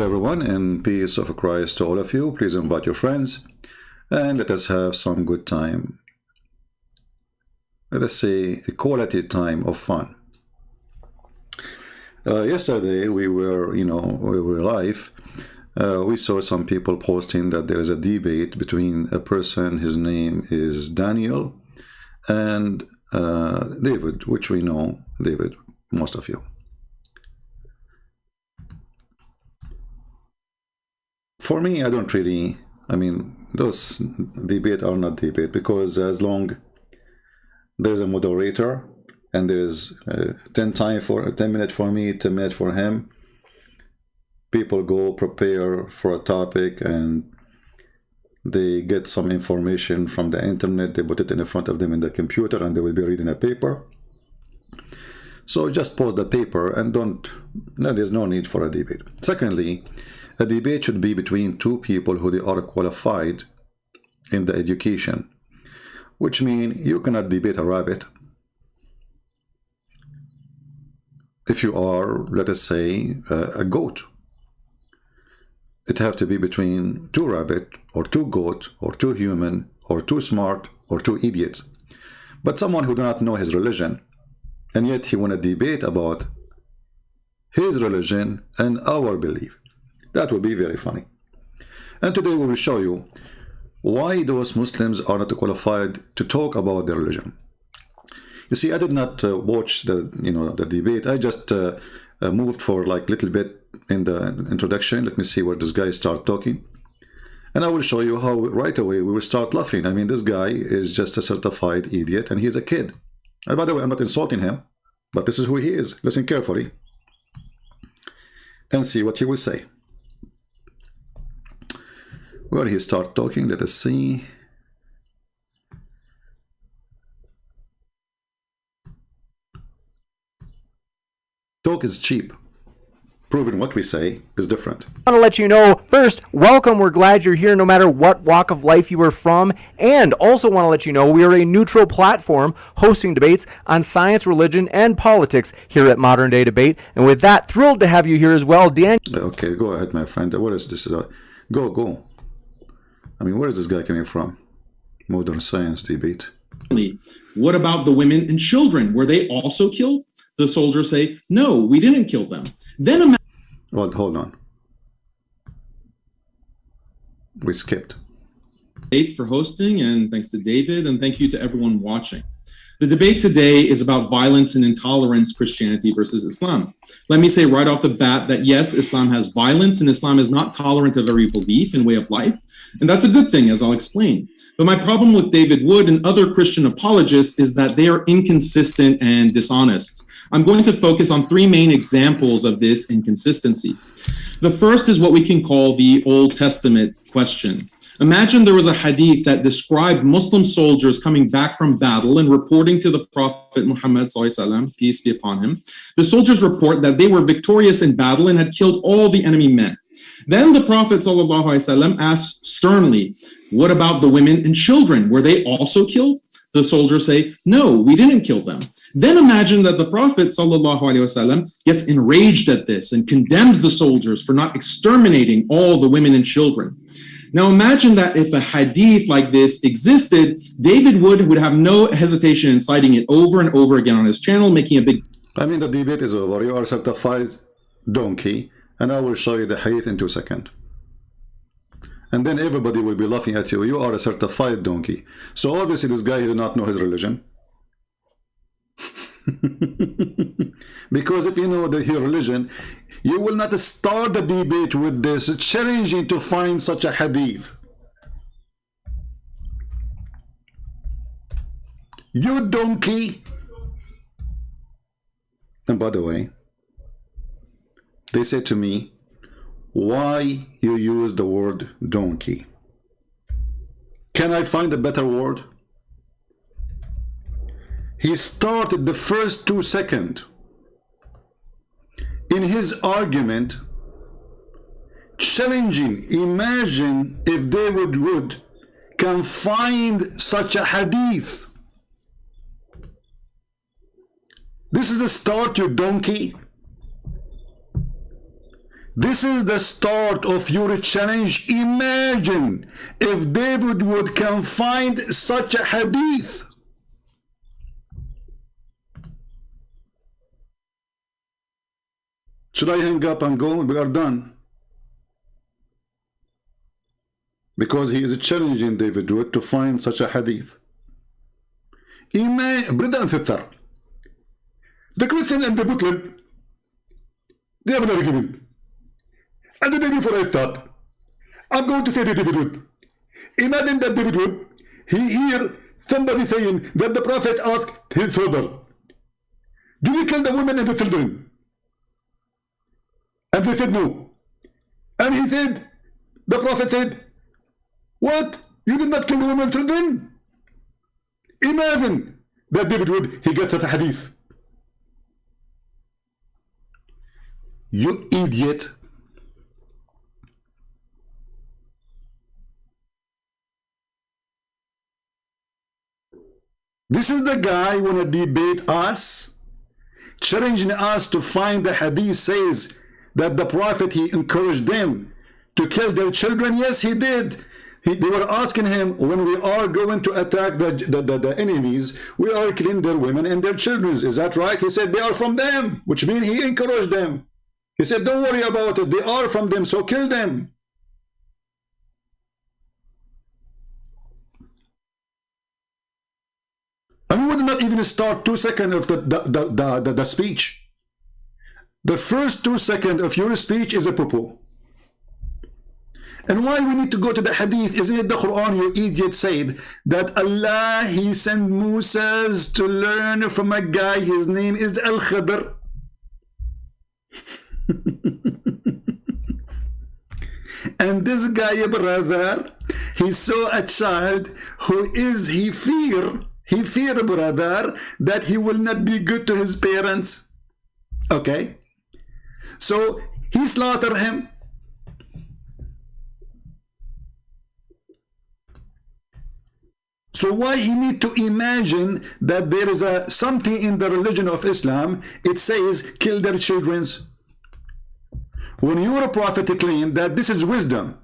Hello everyone, and peace of Christ to all of you. Please invite your friends and let us have some good time. Let us say a quality time of fun. Yesterday we were live. We saw some people posting that there is a debate between a person, his name is Daniel, and David, which we know David, most of you. For me, I don't really, those debate are not debate, because as long there's a moderator and there's 10 minutes for me, 10 minutes for him, people go prepare for a topic and they get some information from the internet, they put it in front of them in the computer and they will be reading a paper. So just pause the paper and there's no need for a debate. Secondly, a debate should be between two people who they are qualified in the education, which means you cannot debate a rabbit. If you are, let us say, a goat, it have to be between two rabbit or two goat or two human or two smart or two idiots. But someone who do not know his religion, and yet he want to debate about his religion and our belief. That would be very funny. And today we will show you why those Muslims are not qualified to talk about their religion. You see, I did not watch the debate. I just moved for like little bit in the introduction. Let me see where this guy start talking, and I will show you how right away we will start laughing. This guy is just a certified idiot, and he's a kid. And by the way, I'm not insulting him, but this is who he is. Listen carefully and see what he will say. Where he start talking, let us see. Talk is cheap. Proving what we say is different. I want to let you know, first, welcome. We're glad you're here no matter what walk of life you are from. And also want to let you know we are a neutral platform hosting debates on science, religion, and politics here at Modern Day Debate. And with that, thrilled to have you here as well, Dan. Okay, go ahead, my friend. What is this? Go. Where is this guy coming from? Modern science debate. What about the women and children? Were they also killed? The soldiers say, no, we didn't kill them. Then well, hold on. We skipped. Thanks for hosting, and thanks to David, and thank you to everyone watching. The debate today is about violence and intolerance, Christianity versus Islam. Let me say right off the bat that yes, Islam has violence, and Islam is not tolerant of every belief and way of life. And that's a good thing, as I'll explain. But my problem with David Wood and other Christian apologists is that they are inconsistent and dishonest. I'm going to focus on three main examples of this inconsistency. The first is what we can call the Old Testament question. Imagine there was a hadith that described Muslim soldiers coming back from battle and reporting to the Prophet Muhammad, peace be upon him. The soldiers report that they were victorious in battle and had killed all the enemy men. Then the Prophet asks sternly, what about the women and children? Were they also killed? The soldiers say, no, we didn't kill them. Then imagine that the Prophet gets enraged at this and condemns the soldiers for not exterminating all the women and children. Now imagine that if a hadith like this existed, David Wood would have no hesitation in citing it over and over again on his channel, making a big... The debate is over. You are a certified donkey, and I will show you the hadith in 2 seconds. And then everybody will be laughing at you. You are a certified donkey. So obviously this guy did not know his religion. Because if you know your religion, you will not start the debate with this. It's challenging to find such a hadith. You donkey. And by the way, they say to me, why you use the word donkey? Can I find a better word? He started the first 2 seconds in his argument challenging. Imagine if David Wood can find such a hadith. This is the start, you donkey. This is the start of your challenge. Imagine if David would can find such a hadith. Should I hang up and go? We are done. Because he is challenging David Wood to find such a hadith. بدأ نثر. The Christian and the Muslim, they have an argument. And the day before I start, I'm going to say to David Wood, imagine that David Wood, he hear somebody saying that the Prophet asked his father, do you kill the women and the children? And they said no. And he said, the Prophet said, what? You did not kill the women and children? Imagine that David Wood, he gets that hadith. You idiot. This is the guy who wanna debate us, challenging us to find the hadith says that the Prophet, he encouraged them to kill their children. Yes, he did. They were asking him, when we are going to attack the enemies, we are killing their women and their children. Is that right? He said, they are from them, which means he encouraged them. He said, don't worry about it. They are from them, so kill them. And we would not even start 2 seconds of the speech. The first 2 seconds of your speech is a poo-poo. And why we need to go to the hadith? Isn't it the Quran, you idiot, said that Allah, he sent Moses to learn from a guy, his name is Al-Khadr. And this guy, brother, he saw a child who is, he fear, brother, that he will not be good to his parents. Okay? So he slaughtered him. So why he need to imagine that there is something in the religion of Islam, it says kill their children. When your prophet claimed that this is wisdom,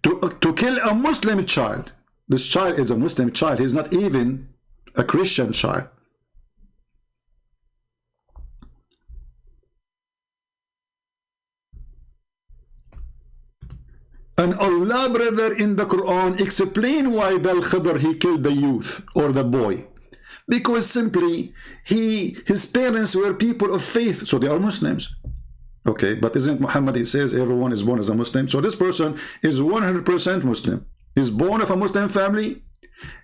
to kill a Muslim child, this child is a Muslim child, he's not even a Christian child. And Allah, brother, in the Quran explain why the Al-Khadr, he killed the youth or the boy. Because simply his parents were people of faith, so they are Muslims. Okay, but isn't Muhammad, he says everyone is born as a Muslim? So this person is 100% Muslim. He's born of a Muslim family.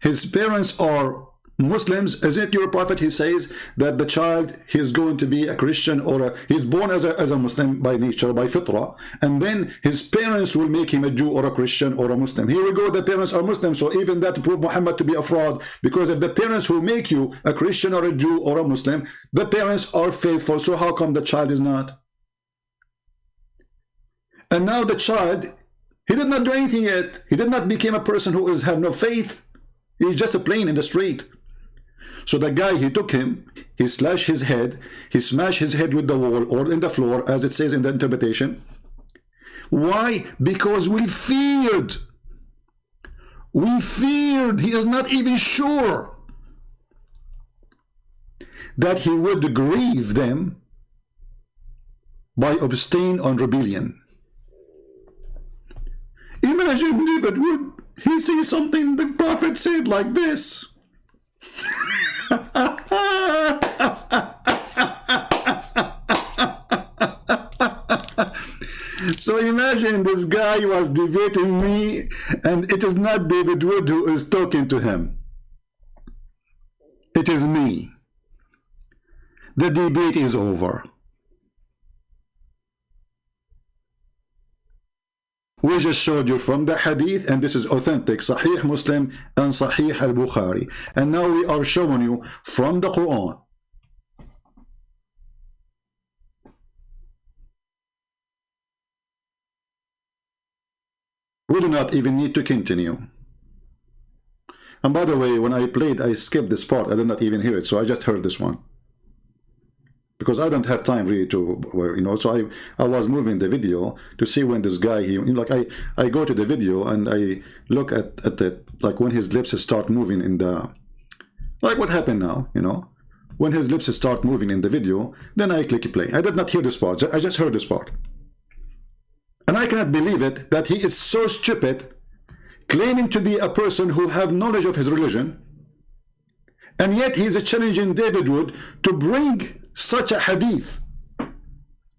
His parents are Muslims. Isn't your prophet, he says that the child, he is going to be a Christian or he's born as a Muslim by nature, by fitrah, and then his parents will make him a Jew or a Christian or a Muslim. Here we go, the parents are Muslim, so even that to prove Muhammad to be a fraud, because if the parents will make you a Christian or a Jew or a Muslim, the parents are faithful, so how come the child is not? And now the child, he did not do anything yet. He did not become a person who have no faith. He's just a plain in the street. So the guy, he took him, he slashed his head, he smashed his head with the wall or in the floor, as it says in the interpretation. Why? Because we feared. We feared. He is not even sure that he would grieve them by abstain on rebellion. Imagine David would he see something the prophet said like this. So imagine this guy was debating me, and it is not David Wood who is talking to him. It is me. The debate is over. We just showed you from the hadith, and this is authentic, Sahih Muslim and Sahih al-Bukhari. And now we are showing you from the Quran. We do not even need to continue. And by the way, when I played, I skipped this part. I did not even hear it, so I just heard this one. because I don't have time really to, you know, so I was moving the video to see when this guy, he, you know, like I go to the video and I look at the, like when his lips start moving in the, like what happened now, you know, when his lips start moving in the video, then I click play. I did not hear this part, I just heard this part. And I cannot believe it that he is so stupid, claiming to be a person who have knowledge of his religion, and yet he is challenging David Wood to bring such a hadith.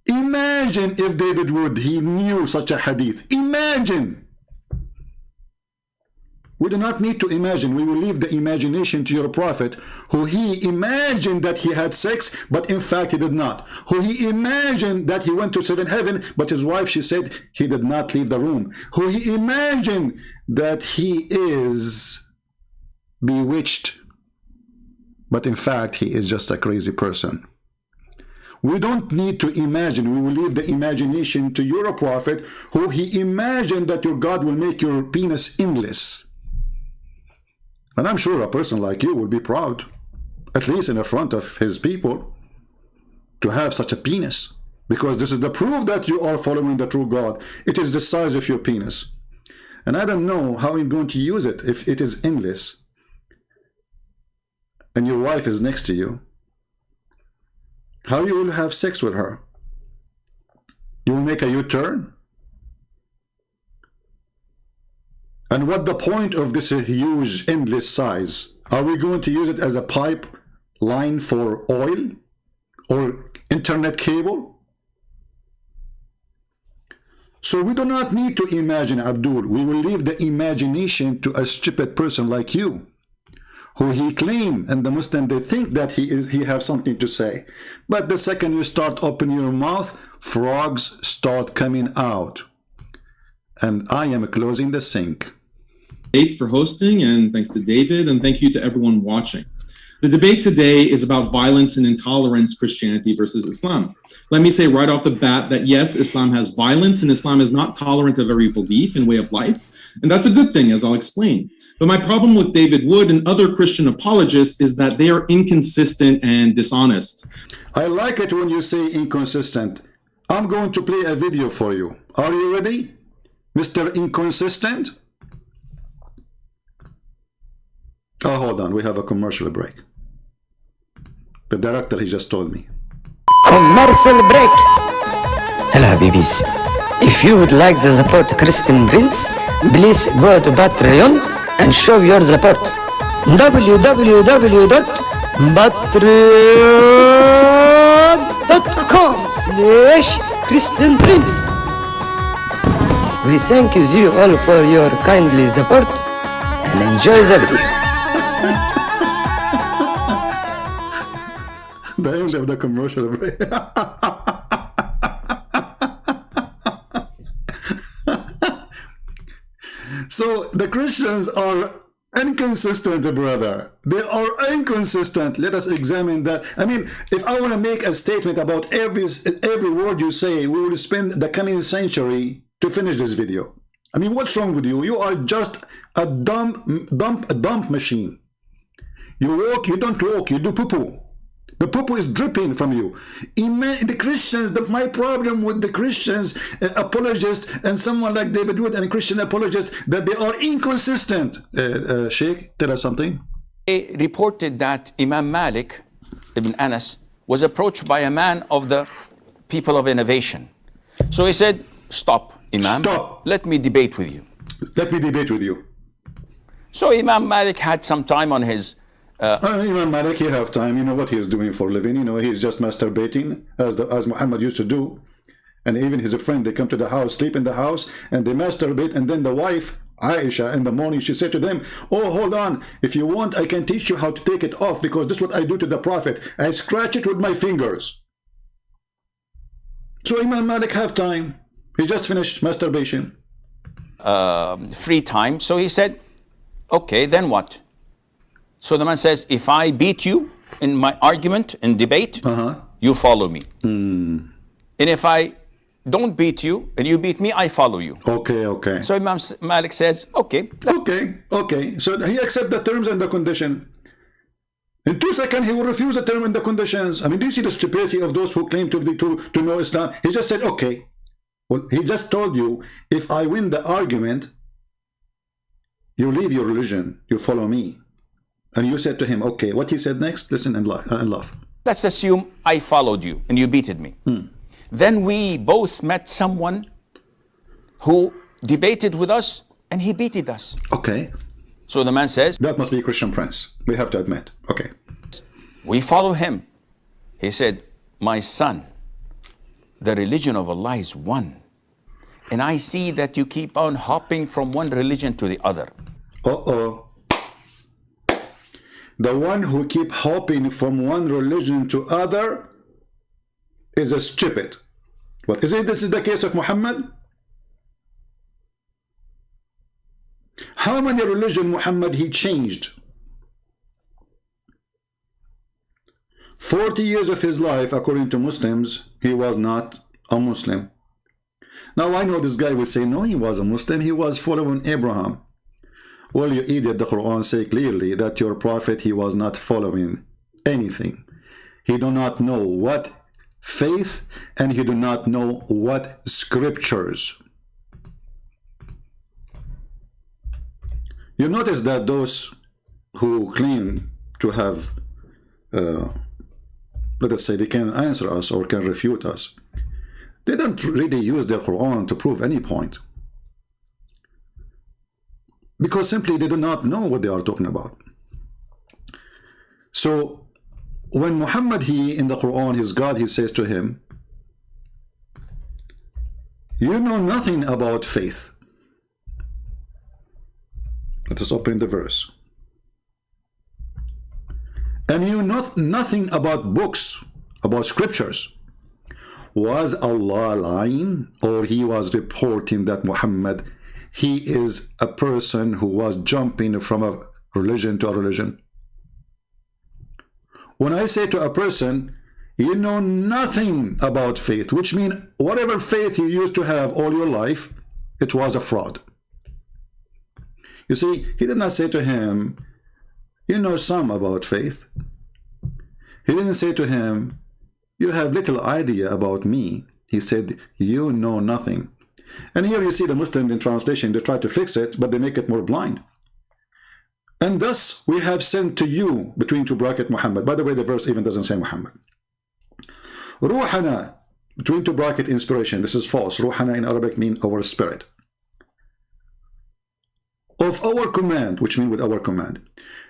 Imagine if David Wood, he knew such a hadith. Imagine. We do not need to imagine. We will leave the imagination to your prophet, who he imagined that he had sex, but in fact he did not. Who he imagined that he went to seventh heaven, but his wife, she said he did not leave the room. Who he imagined that he is bewitched, but in fact he is just a crazy person. We don't need to imagine. We will leave the imagination to your prophet, who he imagined that your God will make your penis endless. And I'm sure a person like you will be proud, at least in the front of his people, to have such a penis, because this is the proof that you are following the true God. It is the size of your penis. And I don't know how you're going to use it if it is endless and your wife is next to you. How you will have sex with her? You will make a U-turn? And what the point of this huge endless size? Are we going to use it as a pipe line for oil or internet cable? So we do not need to imagine, Abdul. We will leave the imagination to a stupid person like you, who he claimed, and the Muslim, they think that he has something to say. But the second you start opening your mouth, frogs start coming out. And I am closing the sink. Thanks for hosting, and thanks to David, and thank you to everyone watching. The debate today is about violence and intolerance, Christianity versus Islam. Let me say right off the bat that yes, Islam has violence, and Islam is not tolerant of every belief and way of life. And that's a good thing, as I'll explain. But my problem with David Wood and other Christian apologists is that they are inconsistent and dishonest. I like it when you say inconsistent. I'm going to play a video for you. Are you ready, Mr. Inconsistent? Oh, hold on. We have a commercial break. The director, he just told me. Commercial break. Hello, Habibis. If you would like to support Christian Prince, please go to Patreon and show your support. www.patreon.com/Christian Prince. We thank you all for your kindly support and enjoy the video. The end of the commercial break. So the Christians are inconsistent, brother. They are inconsistent. Let us examine that. I mean, if I want to make a statement about every word you say, we will spend the coming century to finish this video. I mean, what's wrong with you? You are just a dump machine. You walk, you don't walk, you do poo-poo. The poo-poo is dripping from you. The Christians, my problem with the Christians apologists and someone like David Wood and Christian apologists, that they are inconsistent. Sheikh, tell us something. They reported that Imam Malik ibn Anas was approached by a man of the people of innovation. So he said, stop, Imam. Stop. Let me debate with you. Let me debate with you. So Imam Malik had some time on his Imam Malik, he have time. You know what he is doing for a living. You know, he's just masturbating, as Muhammad used to do. And even his friend, they come to the house, sleep in the house, and they masturbate. And then the wife, Aisha, in the morning, she said to them, oh, hold on. If you want, I can teach you how to take it off, because this is what I do to the Prophet. I scratch it with my fingers. So Imam Malik have time. He just finished masturbation. free time. So he said, okay, then what? So the man says, if I beat you in my argument, in debate, you follow me. And if I don't beat you and you beat me, I follow you. Okay, okay. So Imam Malik says, okay. Okay, okay. So he accepts the terms and the condition. In 2 seconds, he will refuse the term and the conditions. I mean, do you see the stupidity of those who claim to know Islam? He just said, okay. Well, he just told you, if I win the argument, you leave your religion, you follow me. And you said to him, okay, what he said next, listen and laugh. Let's assume I followed you and you beated me. Then we both met someone who debated with us and he beated us. Okay. So the man says, that must be a Christian prince. We have to admit. Okay. We follow him. He said, my son, the religion of Allah is one. And I see that you keep on hopping from one religion to the other. Uh-oh. The one who keep hopping from one religion to other is a stupid. What is it? This is the case of Muhammad? How many religions Muhammad he changed? 40 years of his life, according to Muslims, he was not a Muslim. Now I know this guy will say, no, he was a Muslim, he was following Abraham. Well, you idiot, the Quran say clearly that your prophet, he was not following anything. He do not know what faith, and he do not know what scriptures. You notice that those who claim to have, let us say, they can answer us or can refute us, they don't really use their Quran to prove any point. Because simply they do not know what they are talking about. So when Muhammad, he in the Quran, his God, he says to him, you know nothing about faith. Let us open the verse. And you know nothing about books, about scriptures. Was Allah lying, or he was reporting that Muhammad, he is a person who was jumping from a religion to a religion? When I say to a person, you know nothing about faith, which means whatever faith you used to have all your life, it was a fraud. You see, he did not say to him, you know some about faith. He didn't say to him, you have little idea about me. He said, you know nothing. And here you see the Muslim in translation, they try to fix it, but they make it more blind. And thus we have sent to you, between two brackets, Muhammad. By the way, the verse even doesn't say Muhammad. Ruhana, between two brackets, inspiration. This is false. Ruhana in Arabic means our spirit. Of our command, which means with our command.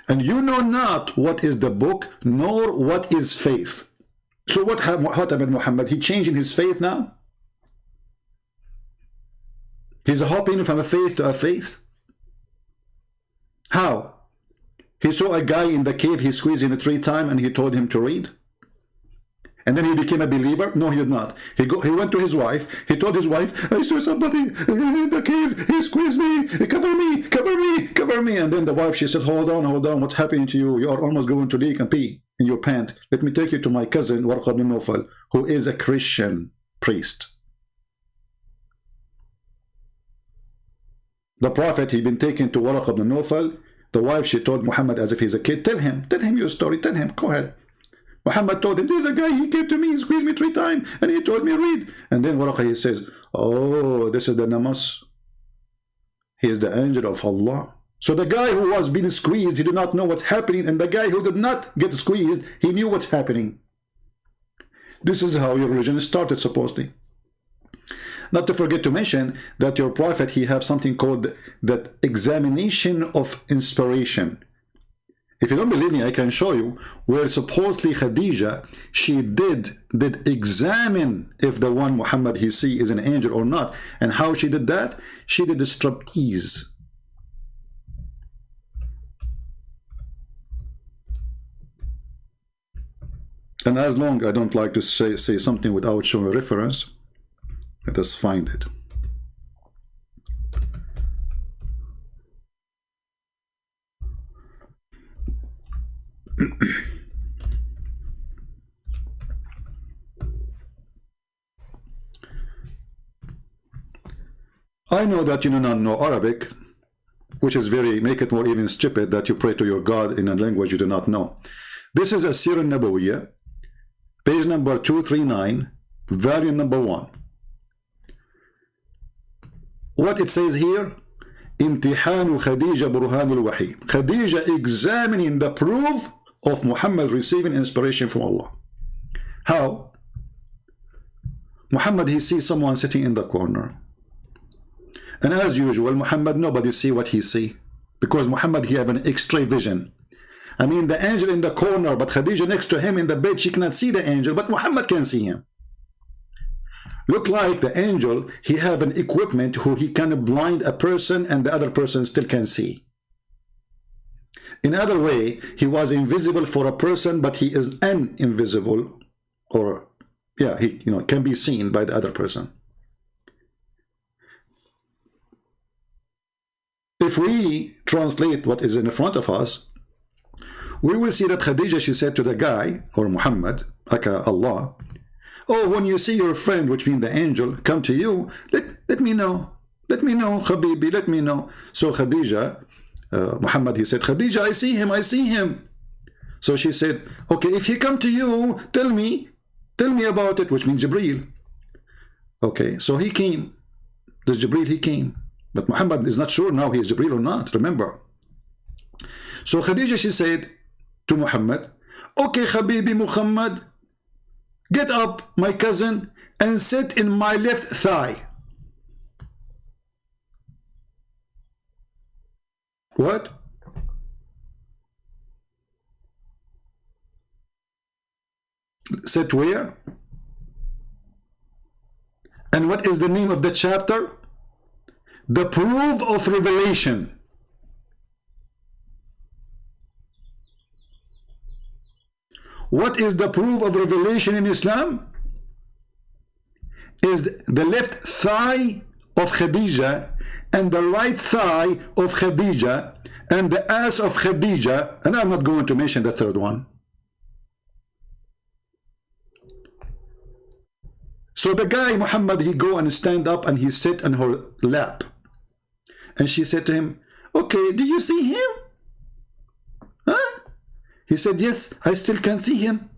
And you know not what is the book, nor what is faith. So what happened, Muhammad? He changing his faith now? He's hopping from a faith to a faith? How? He saw a guy in the cave, he squeezed in 3 times and he told him to read. And then he became a believer? No, he did not. He went to his wife. He told his wife, I saw somebody in the cave. He squeezed me. Cover me, cover me, cover me. And then the wife, she said, hold on. What's happening to you? You are almost going to leak and pee in your pant. Let me take you to my cousin, Warqa ibn Nawfal, who is a Christian priest. The prophet, he'd been taken to Warqa ibn Nawfal. The wife, she told Muhammad as if he's a kid, tell him your story, tell him, go ahead. Muhammad told him, there's a guy, he came to me, he squeezed me 3 times, and he told me read. And then Warqa, he says, oh, this is the Namas. He is the angel of Allah. So the guy who was being squeezed, he did not know what's happening, and the guy who did not get squeezed, he knew what's happening. This is how your religion started, supposedly. Not to forget to mention that your prophet, he have something called the examination of inspiration. If you don't believe me, I can show you where supposedly Khadija, she did examine if the one Muhammad he see is an angel or not. And how she did that? She did a striptease. And as long I don't like to say something without showing a reference, let us find it. I know that you do not know Arabic, which is make it more even stupid that you pray to your God in a language you do not know. This is a Sirah Nabawiyya, page number 239, volume number 1. What it says here, Imtihanu Khadija Burhanul Wahi. Khadija examining the proof of Muhammad receiving inspiration from Allah. How? Muhammad, he sees someone sitting in the corner. And as usual, Muhammad, nobody see what he see. Because Muhammad, he have an X-ray vision. I mean, the angel in the corner, but Khadija next to him in the bed, she cannot see the angel, but Muhammad can see him. Look like the angel, he have an equipment who he can blind a person and the other person still can see. In other way, he was invisible for a person, but he is invisible, or yeah, he can be seen by the other person. If we translate what is in front of us, we will see that Khadija, she said to the guy, or Muhammad, aka Allah, oh, when you see your friend, which means the angel, come to you, let me know. Let me know, Habibi, let me know. So Khadija, Muhammad, he said, Khadija, I see him, I see him. So she said, okay, if he come to you, tell me about it, which means Jibreel. Okay, so he came. This Jibreel, he came. But Muhammad is not sure now he is Jibreel or not, remember. So Khadija, she said to Muhammad, okay, Habibi Muhammad, get up, my cousin, and sit in my left thigh. What? Sit where? And what is the name of the chapter? The proof of revelation. What is the proof of revelation in Islam? Is the left thigh of Khadija and the right thigh of Khadija and the ass of Khadija, and I'm not going to mention the third one. So the guy Muhammad, he go and stand up and he sit on her lap, and she said to him, okay, do you see him? Huh? He said, yes, I still can see him.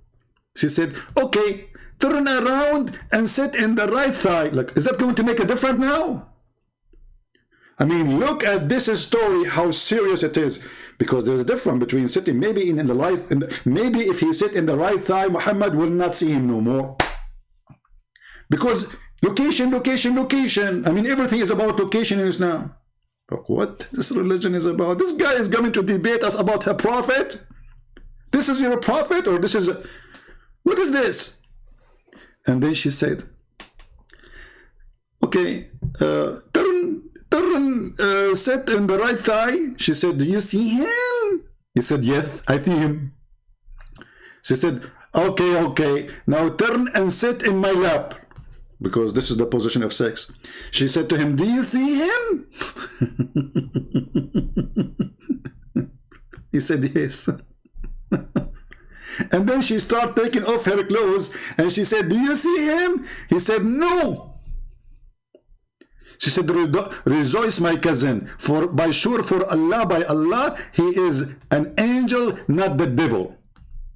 She said, okay, turn around and sit in the right thigh. Like, is that going to make a difference now? I mean, look at this story, how serious it is. Because there's a difference between sitting, maybe in the right, maybe if he sit in the right thigh, Muhammad will not see him no more. Because location, location, location. I mean, everything is about location in Islam. Look what this religion is about. This guy is coming to debate us about a prophet. This is your prophet, or this is a, what is this? And then she said, okay, sit in the right thigh. She said, do you see him? He said, yes, I see him. She said, okay, okay, now turn and sit in my lap, because this is the position of sex. She said to him, do you see him? He said, yes. And then she started taking off her clothes, and she said, do you see him? He said, no. She said, rejoice, my cousin, for by sure, for Allah, by Allah, he is an angel, not the devil.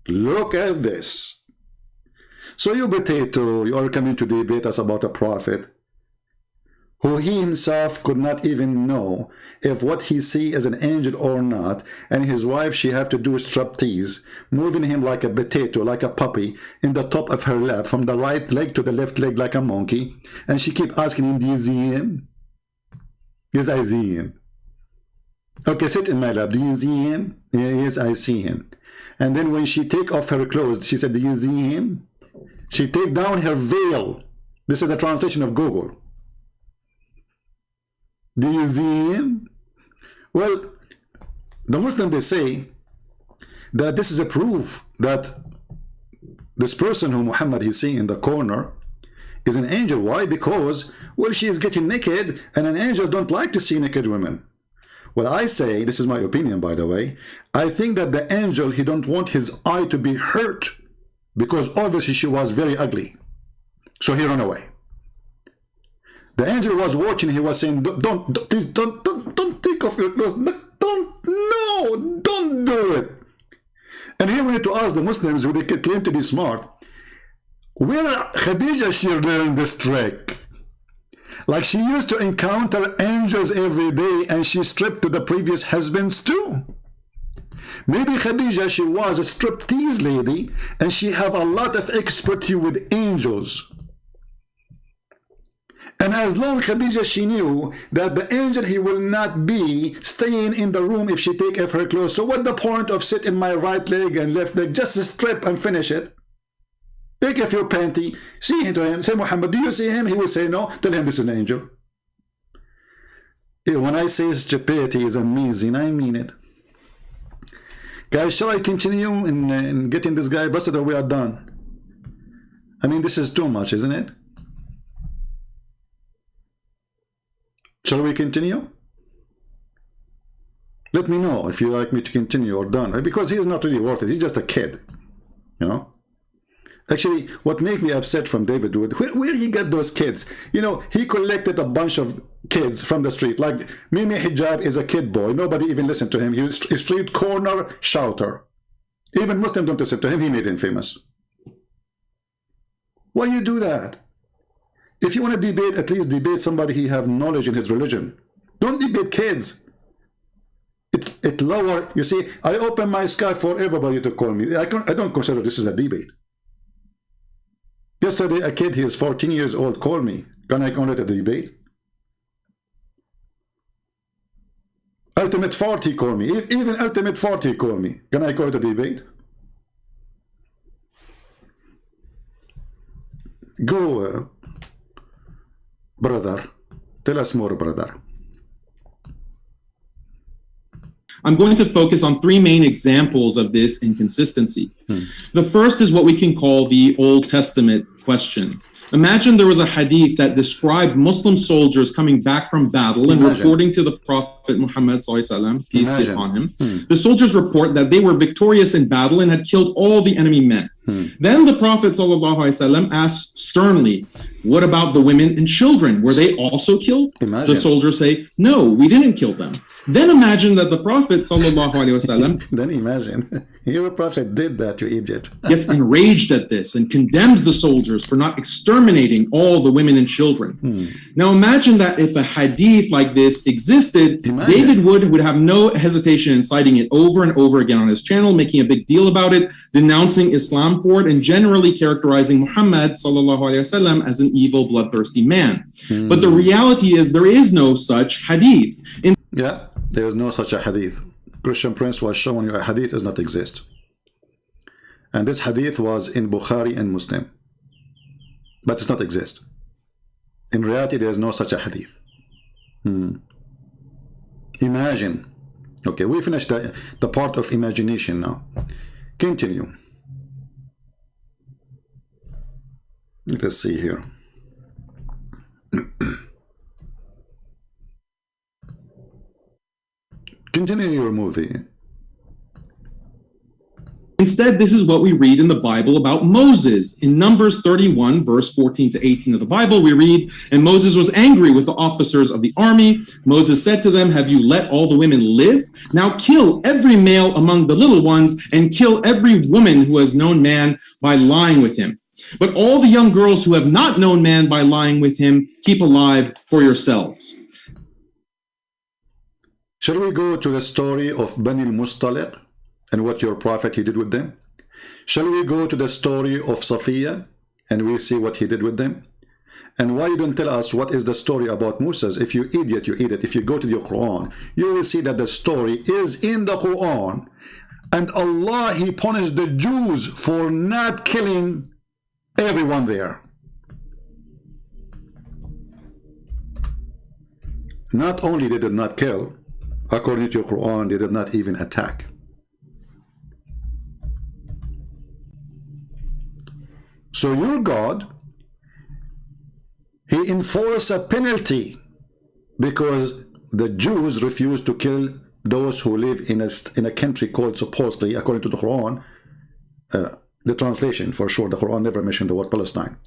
Look at this. So you potato, you are coming to debate us about a prophet who he himself could not even know if what he see is an angel or not, and his wife, she have to do striptease, moving him like a potato, like a puppy, in the top of her lap, from the right leg to the left leg like a monkey, and she keep asking him, do you see him? Yes, I see him. Okay, sit in my lap. Do you see him? Yes, I see him. And then when she take off her clothes, she said, do you see him? She take down her veil. This is the translation of Google. Do you see him? Well, the Muslims, they say that this is a proof that this person who Muhammad is seeing in the corner is an angel. Why? Because, well, she is getting naked, and an angel don't like to see naked women. Well, I say, this is my opinion, by the way, I think that the angel, he don't want his eye to be hurt, because obviously she was very ugly. So he ran away. The angel was watching, he was saying, please don't take off your clothes. Don't do it. And here when me to ask the Muslims who they claim to be smart, where Khadija she learned this trick? Like she used to encounter angels every day and she stripped to the previous husbands too. Maybe Khadija, she was a striptease lady and she have a lot of expertise with angels. And as long Khadija, she knew that the angel, he will not be staying in the room if she take off her clothes. So what the point of sit in my right leg and left leg? Just strip and finish it. Take off your panty, see him to him, say, Muhammad, do you see him? He will say no. Tell him this is an angel. When I say stupidity is amazing, I mean it. Guys, shall I continue in getting this guy busted, or we are done? I mean, this is too much, isn't it? Shall we continue? Let me know if you like me to continue or done, because he is not really worth it. He's just a kid, you know. Actually, what made me upset from David Wood, where he got those kids? You know, he collected a bunch of kids from the street. Like Mimi Hijab is a kid boy. Nobody even listened to him. He was a street corner shouter. Even Muslims don't listen to him. He made him famous. Why you do that? If you want to debate, at least debate somebody who have knowledge in his religion. Don't debate kids. It lower. You see, I open my sky for everybody to call me. I don't consider this is a debate. Yesterday, a kid, he is 14 years old, called me. Can I call it a debate? Ultimate 40 called me. Even Ultimate 40 called me. Can I call it a debate? Go, brother. Tell us more, brother. I'm going to focus on three main examples of this inconsistency. The first is what we can call the Old Testament question. Imagine there was a hadith that described Muslim soldiers coming back from battle and reporting to the Prophet Muhammad, peace be upon him. The soldiers report that they were victorious in battle and had killed all the enemy men. Then the Prophet asked sternly, what about the women and children? Were they also killed? The soldiers say, no, we didn't kill them. Then imagine that the Prophet then imagine, your Prophet did that, you idiot. gets enraged at this and condemns the soldiers for not exterminating all the women and children. Now imagine that if a hadith like this existed, David would have no hesitation in citing it over and over again on his channel, making a big deal about it, denouncing Islam for it, and generally characterizing Muhammad as an evil, bloodthirsty man. But the reality is there is no such hadith. Yeah, there is no such a hadith. Christian Prince was showing you a hadith does not exist. And this hadith was in Bukhari and Muslim. But it does not exist. In reality, there is no such a hadith. Imagine. Okay, we finished the part of imagination now. Continue. Let's see here. Continue your movie. Instead, this is what we read in the Bible about Moses. In Numbers 31, verse 14 to 18 of the Bible, we read, and Moses was angry with the officers of the army. Moses said to them, have you let all the women live? Now kill every male among the little ones and kill every woman who has known man by lying with him. But all the young girls who have not known man by lying with him, keep alive for yourselves. Shall we go to the story of Bani al-Mustaliq and what your prophet he did with them? Shall we go to the story of Safiya and we see what he did with them? And why you don't tell us what is the story about Moses? If you idiot, you idiot. If you go to the Quran, you will see that the story is in the Quran. And Allah, he punished the Jews for not killing everyone there. Not only they did not kill, according to your Quran, they did not even attack. So your God, he enforced a penalty because the Jews refused to kill those who live in a country called, supposedly, according to the Quran, the translation, for sure, the Quran never mentioned the word Palestine.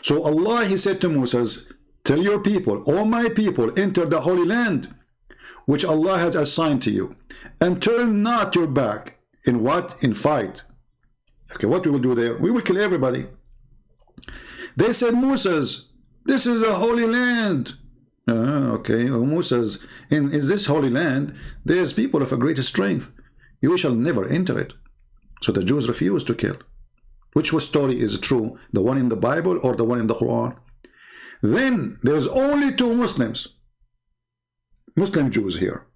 So Allah, he said to Moses, tell your people, all my people, enter the Holy Land, which Allah has assigned to you, and turn not your back in what? In fight, Okay, what we will do there? We will kill everybody. They said, Moses, this is a holy land. Okay, well, Moses, in this holy land, there's people of a great strength. You shall never enter it. So the Jews refused to kill. Which story is true? The one in the Bible or the one in the Quran? Then there's only two Muslim Jews here.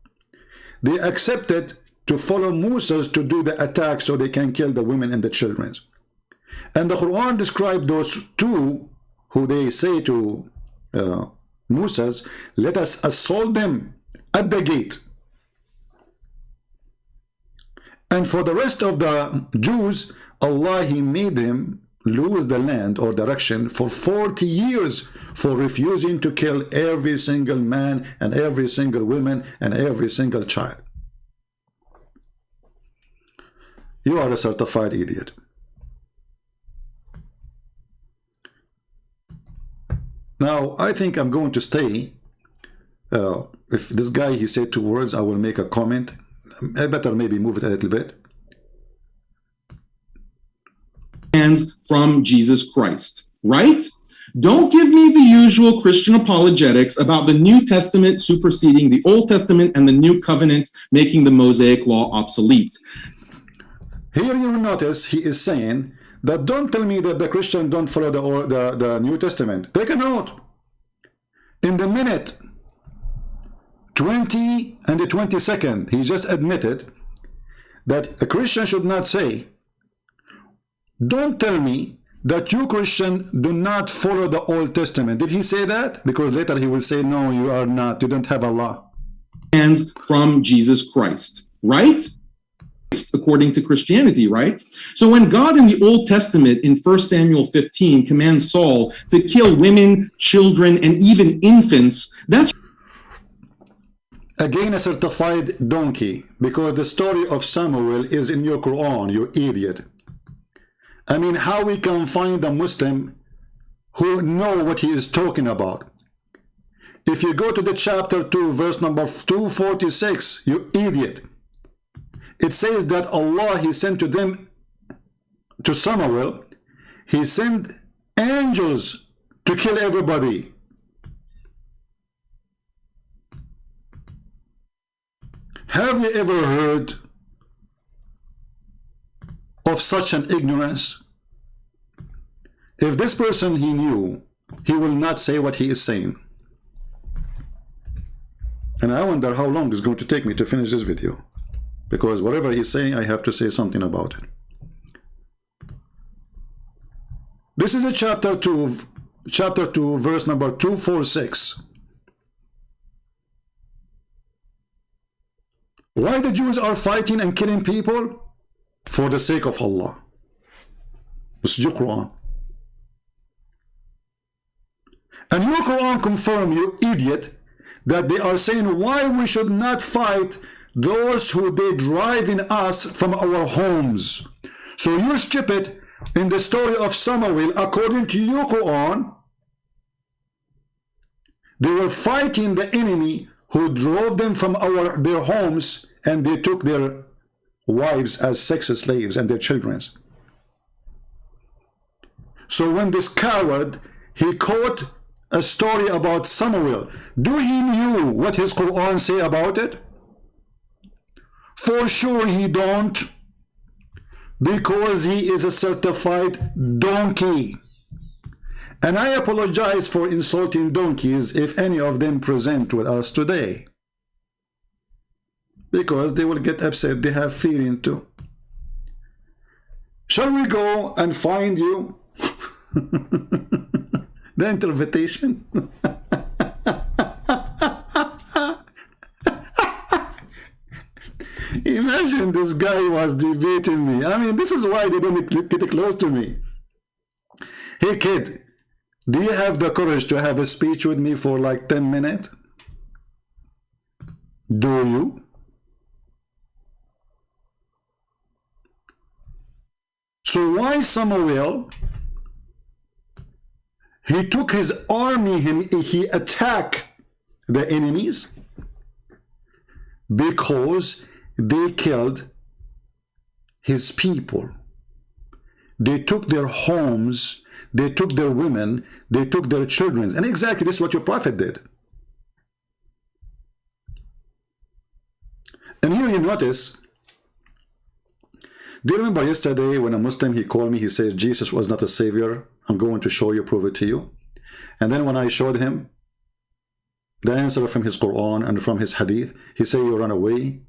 They accepted to follow Moses to do the attack so they can kill the women and the children. And the Quran described those two who they say to Moses, let us assault them at the gate. And for the rest of the Jews, Allah, He made them lose the land or direction for 40 years for refusing to kill every single man and every single woman and every single child. You are a certified idiot. Now, I think I'm going to stay. If this guy, he said 2 words, I will make a comment. I better maybe move it a little bit. Hands from Jesus Christ, right? Don't give me the usual Christian apologetics about the New Testament superseding the Old Testament and the New Covenant making the Mosaic Law obsolete. Here you notice he is saying that don't tell me that the Christian don't follow the New Testament. Take a note. In the minute 20 and the 22nd, he just admitted that a Christian should not say, don't tell me that you Christian do not follow the Old Testament. Did he say that? Because later he will say, no, you are not. You don't have Allah. Hands from Jesus Christ, right? According to Christianity, right? So when God in the Old Testament in 1 Samuel 15 commands Saul to kill women, children, and even infants, that's again a certified donkey, because the story of Samuel is in your Quran, you idiot. I mean, how we can find a Muslim who know what he is talking about? If you go to the chapter 2, verse number 246, you idiot. It says that Allah, He sent to them, to Samuel, He sent angels to kill everybody. Have you ever heard of such an ignorance? If this person he knew, he will not say what he is saying. And I wonder how long it's going to take me to finish this video, because whatever he's saying, I have to say something about it. This is a chapter 2, verse number 246. Why the Jews are fighting and killing people? For the sake of Allah. This is your Quran. And your Quran confirm, you idiot, that they are saying why we should not fight those who they drive in us from our homes. So you're stupid. In the story of Samuel, according to your Quran, they were fighting the enemy who drove them from their homes, and they took their wives as sex slaves and their children. So when this coward, he quote a story about Samuel, do he knew what his Quran say about it? For sure he don't, because he is a certified donkey. And I apologize for insulting donkeys if any of them present with us today, because they will get upset. They have feeling too. Shall we go and find you the interpretation? Imagine this guy was debating me. I mean, this is why they don't get close to me. Hey kid, do you have the courage to have a speech with me for like 10 minutes? Do you? So why Samuel, he took his army, he attacked the enemies? Because they killed his people. They took their homes, they took their women, they took their children. And exactly this is what your prophet did. And here you notice, do you remember yesterday when a Muslim, he called me, he says, Jesus was not a savior. I'm going to show you, prove it to you. And then when I showed him the answer from his Quran and from his Hadith, he said, you run away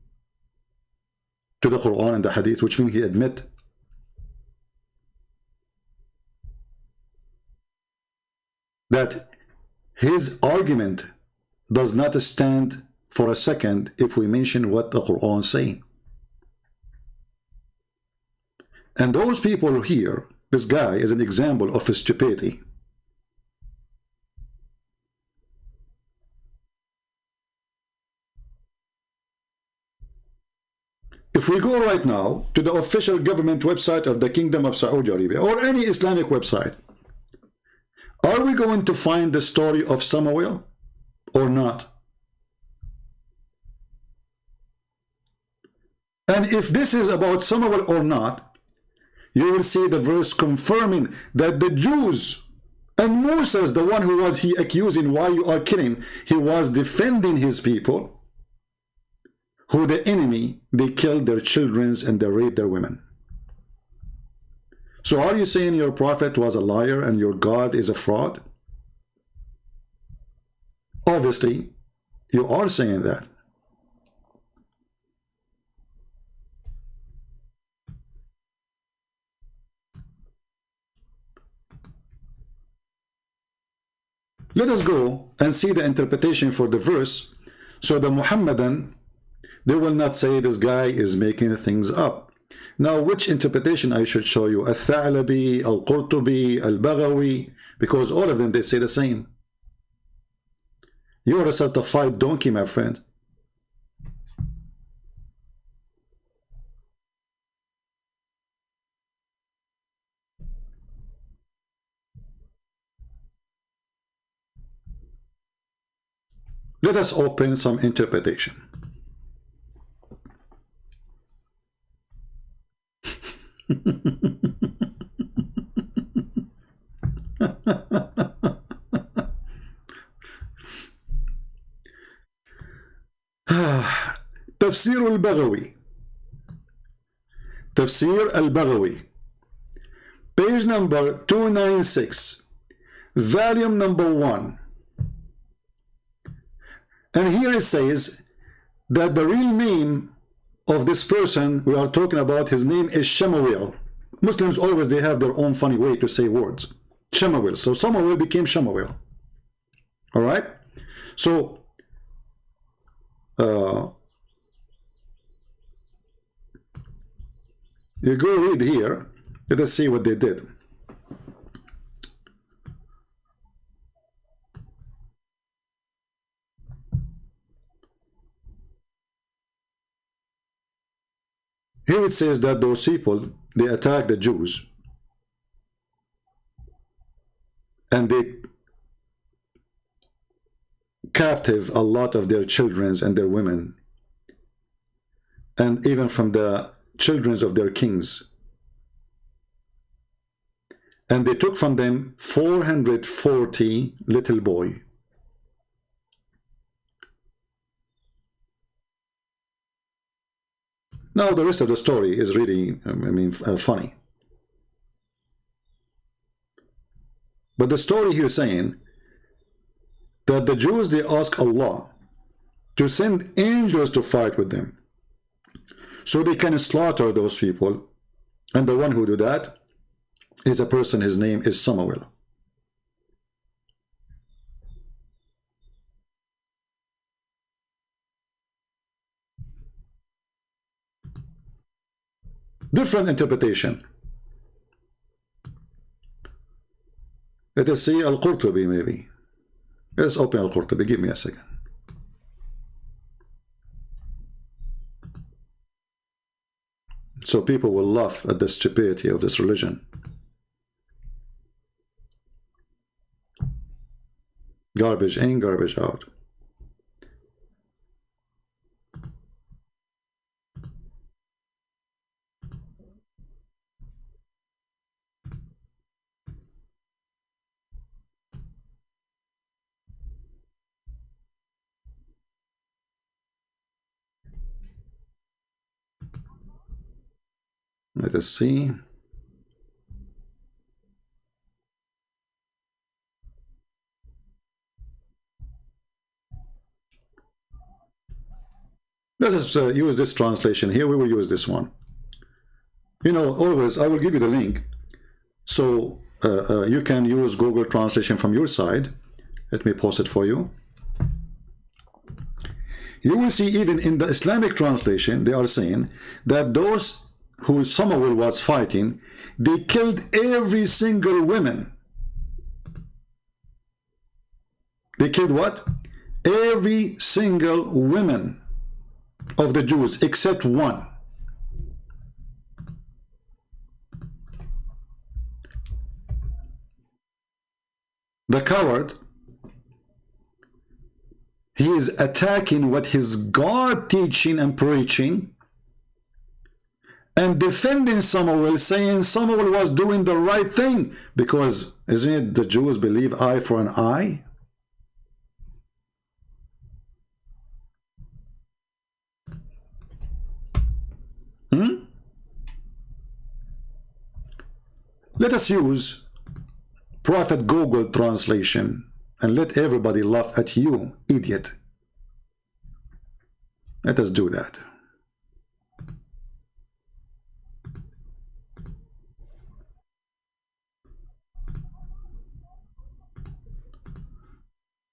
to the Quran and the Hadith, which means he admit that his argument does not stand for a second if we mention what the Quran say. And those people here, this guy is an example of stupidity. If we go right now to the official government website of the Kingdom of Saudi Arabia or any Islamic website, are we going to find the story of Samuel or not? And if this is about Samuel or not, you will see the verse confirming that the Jews and Moses, the one who was he accusing, why you are killing, he was defending his people, who the enemy, they killed their children and they raped their women. So are you saying your prophet was a liar and your God is a fraud? Obviously, you are saying that. Let us go and see the interpretation for the verse, so the Muhammadan, they will not say this guy is making things up. Now, which interpretation I should show you? Al-Tha'labi, Al-Qurtubi, Al-Baghawi, because all of them, they say the same. You are a certified donkey, my friend. Let us open some interpretation. Tafsir al-Baghawi. Tafsir al-Baghawi. Page number 296. Volume number 1. And here it says that the real name of this person we are talking about, his name is Shemuel. Muslims always, they have their own funny way to say words. Shemuel. So Samuel became Shemuel. All right? So, you go read here. Let us see what they did. Here it says that those people, they attacked the Jews and they captive a lot of their children and their women, and even from the children of their kings. And they took from them 440 little boys. Now, the rest of the story is really, funny. But the story here is saying that the Jews, they ask Allah to send angels to fight with them so they can slaughter those people. And the one who do that is a person, his name is Samuel. Different interpretation. Let us see Al-Qurtubi maybe. Let's open Al-Qurtubi. Give me a second. So people will laugh at the stupidity of this religion. Garbage in, garbage out. Let us see. Let us use this translation here. We will use this one. You know, always I will give you the link, so you can use Google Translation from your side. Let me post it for you. You will see even in the Islamic translation, they are saying that those who Samuel was fighting, they killed every single woman. They killed what? Every single woman of the Jews except one. The coward, he is attacking what his God teaching and preaching, and defending Samuel, saying Samuel was doing the right thing, because isn't it the Jews believe eye for an eye? Let us use Prophet Google translation and let everybody laugh at you, idiot. Let us do that.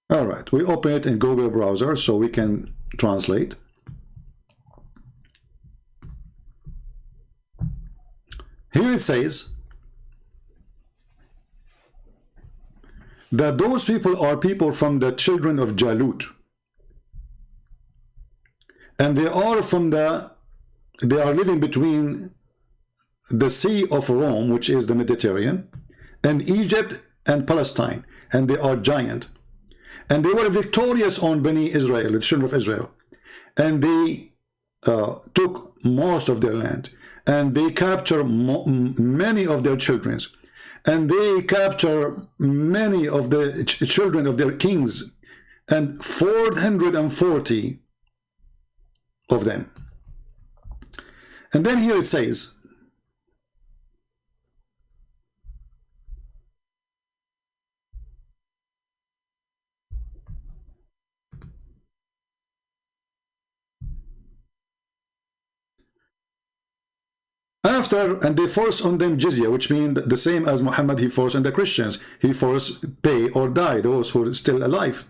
All right, we open it in Google browser so we can translate. Here it says that those people are people from the children of Jalut, and they are living between the Sea of Rome, which is the Mediterranean, and Egypt and Palestine, and they are giant, and they were victorious on Bani Israel, the children of Israel, and they took most of their land, and they captured many of their children, and they capture many of the children of their kings, and 440 of them. And then here it says, and they force on them jizya, which means the same as Muhammad, he forced on the Christians. He forced pay or die, those who are still alive.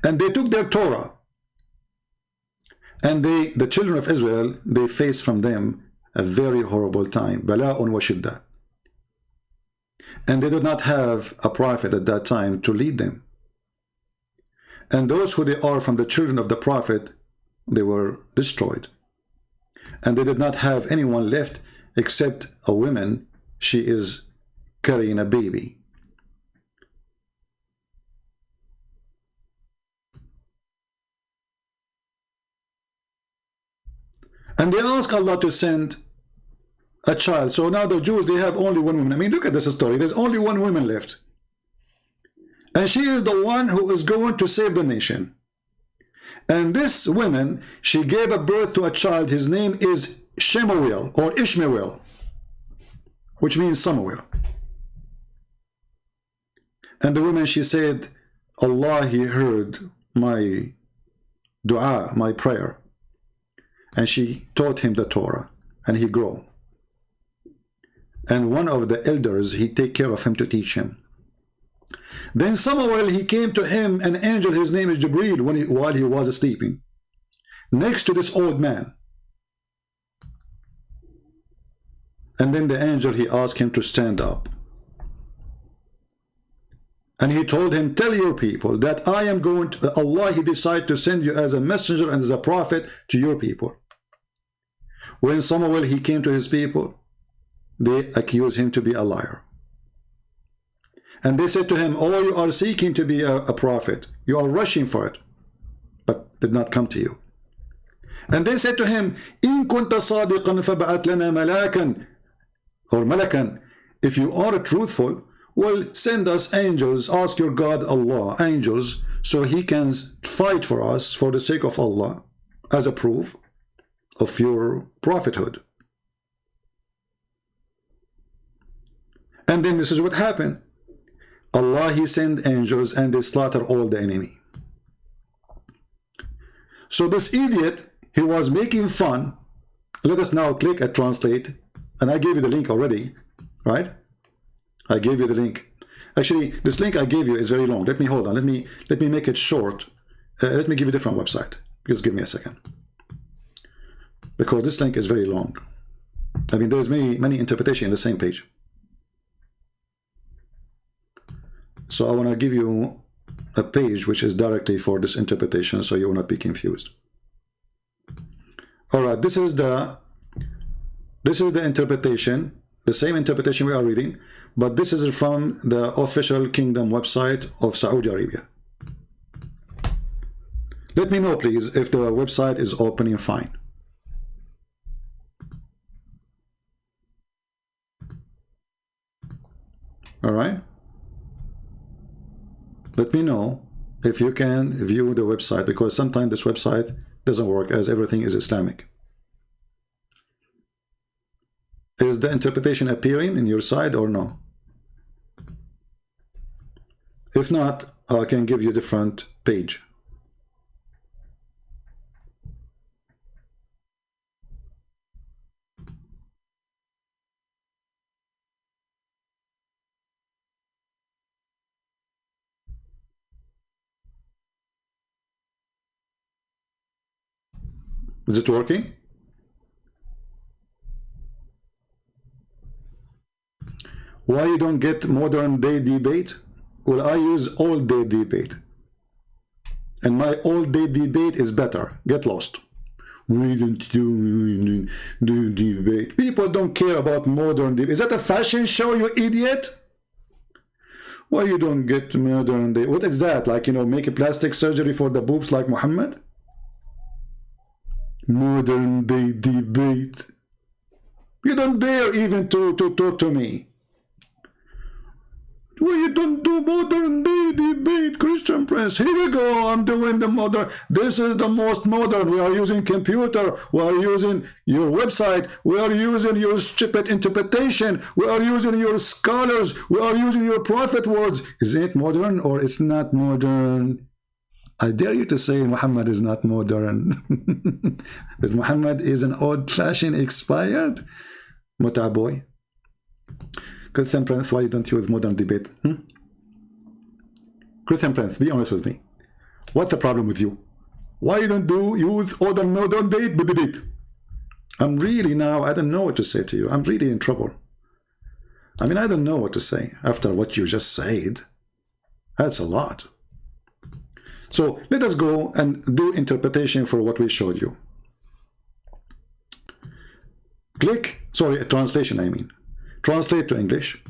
And they took their Torah. And the children of Israel, they faced from them a very horrible time. Bala'un wa shidda. And they did not have a prophet at that time to lead them. And those who they are from the children of the prophet, they were destroyed. And they did not have anyone left except a woman. She is carrying a baby. And they ask Allah to send a child. So now the Jews, they have only one woman. I mean, look at this story. There's only one woman left. And she is the one who is going to save the nation. And this woman, she gave a birth to a child. His name is Shemuel or Ishmael, which means Samuel. And the woman, she said, Allah, he heard my dua, my prayer. And she taught him the Torah, and he grew. And one of the elders, he take care of him to teach him. Then Samuel, he came to him, an angel, his name is Jibreel, while he was sleeping, next to this old man. And then the angel, he asked him to stand up. And he told him, tell your people that I am going to, Allah, he decided to send you as a messenger and as a prophet to your people. When Samuel, he came to his people, they accused him to be a liar. And they said to him, oh, you are seeking to be a prophet. You are rushing for it, but did not come to you. And they said to him, إِن كُنْتَ صَادِقًا فَبَعَتْ لَنَا مَلَاكًا or malakan, if you are truthful, well, send us angels, ask your God Allah, angels, so he can fight for us for the sake of Allah, as a proof of your prophethood. And then this is what happened. Allah, he sent angels and they slaughter all the enemy. So this idiot, he was making fun. Let us now click at translate. And I gave you the link already, right? I gave you the link. Actually, this link I gave you is very long. Let me hold on. Let me make it short. Let me give you a different website. Just give me a second. Because this link is very long. I mean, there's many interpretations in the same page. So I want to give you a page which is directly for this interpretation, so you will not be confused. All right, this is the interpretation, the same interpretation we are reading, but this is from the official kingdom website of Saudi Arabia. Let me know, please, if the website is opening fine. All right. Let me know if you can view the website, because sometimes this website doesn't work as everything is Islamic. Is the interpretation appearing in your side or no? If not, I can give you a different page. Is it working? Why you don't get modern day debate? Well, I use old day debate. And my old day debate is better. Get lost. We don't do debate. People don't care about modern debate. Is that a fashion show, you idiot? Why you don't get modern day? What is that? Like, you know, make a plastic surgery for the boobs like Muhammad? Modern day debate. You don't dare even to talk to me. Well, you don't do modern day debate, Christian Prince. Here we go. I'm doing the modern. This is the most modern. We are using computer. We are using your website. We are using your stupid interpretation. We are using your scholars. We are using your prophet words. Is it modern or it's not modern? I dare you to say Muhammad is not modern. That Muhammad is an old-fashioned expired? Muta boy. Christian Prince, why you don't use modern debate? Christian Prince, be honest with me. What's the problem with you? Why you don't use modern debate? I'm really now, I don't know what to say to you. I'm really in trouble. I mean, I don't know what to say after what you just said. That's a lot. So let us go and do interpretation for what we showed you. Click, sorry, translation I mean. Translate to English.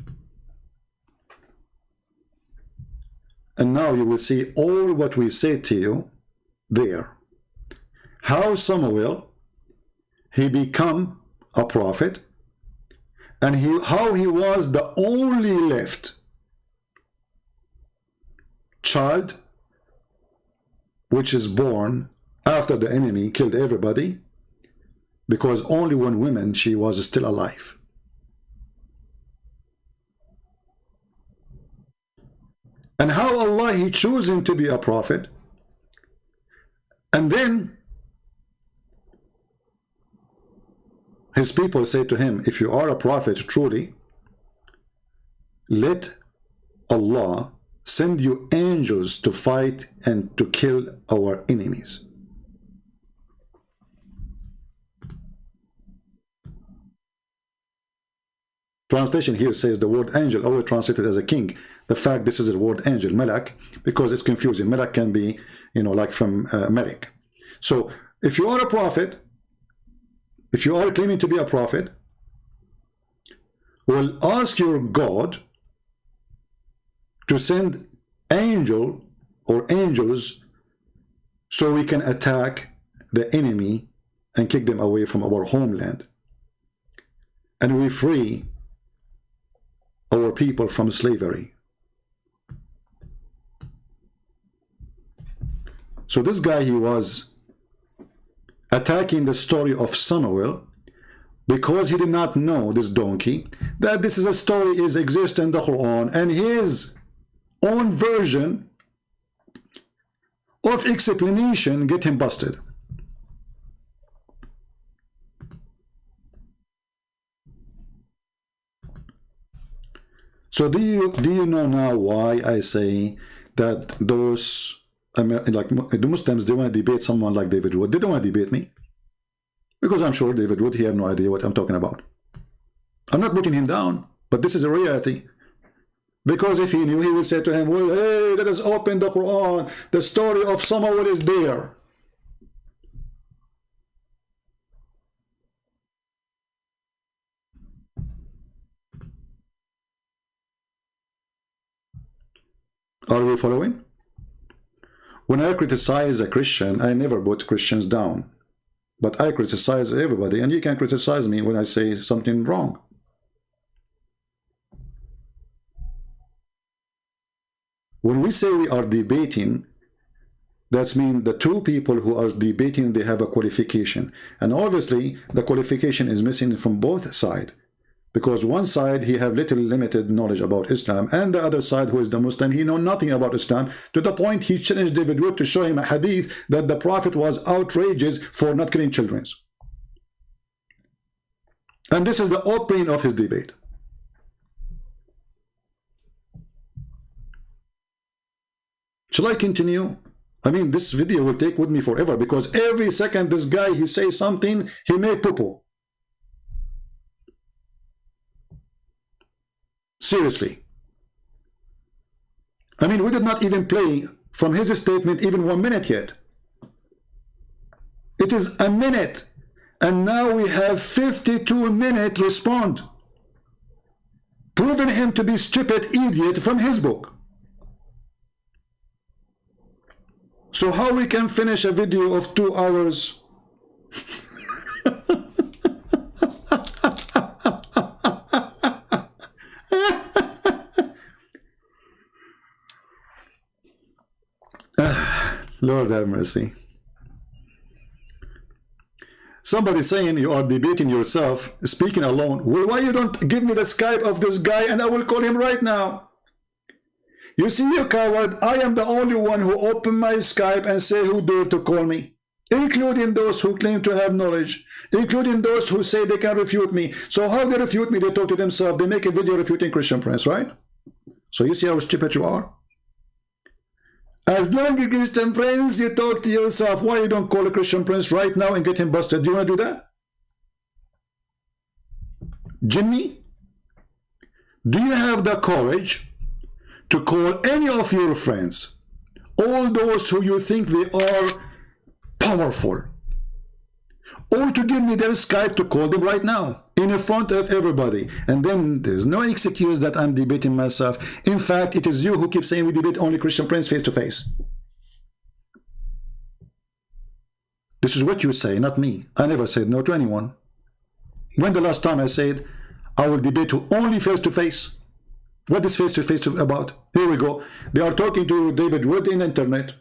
And now you will see all what we said to you there. How Samuel, he become a prophet, and how he was the only left child which is born after the enemy killed everybody, because only one woman, she was still alive. And how Allah, he chose him to be a prophet. And then his people say to him, if you are a prophet truly, let Allah send you angels to fight and to kill our enemies. Translation here says the word angel, always translated as a king. The fact this is the word angel, malak, because it's confusing. Malak can be, you know, like from Malik. So if you are a prophet, if you are claiming to be a prophet, well, ask your God to send angel or angels so we can attack the enemy and kick them away from our homeland. And we free our people from slavery. So this guy, he was attacking the story of Samuel because he did not know, this donkey, that this is a story is exist in the Quran, and his own version of explanation get him busted. So do you know now why I say that those, I mean, like the Muslims, they want to debate someone like David Wood? They don't want to debate me, because I'm sure David Wood, he have no idea what I'm talking about. I'm not putting him down, but this is a reality. Because if he knew, he would say to him, well, hey, let us open the Quran. The story of Samuel is there. Are we following? When I criticize a Christian, I never put Christians down. But I criticize everybody, and you can criticize me when I say something wrong. When we say we are debating, that means the two people who are debating, they have a qualification. And obviously, the qualification is missing from both sides. Because one side, he have little limited knowledge about Islam, and the other side, who is the Muslim, he know nothing about Islam, to the point he challenged David Wood to show him a hadith that the Prophet was outrageous for not killing children. And this is the opening of his debate. Shall I continue? I mean, this video will take with me forever, because every second this guy, he says something, he make poo-poo. Seriously. I mean, we did not even play from his statement even 1 minute yet. It is a minute, and now we have 52 minutes respond, proving him to be stupid idiot from his book. So how we can finish a video of 2 hours? Lord have mercy. Somebody saying you are debating yourself, speaking alone. Well, why you don't give me the Skype of this guy and I will call him right now? You see, you coward, I am the only one who opened my Skype and say who dare to call me, including those who claim to have knowledge, including those who say they can refute me. So how they refute me? They talk to themselves. They make a video refuting Christian Prince, right? So you see how stupid you are? As long as Christian Prince, you talk to yourself. Why you don't call a Christian Prince right now and get him busted? Do you want to do that? Jimmy, do you have the courage to call any of your friends, all those who you think they are powerful, or to give me their Skype to call them right now in front of everybody? And then there's no excuse that I'm debating myself. In fact, it is you who keep saying we debate only Christian Prince face to face. This is what you say, not me. I never said no to anyone. When the last time I said I will debate only face to face? What is face to face about? Here we go. They are talking to David Wood in internet.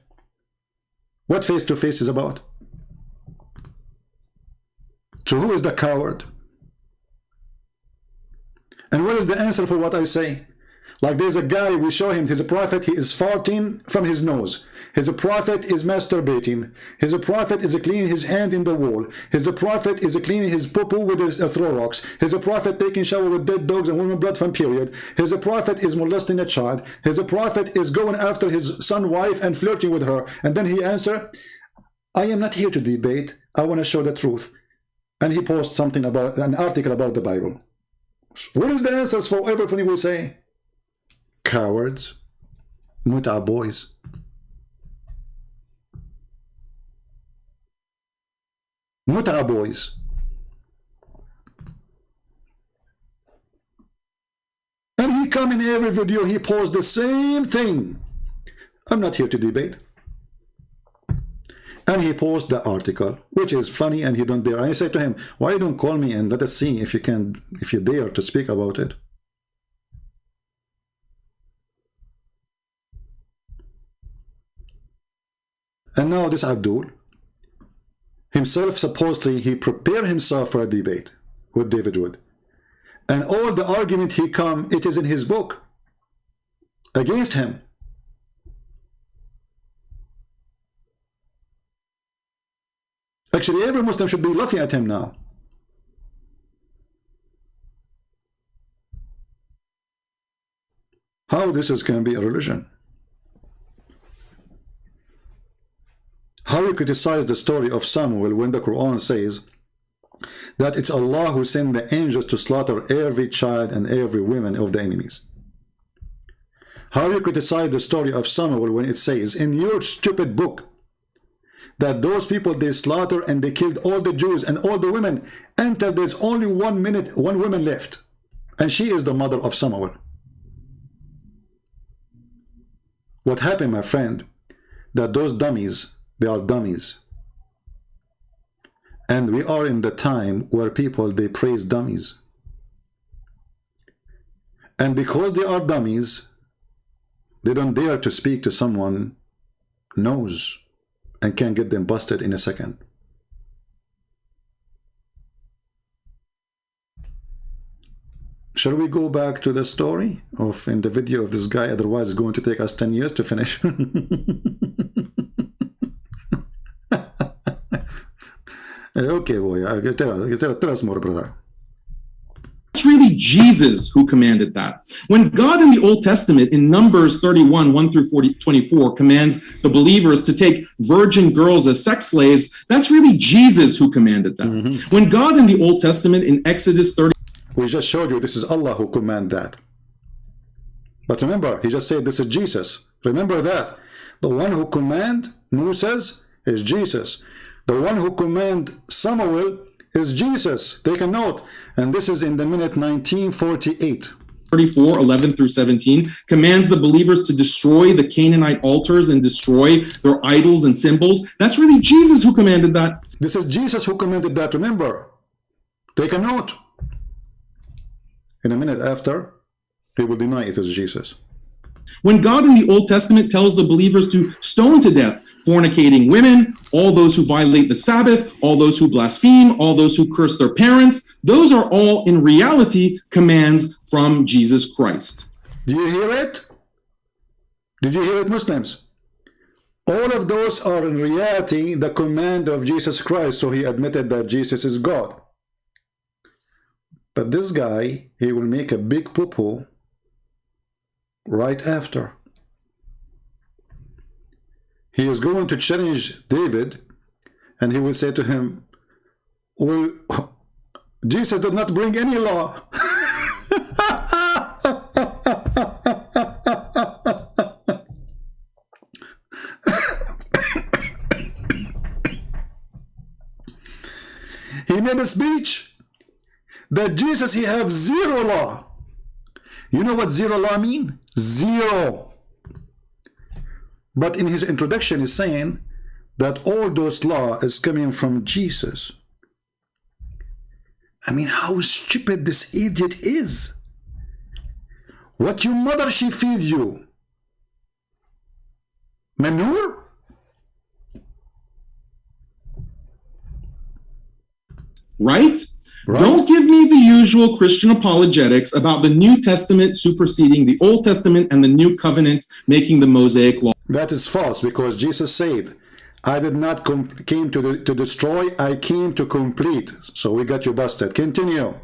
What face to face is about? So who is the coward? And what is the answer for what I say? Like there's a guy, we show him, he's a prophet, he is farting from his nose. He's a prophet is masturbating. He's a prophet is cleaning his hand in the wall. He's a prophet is cleaning his poo-poo with his throw rocks. He's a prophet taking shower with dead dogs and women blood from period. He's a prophet is molesting a child. He's a prophet is going after his son wife and flirting with her. And then he answer, I am not here to debate. I want to show the truth. And he posts something about an article about the Bible. What is the answers for everything we say? Cowards. Muta boys. Muta boys. And he come in every video, he posts the same thing. I'm not here to debate. And he posts the article, which is funny, and he don't dare. I say to him, why you don't call me and let us see if you can, if you dare to speak about it. And now this Abdul, himself supposedly, he prepared himself for a debate. what David would. And all the argument he come, it is in his book against him. Actually, every Muslim should be laughing at him now. How this can be a religion? How you criticize the story of Samuel when the Quran says that it's Allah who sent the angels to slaughter every child and every woman of the enemies? How you criticize the story of Samuel when it says in your stupid book that those people, they slaughter and they killed all the Jews and all the women until there's only one woman left, and she is the mother of Samuel? What happened, my friend, that those dummies, they are dummies. And we are in the time where people, they praise dummies. And because they are dummies, they don't dare to speak to someone knows and can get them busted in a second. Shall we go back to the story of in the video of this guy? Otherwise, it's going to take us 10 years to finish. Okay, boy, tell us more, brother. It's really Jesus who commanded that. When God in the Old Testament, in Numbers 31, 1 through 24, commands the believers to take virgin girls as sex slaves, that's really Jesus who commanded that. Mm-hmm. When God in the Old Testament, in Exodus 30, we just showed you this is Allah who commanded that. But remember, he just said this is Jesus. Remember that. The one who commanded Moses is Jesus. The one who commanded Samuel is Jesus. Take a note. And this is in the minute 1948. 34, 11 through 17, commands the believers to destroy the Canaanite altars and destroy their idols and symbols. That's really Jesus who commanded that. This is Jesus who commanded that, remember. Take a note. In a minute after, he will deny it is Jesus. When God in the Old Testament tells the believers to stone to death fornicating women, all those who violate the Sabbath, all those who blaspheme, all those who curse their parents, those are all in reality commands from Jesus Christ. Do you hear it? Did you hear it, Muslims? All of those are in reality the command of Jesus Christ, so he admitted that Jesus is God. But this guy, he will make a big poo-poo right after. He is going to challenge David, and he will say to him, well, Jesus did not bring any law. He made a speech that Jesus, he have zero law. You know what zero law mean? Zero. But in his introduction, he's saying that all those law is coming from Jesus. I mean, how stupid this idiot is. What your mother, she feed you? Manure? Right? Don't give me the usual Christian apologetics about the New Testament superseding the Old Testament and the New Covenant making the Mosaic law. That is false, because Jesus said, I did not came to destroy, I came to complete. So we got you busted. Continue.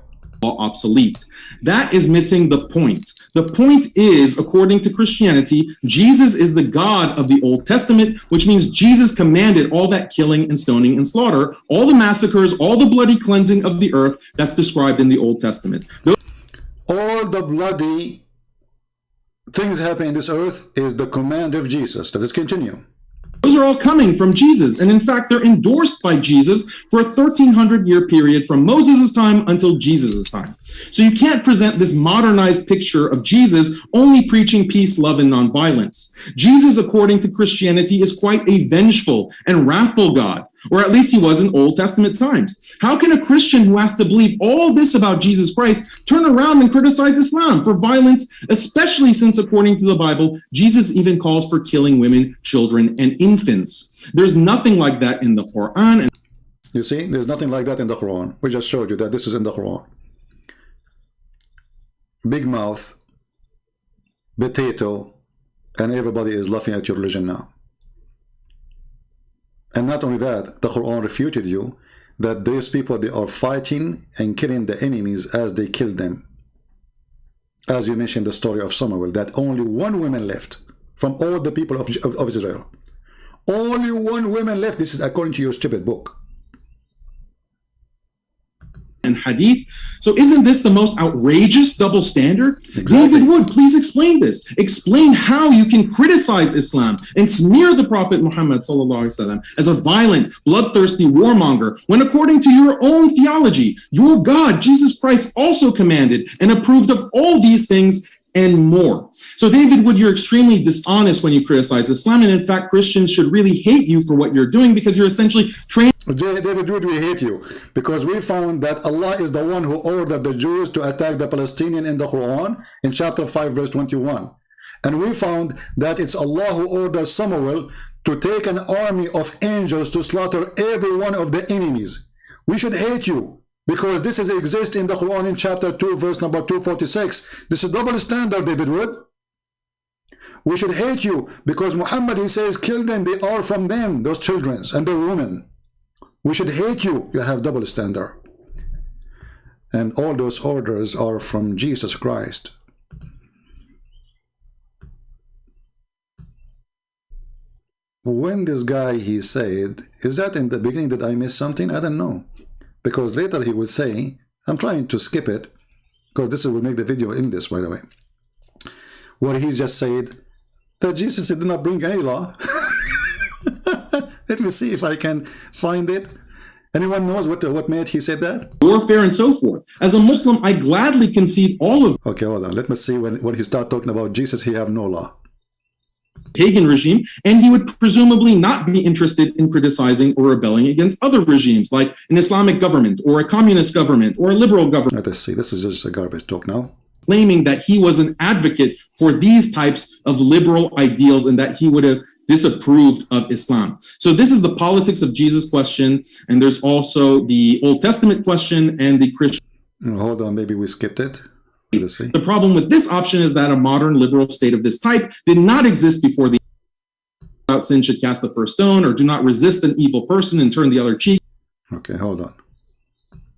Obsolete. That is missing the point. The point is, according to Christianity, Jesus is the God of the Old Testament, which means Jesus commanded all that killing and stoning and slaughter, all the massacres, all the bloody cleansing of the earth that's described in the Old Testament. All the bloody things happening in this earth is the command of Jesus. Let us continue. Those are all coming from Jesus, and in fact, they're endorsed by Jesus for a 1,300-year period from Moses' time until Jesus' time. So you can't present this modernized picture of Jesus only preaching peace, love, and nonviolence. Jesus, according to Christianity, is quite a vengeful and wrathful God, or at least he was in Old Testament times. How can a Christian who has to believe all this about Jesus Christ turn around and criticize Islam for violence, especially since, according to the Bible, Jesus even calls for killing women, children, and infants? There's nothing like that in the Quran. You see, there's nothing like that in the Quran. We just showed you that this is in the Quran. Big mouth, potato, and everybody is laughing at your religion now. And not only that, the Quran refuted you that those people, they are fighting and killing the enemies as they killed them. As you mentioned the story of Samuel, that only one woman left from all the people of Israel. Only one woman left. This is according to your stupid book. And hadith. So isn't this the most outrageous double standard? Exactly. David Wood, please explain this. Explain how you can criticize Islam and smear the Prophet Muhammad ﷺ as a violent, bloodthirsty warmonger, when according to your own theology, your God, Jesus Christ, also commanded and approved of all these things and more. So David Wood, you're extremely dishonest when you criticize Islam, and in fact, Christians should really hate you for what you're doing, because you're essentially training. David Wood, we hate you because we found that Allah is the one who ordered the Jews to attack the Palestinians in the Quran in chapter 5 verse 21. And we found that it's Allah who ordered Samuel to take an army of angels to slaughter every one of the enemies. We should hate you because this exists in the Quran in chapter 2 verse number 246. This is double standard, David Wood. We should hate you because Muhammad, he says, kill them, they are from them, those children and the women. We should hate you. You have double standard. And all those orders are from Jesus Christ. When this guy, he said, is that in the beginning that I missed something? I don't know. Because later he would say, I'm trying to skip it, because this will make the video in this, by the way, where he just said that Jesus did not bring any law. Let me see if I can find it. Anyone knows what made he said that? Warfare and so forth. As a Muslim, I gladly concede all of Okay, hold on. Let me see when he start talking about Jesus, he have no law. pagan regime, and he would presumably not be interested in criticizing or rebelling against other regimes, like an Islamic government or a communist government or a liberal government, Let's see. This is just a garbage talk now. claiming that he was an advocate for these types of liberal ideals and that he would have disapproved of Islam. So this is the politics of Jesus question, and there's also the Old Testament question and the Christian. Hold on, maybe we skipped it. Let's see. The problem with this option is that a modern liberal state of this type did not exist before the without sin should cast the first stone, or do not resist an evil person and turn the other cheek. Okay, hold on.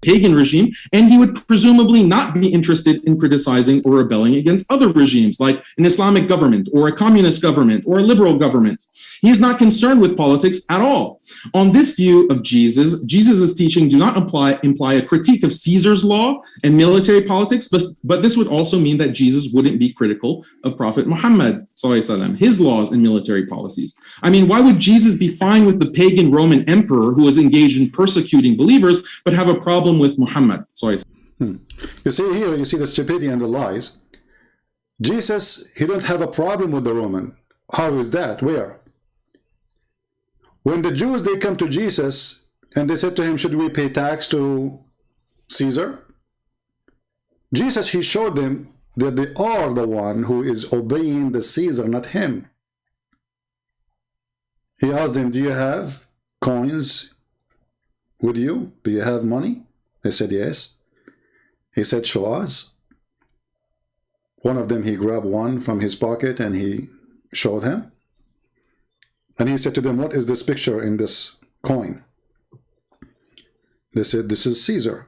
Pagan regime, and he would presumably not be interested in criticizing or rebelling against other regimes, like an Islamic government or a communist government or a liberal government. He is not concerned with politics at all. On this view of Jesus' teaching do not imply a critique of Caesar's law and military politics, but this would also mean that Jesus wouldn't be critical of Prophet Muhammad, his laws and military policies. I mean, why would Jesus be fine with the pagan Roman emperor who was engaged in persecuting believers, but have a problem with Muhammad? You see here, you see the stupidity and the lies. Jesus, he don't have a problem with the Roman. How is that? Where? When the Jews, they come to Jesus and they said to him, should we pay tax to Caesar? Jesus, he showed them that they are the one who is obeying the Caesar, not him. He asked them, do you have coins with you? Do you have money? They said yes. He said, show us. One of them, he grabbed one from his pocket and he showed him. And he said to them, what is this picture in this coin? They said, this is Caesar.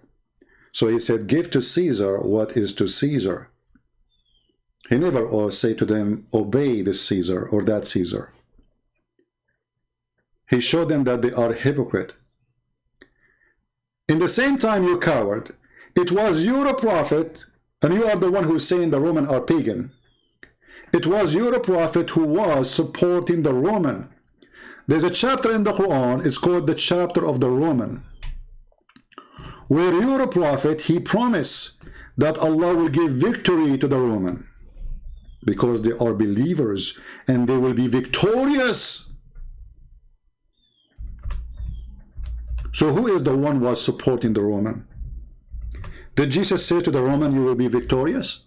So he said, give to Caesar what is to Caesar. He never say to them, obey this Caesar or that Caesar. He showed them that they are hypocrite. In the same time, you coward, it was you a prophet, and you are the one who's saying the Roman are pagan. It was you a prophet who was supporting the Roman. There's a chapter in the Quran, it's called the chapter of the Roman, where you're a prophet, he promised that Allah will give victory to the Roman because they are believers and they will be victorious. So who is the one who was supporting the Roman? Did Jesus say to the Roman, you will be victorious?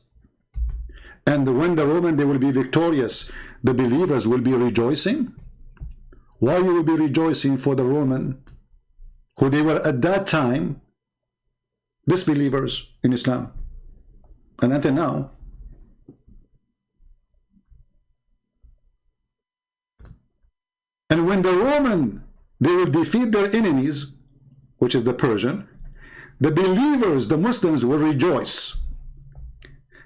And when the Roman, they will be victorious, the believers will be rejoicing? Why you will be rejoicing for the Roman who they were at that time disbelievers in Islam, and until now. And when the Roman, they will defeat their enemies, which is the Persian, the believers, the Muslims, will rejoice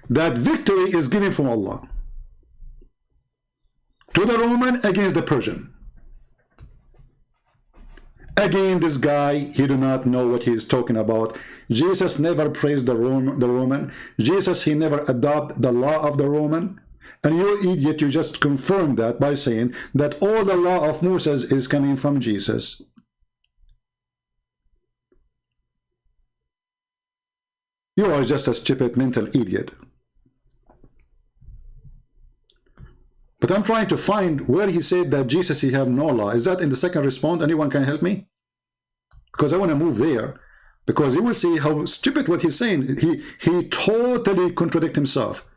that victory is given from Allah to the Roman against the Persian. Again, this guy, he do not know what he is talking about. Jesus never praised the Roman. Jesus, he never adopted the law of the Roman. And you idiot, you just confirm that by saying that all the law of Moses is coming from Jesus. You are just a stupid mental idiot. But I'm trying to find where he said that Jesus, he have no law. Is that in the second response? Anyone can help me? Because I want to move there. Because you will see how stupid what he's saying. He totally contradicts himself.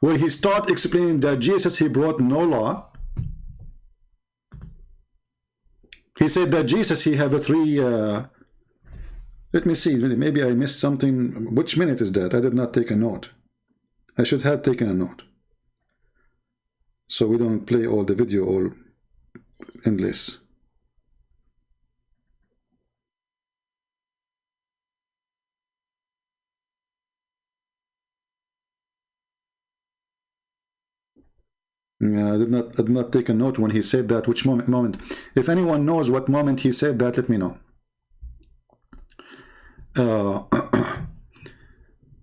Where he start explaining that Jesus, he brought no law. He said that Jesus, he have a three... let me see, maybe I missed something. Which minute is that? I did not take a note. I should have taken a note. So we don't play all the video all endless. I did not take a note when he said that. Which moment? If anyone knows what moment he said that, let me know.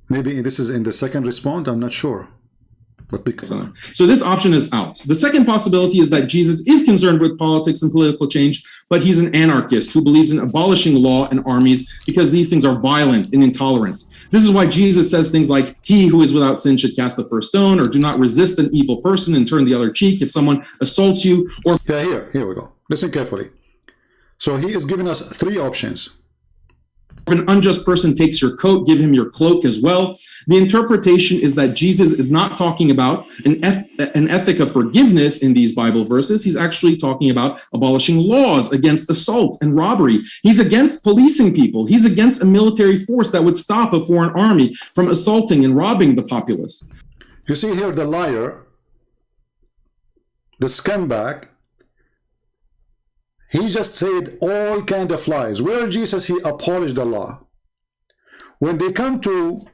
Maybe this is in the second response, I'm not sure. But because... So this option is out. The second possibility is that Jesus is concerned with politics and political change, but he's an anarchist who believes in abolishing law and armies because these things are violent and intolerant. This is why Jesus says things like, he who is without sin should cast the first stone, or do not resist an evil person and turn the other cheek if someone assaults you, or... Yeah, here we go. Listen carefully. So he is giving us three options. If an unjust person takes your coat, give him your cloak as well. The interpretation is that Jesus is not talking about an ethic of forgiveness in these Bible verses. He's actually talking about abolishing laws against assault and robbery. He's against policing people. He's against a military force that would stop a foreign army from assaulting and robbing the populace. You see here the liar, the scumbag, he just said all kind of lies. Where Jesus, he abolished the law. When they come to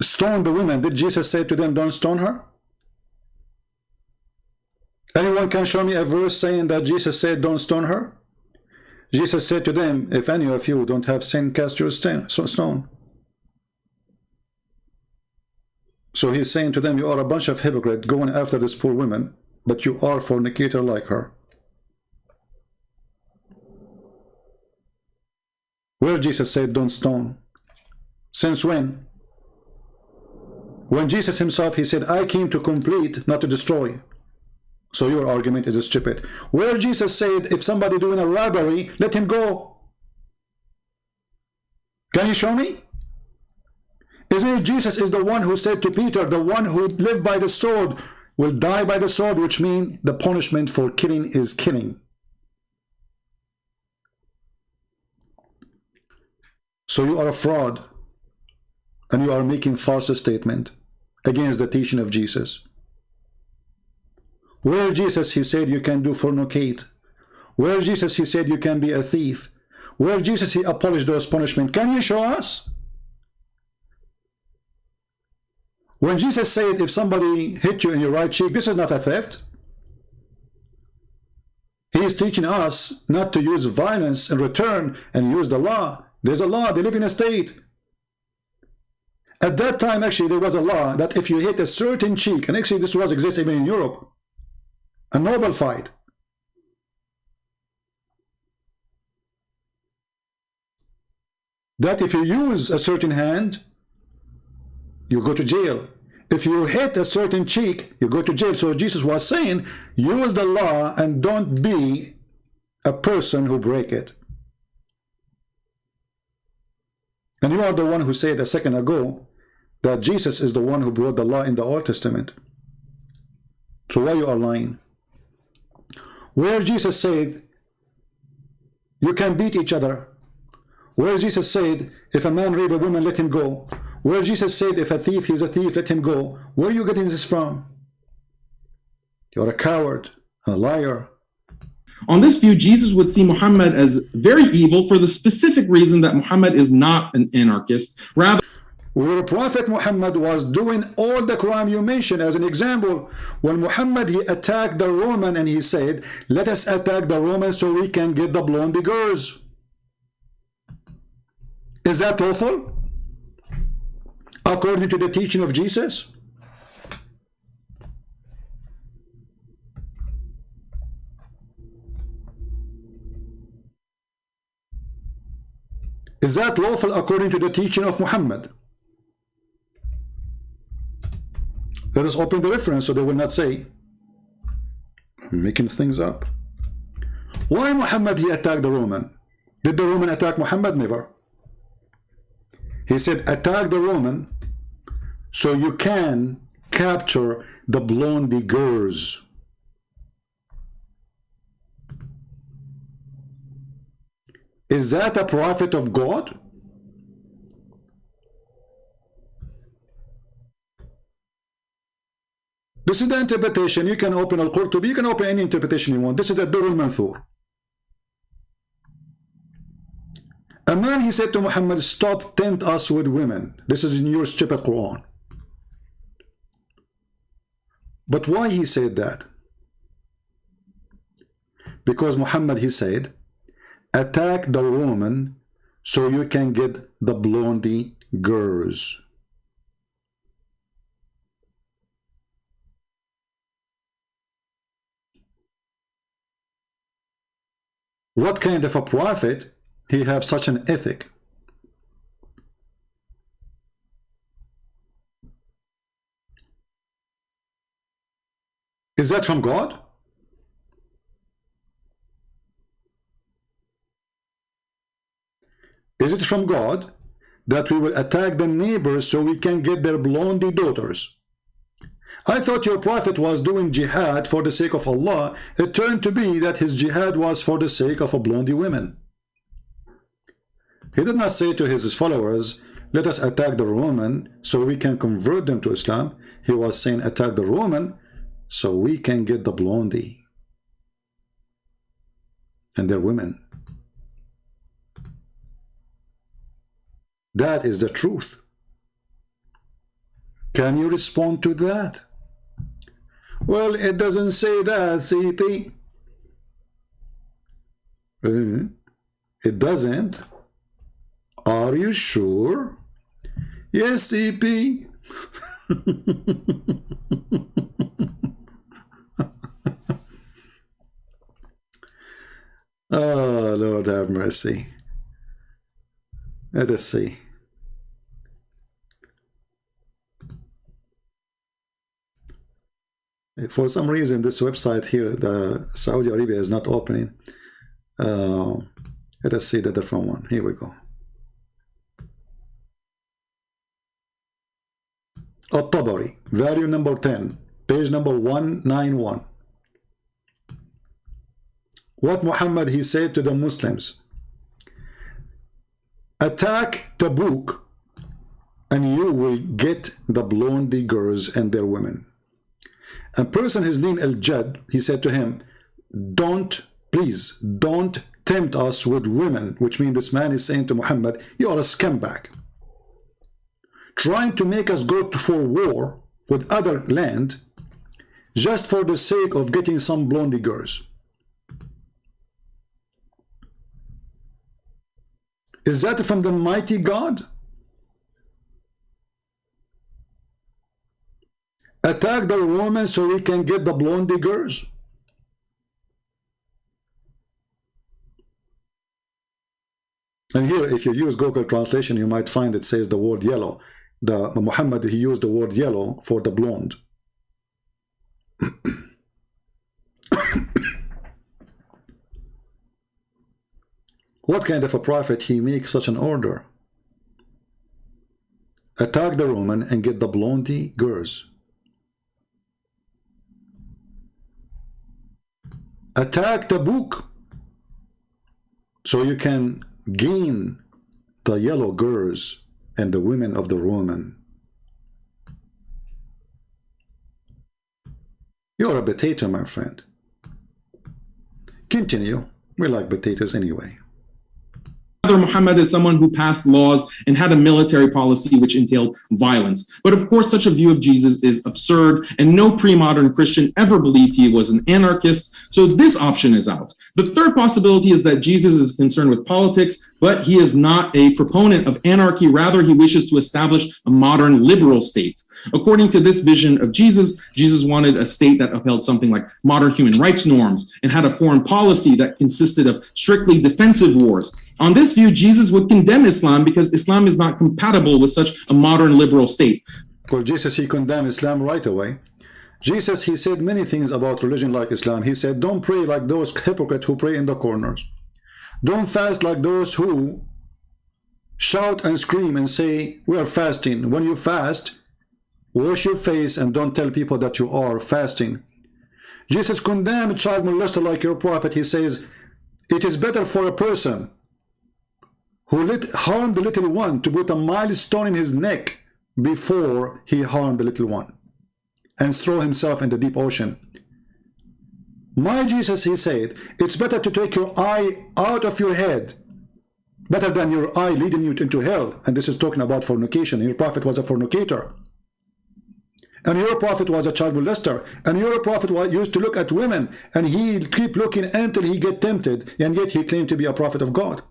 stone the women, did Jesus say to them, don't stone her? Anyone can show me a verse saying that Jesus said, don't stone her? Jesus said to them, if any of you don't have sin, cast your stone. So he's saying to them, you are a bunch of hypocrites going after this poor woman, but you are fornicator like her. Where Jesus said, don't stone. Since when? When Jesus himself, he said, I came to complete, not to destroy. So your argument is stupid. Where Jesus said, if somebody doing a robbery, let him go. Can you show me? Isn't it Jesus is the one who said to Peter, the one who lived by the sword will die by the sword, which means the punishment for killing is killing. So you are a fraud, and you are making false statement against the teaching of Jesus. Where Jesus, he said you can do fornicate. Where Jesus, he said you can be a thief. Where Jesus, he abolished those punishments. Can you show us? When Jesus said if somebody hit you in your right cheek, this is not a theft. He is teaching us not to use violence in return and use the law. There's a law, they live in a state. At that time, actually, there was a law that if you hit a certain cheek, and actually this was existing even in Europe, a noble fight. That if you use a certain hand, you go to jail. If you hit a certain cheek, you go to jail. So Jesus was saying, use the law and don't be a person who break it. And you are the one who said a second ago that Jesus is the one who brought the law in the Old Testament. So why you are lying? Where Jesus said you can beat each other, Where Jesus said, if a man rape a woman, let him go. Where Jesus said, if a thief, he's a thief, let him go. Where are you getting this from? You're a coward, a liar. On this view, Jesus would see Muhammad as very evil for the specific reason that Muhammad is not an anarchist. Rather, where Prophet Muhammad was doing all the crime you mentioned. As an example, when Muhammad, he attacked the Roman and he said, let us attack the Romans so we can get the blonde girls. Is that lawful? According to the teaching of Jesus? Is that lawful according to the teaching of Muhammad? Let us open the reference so they will not say, I'm making things up. Why Muhammad, he attacked the Roman? Did the Roman attack Muhammad? Never. He said, attack the Roman so you can capture the blondie girls. Is that a prophet of God? This is the interpretation. You can open Al-Qurtubi, you can open any interpretation you want. This is the Durr al-Manthur. A man, he said to Muhammad, stop, tempt us with women. This is in your stupid Quran. But why he said that? Because Muhammad, he said, attack the Roman so you can get the blondie girls. What kind of a prophet he have such an ethic? Is that from God? Is it from God that we will attack the neighbors so we can get their blondie daughters? I thought your prophet was doing jihad for the sake of Allah. It turned to be that his jihad was for the sake of a blondie women. He did not say to his followers, let us attack the Roman so we can convert them to Islam. He was saying, attack the Roman so we can get the blondie and their women. That is the truth. Can you respond to that? Well, it doesn't say that, CP. It doesn't. Are you sure? Yes, CP. Oh, Lord have mercy. Let us see. For some reason, this website here, the Saudi Arabia, is not opening. Let us see the different one. Here we go. At-Tabari, value number 10, page number 191. What Muhammad, he said to the Muslims: attack Tabuk and you will get the blondie girls and their women. A person, his name Al-Jad, he said to him, please don't tempt us with women, which means this man is saying to Muhammad, you are a scumbag, trying to make us go for war with other land just for the sake of getting some blondie girls. Is that from the mighty God? Attack the Romans so we can get the blondie girls? And here, if you use Google translation, you might find it says the word yellow. The Muhammad, he used the word yellow for the blonde. What kind of a prophet he makes such an order? Attack the Roman and get the blondie girls. Attack Tabuk so you can gain the yellow girls and the women of the Roman. You're a potato, my friend. Continue. We like potatoes anyway. Muhammad is someone who passed laws and had a military policy which entailed violence. But of course, such a view of Jesus is absurd, and no pre-modern Christian ever believed he was an anarchist, so this option is out. The third possibility is that Jesus is concerned with politics, but he is not a proponent of anarchy. Rather, he wishes to establish a modern liberal state. According to this vision of Jesus, Jesus wanted a state that upheld something like modern human rights norms and had a foreign policy that consisted of strictly defensive wars. On this view, Jesus would condemn Islam because Islam is not compatible with such a modern liberal state. Well, Jesus, he condemned Islam right away. Jesus, he said many things about religion like Islam. He said, don't pray like those hypocrites who pray in the corners. Don't fast like those who shout and scream and say, we are fasting. When you fast, wash your face and don't tell people that you are fasting. Jesus condemned child molester like your prophet. He says, it is better for a person who harmed the little one to put a milestone in his neck before he harmed the little one and throw himself in the deep ocean. My Jesus, he said, it's better to take your eye out of your head, better than your eye leading you into hell. And this is talking about fornication. Your prophet was a fornicator. And your prophet was a child molester. And your prophet used to look at women, and he keep looking until he get tempted, and yet he claimed to be a prophet of God.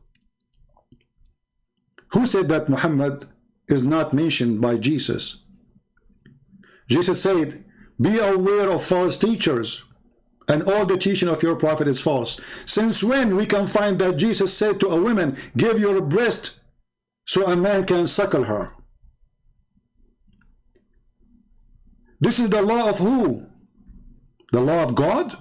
Who said that Muhammad is not mentioned by Jesus? Jesus said, be aware of false teachers, and all the teaching of your prophet is false. Since when we can find that Jesus said to a woman, give your breast so a man can suckle her? This is the law of who? The law of God?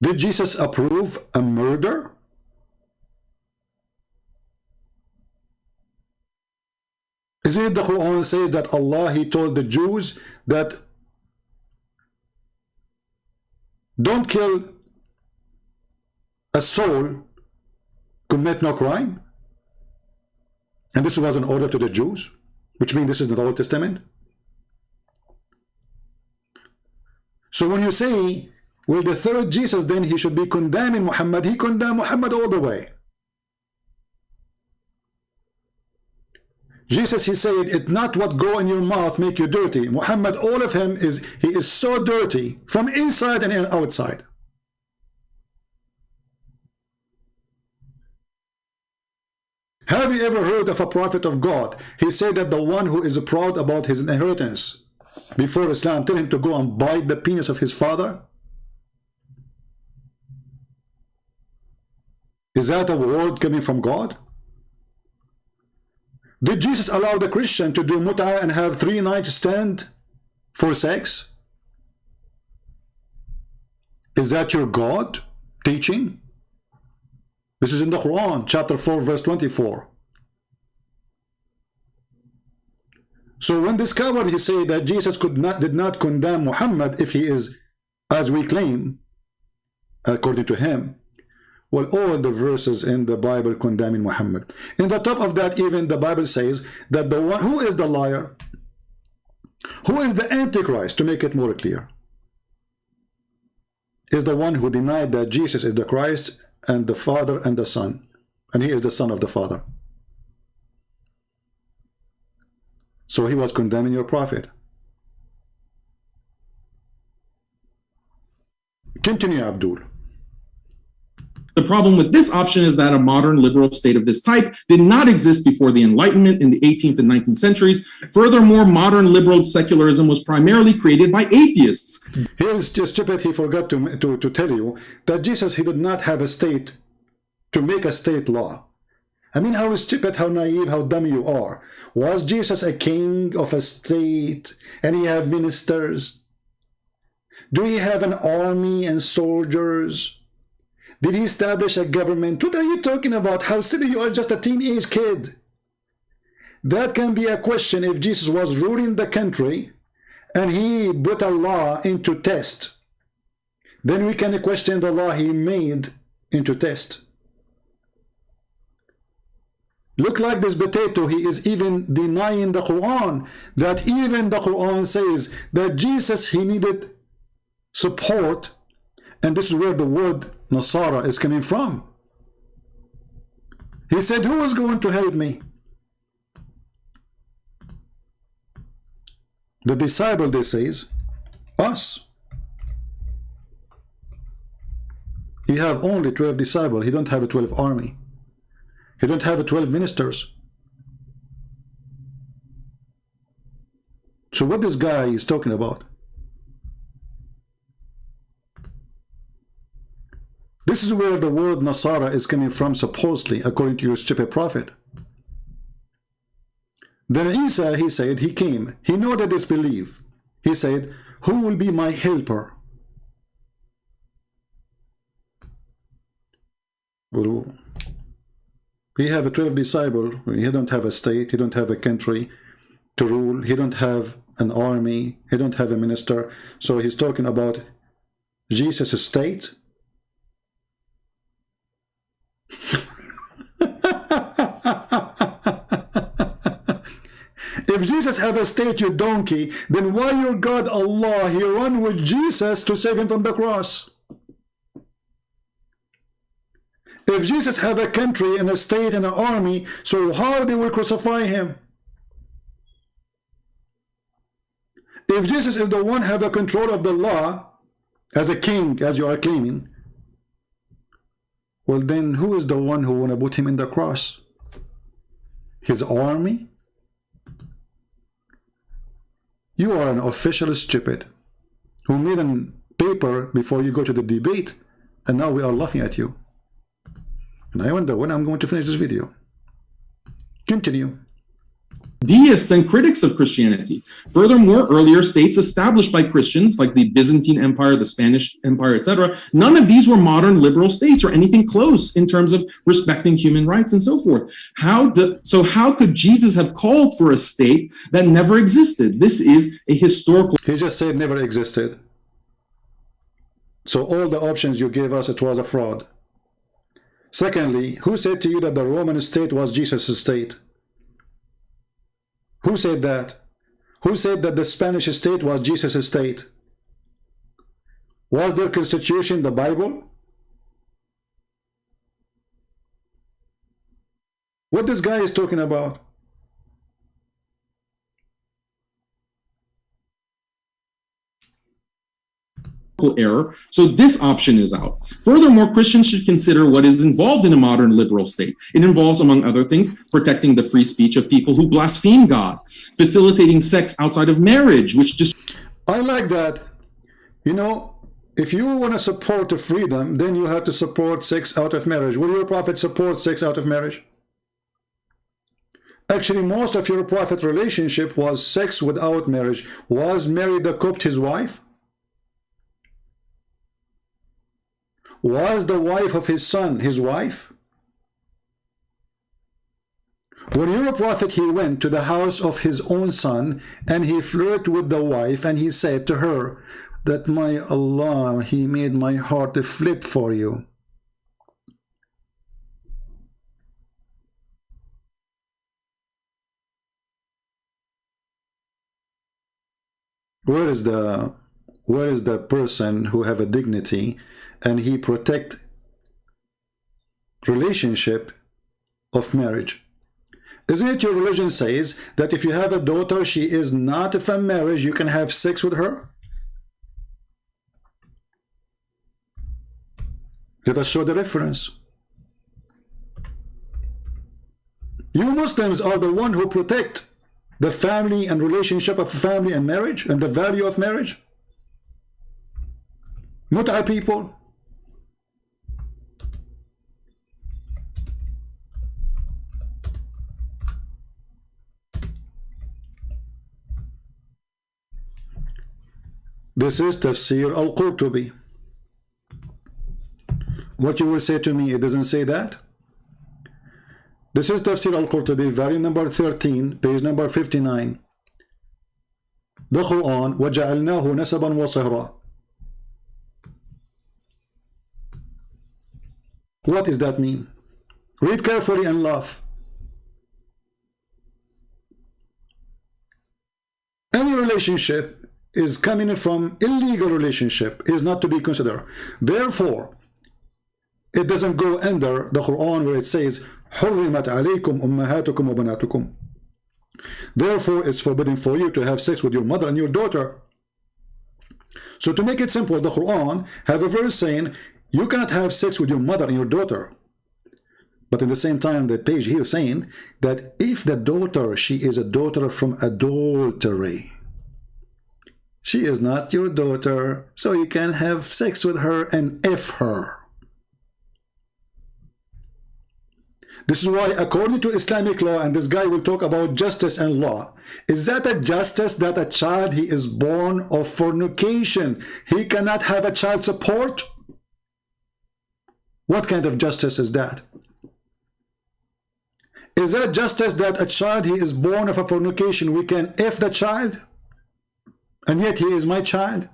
Did Jesus approve a murder? Isn't it the Quran says that Allah, he told the Jews that don't kill a soul, commit no crime? And this was an order to the Jews, which means this is in the Old Testament. So when you say, well, the third Jesus, then he should be condemning Muhammad, he condemned Muhammad all the way. Jesus, he said, it's not what go in your mouth make you dirty. Muhammad, all of him he is so dirty from inside and outside. Have you ever heard of a prophet of God? He said that the one who is proud about his inheritance before Islam, tell him to go and bite the penis of his father? Is that a word coming from God? Did Jesus allow the Christian to do mut'ah and have 3 nights stand for sex? Is that your God teaching? This is in the Quran, chapter 4, verse 24. So when discovered, he said that Jesus did not condemn Muhammad if he is, as we claim, according to him. Well, all the verses in the Bible condemning Muhammad. In the top of that, even the Bible says that the one who is the liar, who is the Antichrist, to make it more clear, is the one who denied that Jesus is the Christ and the Father and the Son, and he is the Son of the Father. So he was condemning your prophet. Continue, Abdul. The problem with this option is that a modern liberal state of this type did not exist before the Enlightenment in the 18th and 19th centuries. Furthermore, modern liberal secularism was primarily created by atheists. Here's just stupid, he forgot to tell you that Jesus, he did not have a state to make a state law. I mean, how stupid, how naive, how dumb you are. Was Jesus a king of a state and he have ministers? Do he have an army and soldiers? Did he establish a government? What are you talking about? How silly you are, just a teenage kid. That can be a question if Jesus was ruling the country and he put a law into test. then we can question the law he made into test. Look like this potato, he is even denying the Quran, that even the Quran says that Jesus, he needed support, and this is where the word Nasara is coming from. He said, who is going to help me? The disciple, they says, us. He have only 12 disciples, he don't have a 12 army. He don't have 12 ministers. So what this guy is talking about? This is where the word Nasara is coming from, supposedly, according to your stupid prophet. Then Isa, he said, he came. He know that disbelief. He said, who will be my helper? Well, he have a 12 disciple. He don't have a state. He don't have a country to rule. He don't have an army. He don't have a minister. So he's talking about Jesus' state. If Jesus have a state, you donkey, then why your God Allah, he run with Jesus to save him from the cross? If Jesus have a country and a state and an army, so how they will crucify him? If Jesus is the one have a control of the law, as a king, as you are claiming, well then who is the one who want to put him in the cross? His army? You are an official stupid who made a paper before you go to the debate, and now we are laughing at you. And I wonder when I'm going to finish this video. Continue. Deists and critics of Christianity. Furthermore, earlier states established by Christians, like the Byzantine Empire, the Spanish Empire, etc., none of these were modern liberal states or anything close in terms of respecting human rights and so forth. How could Jesus have called for a state that never existed? This is a historical... He just said never existed. So all the options you gave us, it was a fraud. Secondly, who said to you that the Roman state was Jesus' state? Who said that? Who said that the Spanish state was Jesus' state? Was their constitution the Bible? What this guy is talking about? error, so this option is out. Furthermore, Christians should consider what is involved in a modern liberal state. It involves, among other things, protecting the free speech of people who blaspheme God, facilitating sex outside of marriage, which just... I like that. You know, if you want to support the freedom, then you have to support sex out of marriage. Will your prophet support sex out of marriage? Actually, most of your prophet relationship was sex without marriage. Was Mary the Copt his wife? Was the wife of his son his wife? When your prophet, he went to the house of his own son and he flirted with the wife and he said to her that, my Allah, he made my heart to flip for you. Where is the person who have a dignity and he protect relationship of marriage? Isn't it your religion says that if you have a daughter, she is not from marriage, you can have sex with her? Let us show the reference. You Muslims are the one who protect the family and relationship of family and marriage and the value of marriage. Mut'a people. This is Tafsir al-Qurtubi. What you will say to me, it doesn't say that. This is Tafsir al-Qurtubi, volume number 13, page number 59. The Quran, وَجَعَلْنَاهُ نَسَبًا وَصِهْرًا. What does that mean? Read carefully and laugh. Any relationship is coming from illegal relationship is not to be considered. Therefore, it doesn't go under the Quran where it says حُرِّمَتْ عَلَيْكُمْ أُمَّهَاتُكُمْ وَبَنَاتُكُمْ. Therefore, it's forbidden for you to have sex with your mother and your daughter. So to make it simple, the Quran have a verse saying you cannot have sex with your mother and your daughter. But at the same time, the page here saying that if the daughter, she is a daughter from adultery, she is not your daughter, so you can have sex with her and F her. This is why, according to Islamic law, and this guy will talk about justice and law, is that a justice that a child, he is born of fornication, he cannot have a child support? What kind of justice is that? Is that justice that a child, he is born of a fornication, we can F the child? And yet he is my child?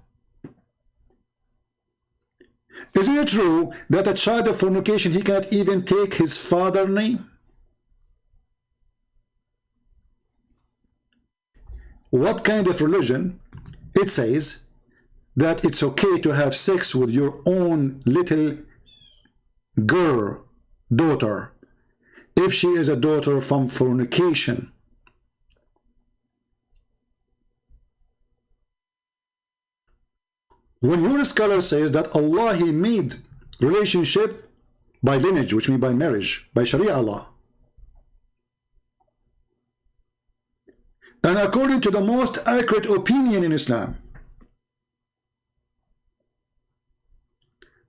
Isn't it true that a child of fornication, he cannot even take his father's name? What kind of religion? It says that it's okay to have sex with your own little girl, daughter, if she is a daughter from fornication. When your scholar says that Allah, he made relationship by lineage, which means by marriage, by Sharia law, and according to the most accurate opinion in Islam,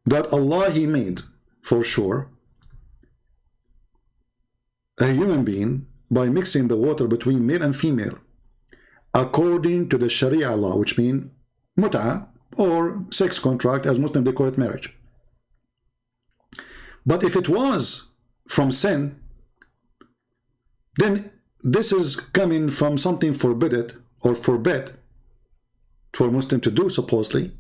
that Allah, he made for sure a human being by mixing the water between male and female according to the Sharia law, which means mut'ah, or sex contract, as Muslims they call it marriage. But if it was from sin, then this is coming from something forbidden or forbid for a Muslim to do, supposedly.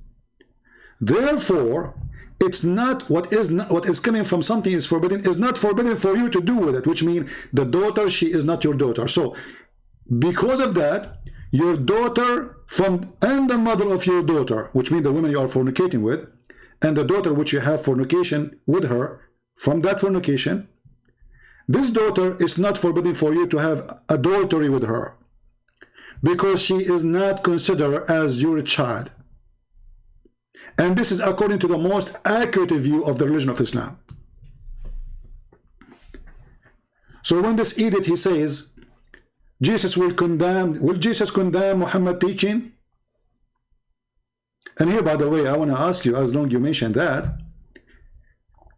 Therefore, it's not what is coming from something is forbidden, is not forbidden for you to do with it, which means the daughter, she is not your daughter. So because of that, your daughter and the mother of your daughter, which means the woman you are fornicating with, and the daughter which you have fornication with her, from that fornication, this daughter is not forbidden for you to have adultery with her, because she is not considered as your child. And this is according to the most accurate view of the religion of Islam. So when this edict, he says, Jesus will Jesus condemn Muhammad teaching? And here, by the way, I want to ask you, as long as you mentioned that,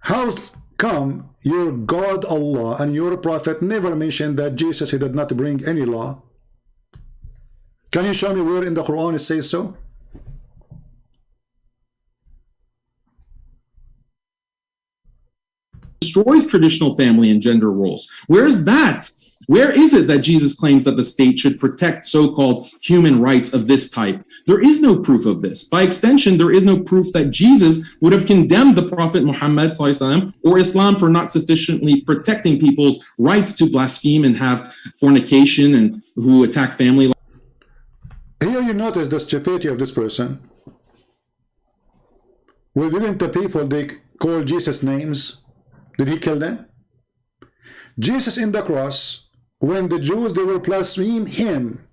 how come your God Allah and your Prophet never mentioned that Jesus, he did not bring any law? Can you show me where in the Quran it says so? Destroys traditional family and gender roles. Where's that? Where is it that Jesus claims that the state should protect so-called human rights of this type? There is no proof of this. By extension, there is no proof that Jesus would have condemned the Prophet Muhammad or Islam for not sufficiently protecting people's rights to blaspheme and have fornication and who attack family. Here you notice the stupidity of this person. Well, didn't the people, they call Jesus names? Did he kill them? Jesus in the cross, when the Jews, they were blaspheming him,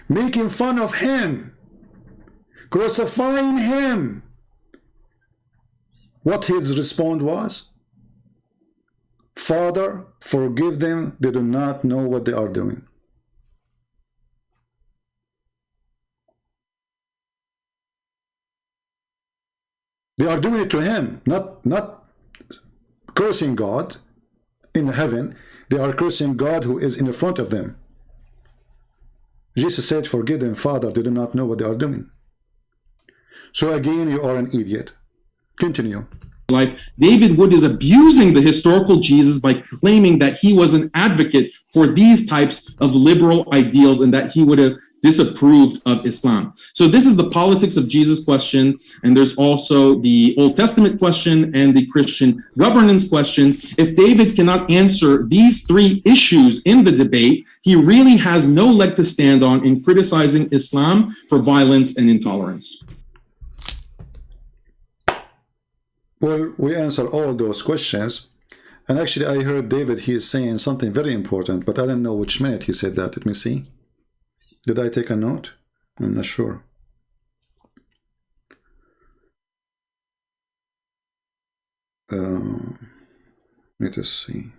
making fun of him, crucifying him, what his response was? Father, forgive them, they do not know what they are doing. They are doing it to him, not cursing God in heaven. They are cursing God who is in the front of them. Jesus said, forgive them, Father, they do not know what they are doing. So again, you are an idiot. Continue. Life, David Wood is abusing the historical Jesus by claiming that he was an advocate for these types of liberal ideals and that he would have disapproved of Islam. So this is the politics of Jesus question, and there's also the Old Testament question and the Christian governance question. If David cannot answer these three issues in the debate, he really has no leg to stand on in criticizing Islam for violence and intolerance. Well, we answer all those questions. And actually, I heard David, he is saying something very important, but I don't know which minute he said that. Let me see. Did I take a note? I'm not sure. Let us see.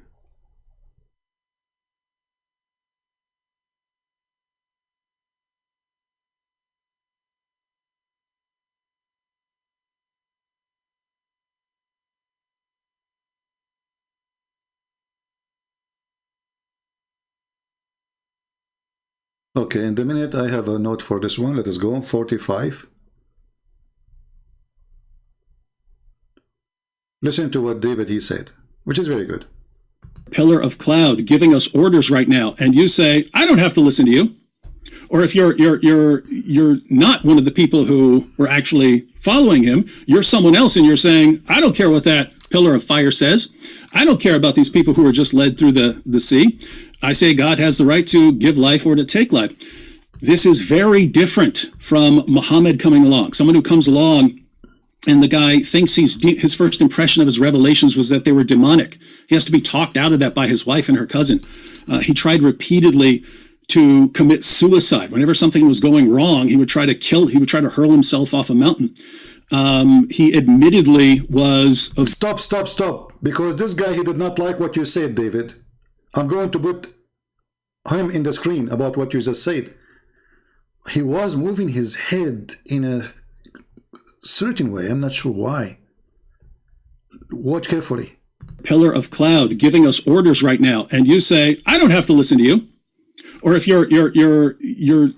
Okay, in the minute I have a note for this one. Let us go. 45. Listen to what David he said, which is very good. Pillar of cloud giving us orders right now, and you say, I don't have to listen to you. Or if you're not one of the people who were actually following him, you're someone else and you're saying, I don't care what that pillar of fire says. I don't care about these people who are just led through the sea. I say God has the right to give life or to take life. This is very different from Muhammad coming along. Someone who comes along and the guy thinks his first impression of his revelations was that they were demonic. He has to be talked out of that by his wife and her cousin. He tried repeatedly to commit suicide. Whenever something was going wrong, he would try to hurl himself off a mountain. He admittedly was... Stop. Because this guy, he did not like what you said, David. I'm going to put him in the screen about what you just said. He was moving his head in a certain way. I'm not sure why. Watch carefully. Pillar of cloud giving us orders right now, and you say, I don't have to listen to you. Or if you're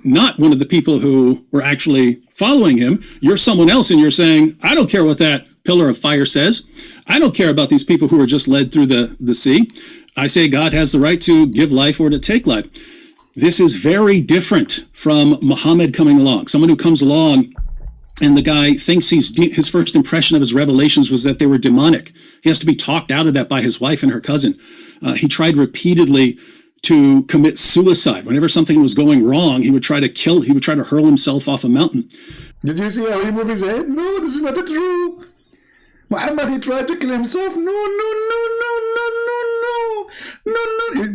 not one of the people who were actually following him, you're someone else and you're saying, I don't care what that pillar of fire says. I don't care about these people who are just led through the sea. I say God has the right to give life or to take life. This is very different from Muhammad coming along. Someone who comes along and the guy thinks his first impression of his revelations was that they were demonic. He has to be talked out of that by his wife and her cousin. He tried repeatedly to commit suicide. Whenever something was going wrong, he would try to hurl himself off a mountain. Did you see how he moved his head? No, this is not true. Muhammad, he tried to kill himself. No.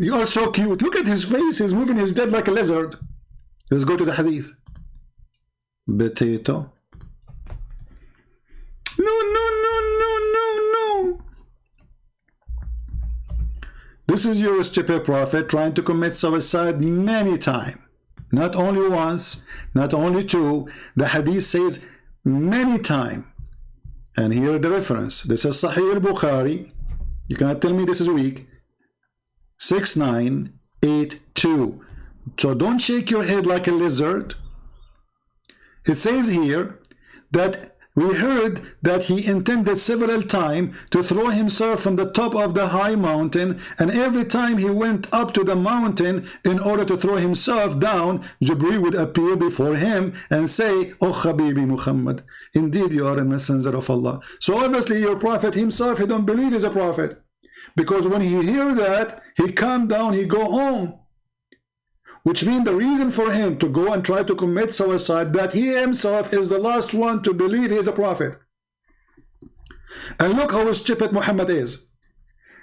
You are so cute. Look at his face. He's moving his head like a lizard. Let's go to the hadith. Potato. No. This is your stupid prophet trying to commit suicide many times. Not only once, not only two. The hadith says many times. And here the reference. This is Sahih al-Bukhari. You cannot tell me this is weak. 6982. So don't shake your head like a lizard. It says here that we heard that he intended several times to throw himself from the top of the high mountain, and every time he went up to the mountain in order to throw himself down, Jibreel would appear before him and say, Oh Habibi Muhammad, indeed you are a messenger of Allah. So obviously your prophet himself, he don't believe he's a prophet, because when he hear that, he calm down, he go home. Which means the reason for him to go and try to commit suicide, that he himself is the last one to believe he is a prophet. And look how stupid Muhammad is.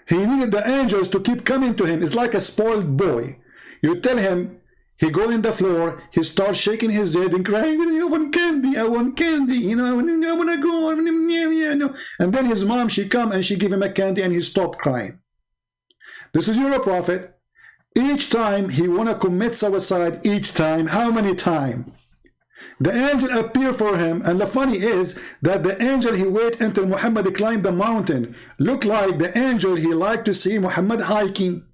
He needed the angels to keep coming to him. It's like a spoiled boy. You tell him, he go in the floor, he starts shaking his head and crying, I want candy, I want candy, I want to go, and then his mom, she come and she give him a candy and he stop crying. This is your prophet. Each time he want to commit suicide, each time, how many times? The angel appear for him, and the funny is that the angel, he wait until Muhammad climbed the mountain. Look like the angel, he like to see Muhammad hiking.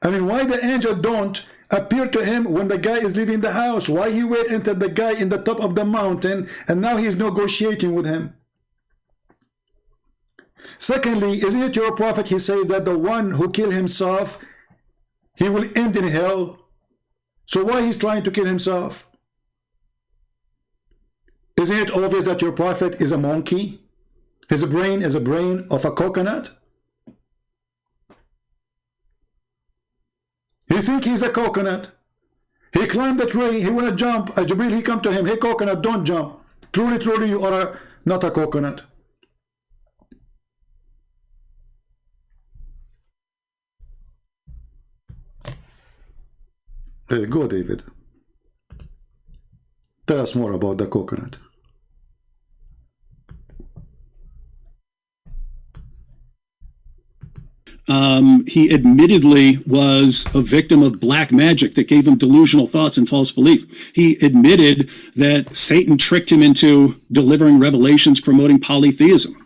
I mean, why the angel don't appear to him when the guy is leaving the house? Why he wait until the guy in the top of the mountain, and now he is negotiating with him? Secondly, isn't it your prophet, he says that the one who kill himself, he will end in hell? So why he's trying to kill himself? Isn't it obvious that your prophet is a monkey? His brain is a brain of a coconut? He think he's a coconut. He climbed the tree, he wanna jump. Jibril, he come to him, hey coconut, don't jump. Truly, truly, you are not a coconut. Go, David. Tell us more about the coconut. He admittedly was a victim of black magic that gave him delusional thoughts and false belief. He admitted that Satan tricked him into delivering revelations promoting polytheism.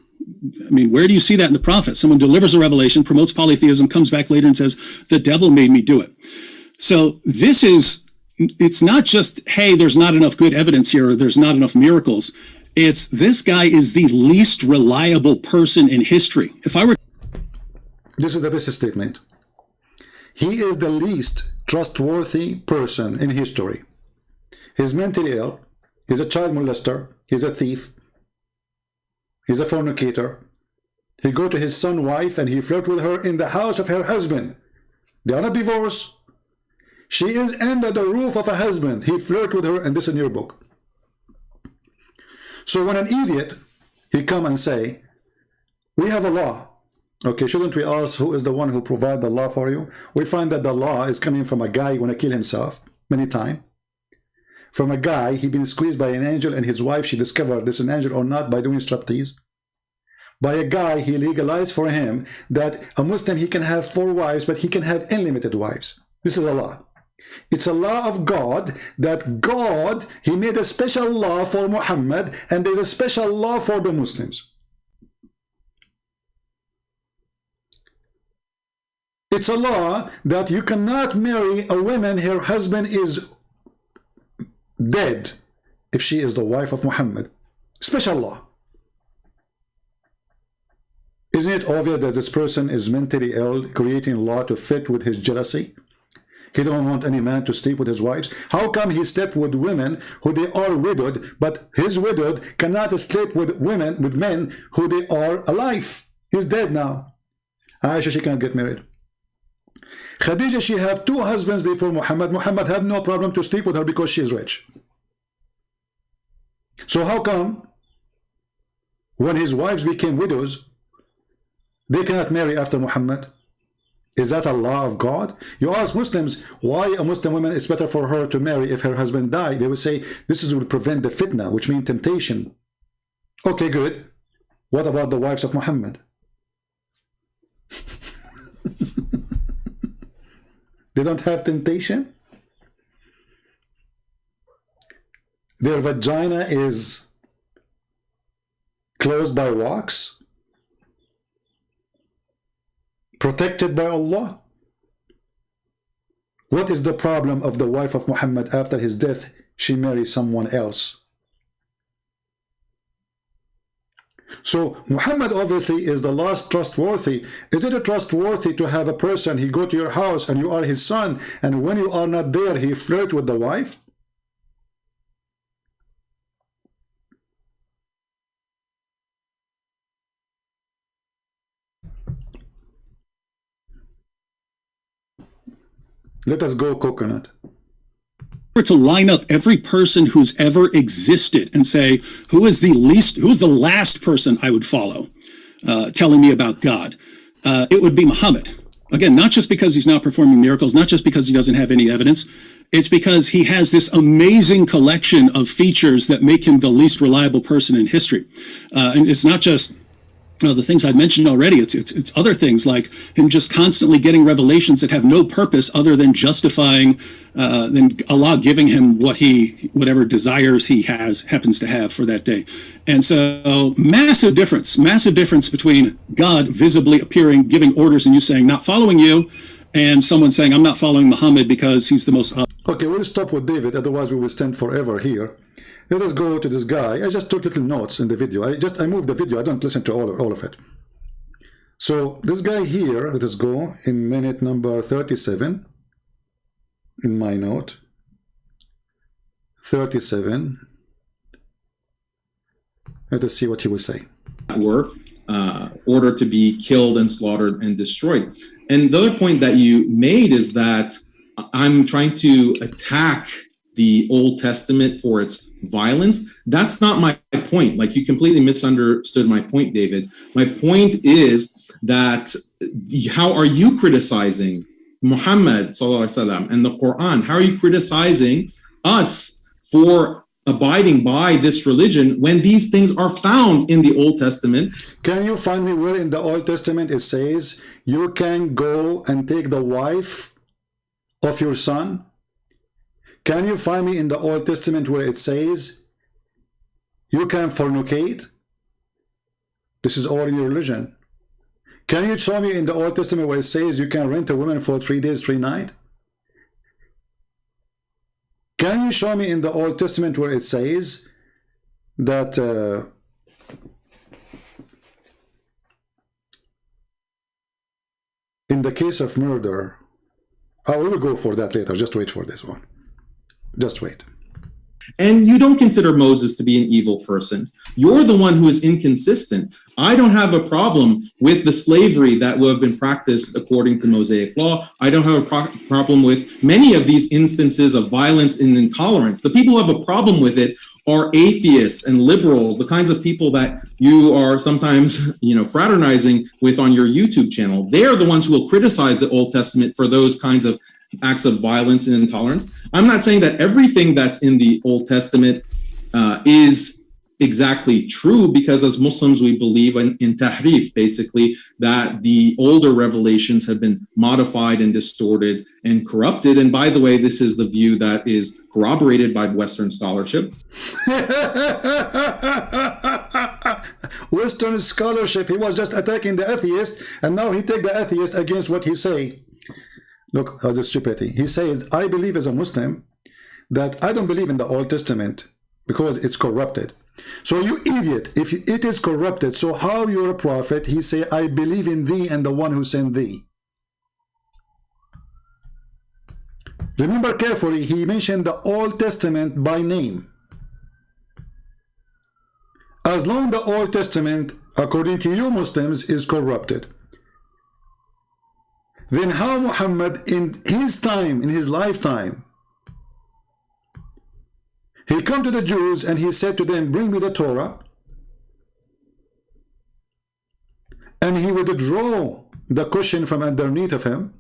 I mean, where do you see that in the prophet? Someone delivers a revelation, promotes polytheism, comes back later and says, the devil made me do it. So this is, it's not just, hey, there's not enough good evidence here, or there's not enough miracles. It's, this guy is the least reliable person in history. If I were... This is the best statement. He is the least trustworthy person in history. He's mentally ill. He's a child molester. He's a thief. He's a fornicator. He go to his son's wife and he flirt with her in the house of her husband. They are not divorced. She is under the roof of a husband. He flirt with her, and this is in your book. So when an idiot, he come and say, we have a law. Okay, shouldn't we ask who is the one who provide the law for you? We find that the law is coming from a guy who want to kill himself many times. From a guy, he been squeezed by an angel, and his wife, she discovered this is an angel or not by doing striptease. By a guy, he legalized for him that a Muslim, he can have 4 wives, but he can have unlimited wives. This is a law. It's a law of God, that God, he made a special law for Muhammad, and there's a special law for the Muslims. It's a law that you cannot marry a woman her husband is dead if she is the wife of Muhammad. Special law. Isn't it obvious that this person is mentally ill, creating law to fit with his jealousy? He don't want any man to sleep with his wives. How come he slept with women who they are widowed, but his widowed cannot sleep with women, with men who they are alive? He's dead now. Aisha, she can't get married. Khadija, she have 2 husbands before Muhammad. Muhammad had no problem to sleep with her because she is rich. So how come when his wives became widows, they cannot marry after Muhammad? Is that a law of God? You ask Muslims why a Muslim woman is better for her to marry if her husband died. They would say this will prevent the fitna, which means temptation. Okay, good. What about the wives of Muhammad? They don't have temptation? Their vagina is closed by rocks? Protected by Allah? What is the problem of the wife of Muhammad after his death? She marries someone else. So Muhammad obviously is the last trustworthy. Is it trustworthy to have a person, he go to your house and you are his son, and when you are not there, he flirt with the wife? Let us go, coconut. To line up every person who's ever existed and say, who is the last person I would follow telling me about God? It would be Muhammad. Again, not just because he's not performing miracles, not just because he doesn't have any evidence. It's because he has this amazing collection of features that make him the least reliable person in history. And it's not just the things I've mentioned already. It's other things like him just constantly getting revelations that have no purpose other than justifying than Allah giving him whatever desires he happens to have for that day. And so massive difference between God visibly appearing, giving orders, and you saying not following you, and someone saying I'm not following Muhammad because he's the most. Okay, we'll stop with David, otherwise we will stand forever here. Let us go to this guy. I just took little notes in the video. I moved the video. I don't listen to all of it. So this guy here, let us go in minute number 37 in my note. 37. Let us see what he will say. Were ordered to be killed and slaughtered and destroyed. And the other point that you made is that I'm trying to attack the Old Testament for its violence. That's not my point. Like, you completely misunderstood my point, David. My point is that how are you criticizing Muhammad and the Quran? How are you criticizing us for abiding by this religion when these things are found in the Old Testament? Can you find me where in the Old Testament it says you can go and take the wife of your son? Can you find me in the Old Testament where it says you can fornicate? This is all in your religion. Can you show me in the Old Testament where it says you can rent a woman for 3 days, 3 nights? Can you show me in the Old Testament where it says that in the case of murder, we will go for that later, just wait for this one. Just wait. And you don't consider Moses to be an evil person. You're the one who is inconsistent. I don't have a problem with the slavery that would have been practiced according to Mosaic law. I don't have a problem with many of these instances of violence and intolerance. The people who have a problem with it are atheists and liberals, the kinds of people that you are sometimes, fraternizing with on your YouTube channel. They're the ones who will criticize the Old Testament for those kinds of acts of violence and intolerance. I'm not saying that everything that's in the Old Testament is exactly true, because as Muslims we believe in tahrif, basically, that the older revelations have been modified and distorted and corrupted. And by the way, this is the view that is corroborated by Western scholarship. Western scholarship, he was just attacking the atheist, and now he take the atheist against what he say. Look how the stupidity. He says, I believe as a Muslim that I don't believe in the Old Testament because it's corrupted. So you idiot, if it is corrupted, so how you're a prophet? He say, I believe in thee and the one who sent thee. Remember carefully, he mentioned the Old Testament by name. As long the Old Testament, according to you Muslims, is corrupted, then how Muhammad in his time, in his lifetime, he come to the Jews and he said to them, bring me the Torah, and he would draw the cushion from underneath of him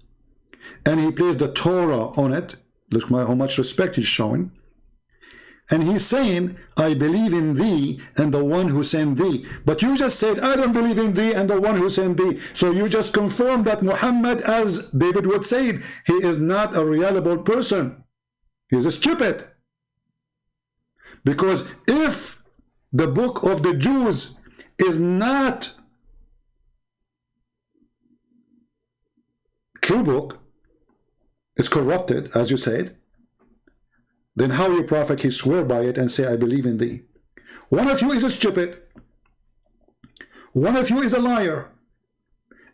and he placed the Torah on it. Look how much respect he's showing. And he's saying, I believe in thee and the one who sent thee. But you just said, I don't believe in thee and the one who sent thee. So you just confirmed that Muhammad, as David would say, he is not a reliable person. He's a stupid. Because if the book of the Jews is not true book, it's corrupted, as you said, then how your prophet, he swear by it and say, I believe in thee? One of you is a stupid. One of you is a liar.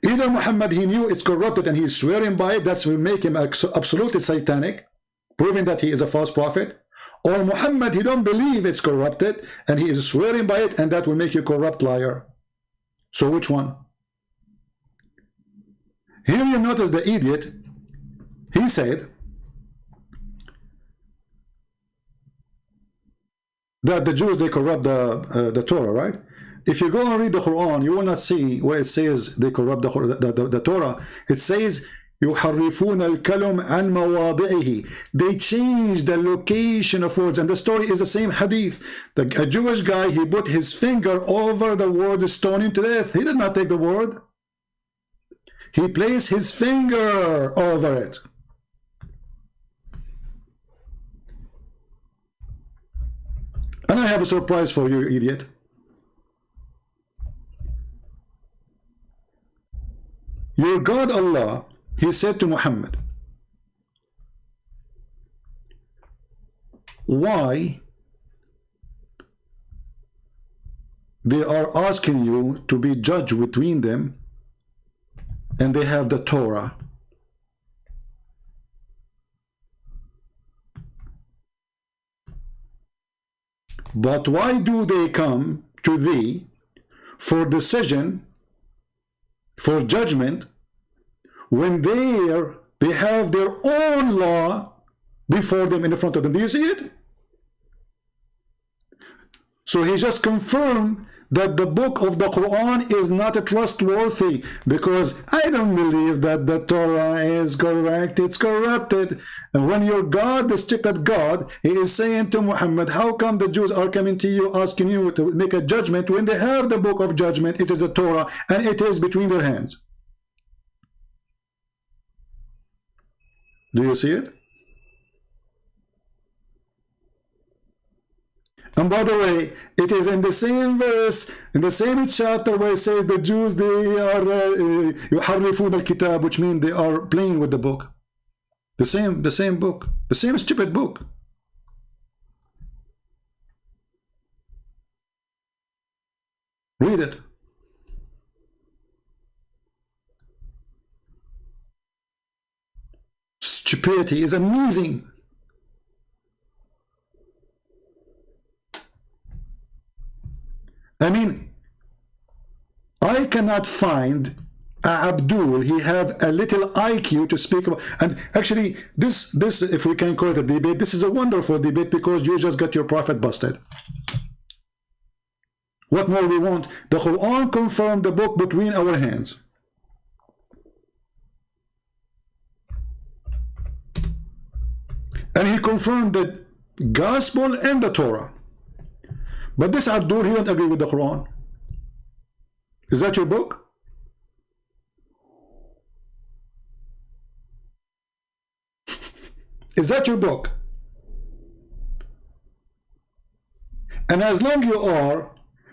Either Muhammad, he knew it's corrupted and he's swearing by it, that will make him absolutely satanic, proving that he is a false prophet. Or Muhammad, he don't believe it's corrupted and he is swearing by it, and that will make you a corrupt liar. So which one? Here you notice the idiot. He said that the Jews, they corrupt the Torah, right? If you go and read the Quran, you will not see where it says they corrupt the Torah. It says يُحَرِّفُونَ الْكَلِمَ عَنْ مَوَاضِعِهِ. They change the location of words, and the story is the same hadith. A Jewish guy, he put his finger over the word stoning to death. He did not take the word. He placed his finger over it. And I have a surprise for you, idiot. Your God Allah, he said to Muhammad, why they are asking you to be judge between them and they have the Torah? But why do they come to thee for decision, for judgment, when they have their own law before them, in the front of them? Do you see it? So he just confirmed that the book of the Quran is not trustworthy, because I don't believe that the Torah is correct, it's corrupted. And when your God, the stupid God, he is saying to Muhammad, how come the Jews are coming to you asking you to make a judgment when they have the book of judgment, it is the Torah, and it is between their hands? Do you see it? And by the way, it is in the same verse, in the same chapter, where it says the Jews, they are يحرفون الكتاب, which means they are playing with the book. The same book, the same stupid book. Read it. Stupidity is amazing. I mean, I cannot find Abdul, he have a little IQ to speak about. And actually, this, if we can call it a debate, this is a wonderful debate, because you just got your prophet busted. What more we want? The Quran confirmed the book between our hands. And he confirmed the gospel and the Torah. But this Abdul, he don't agree with the Quran. Is that your book? Is that your book? And as long you are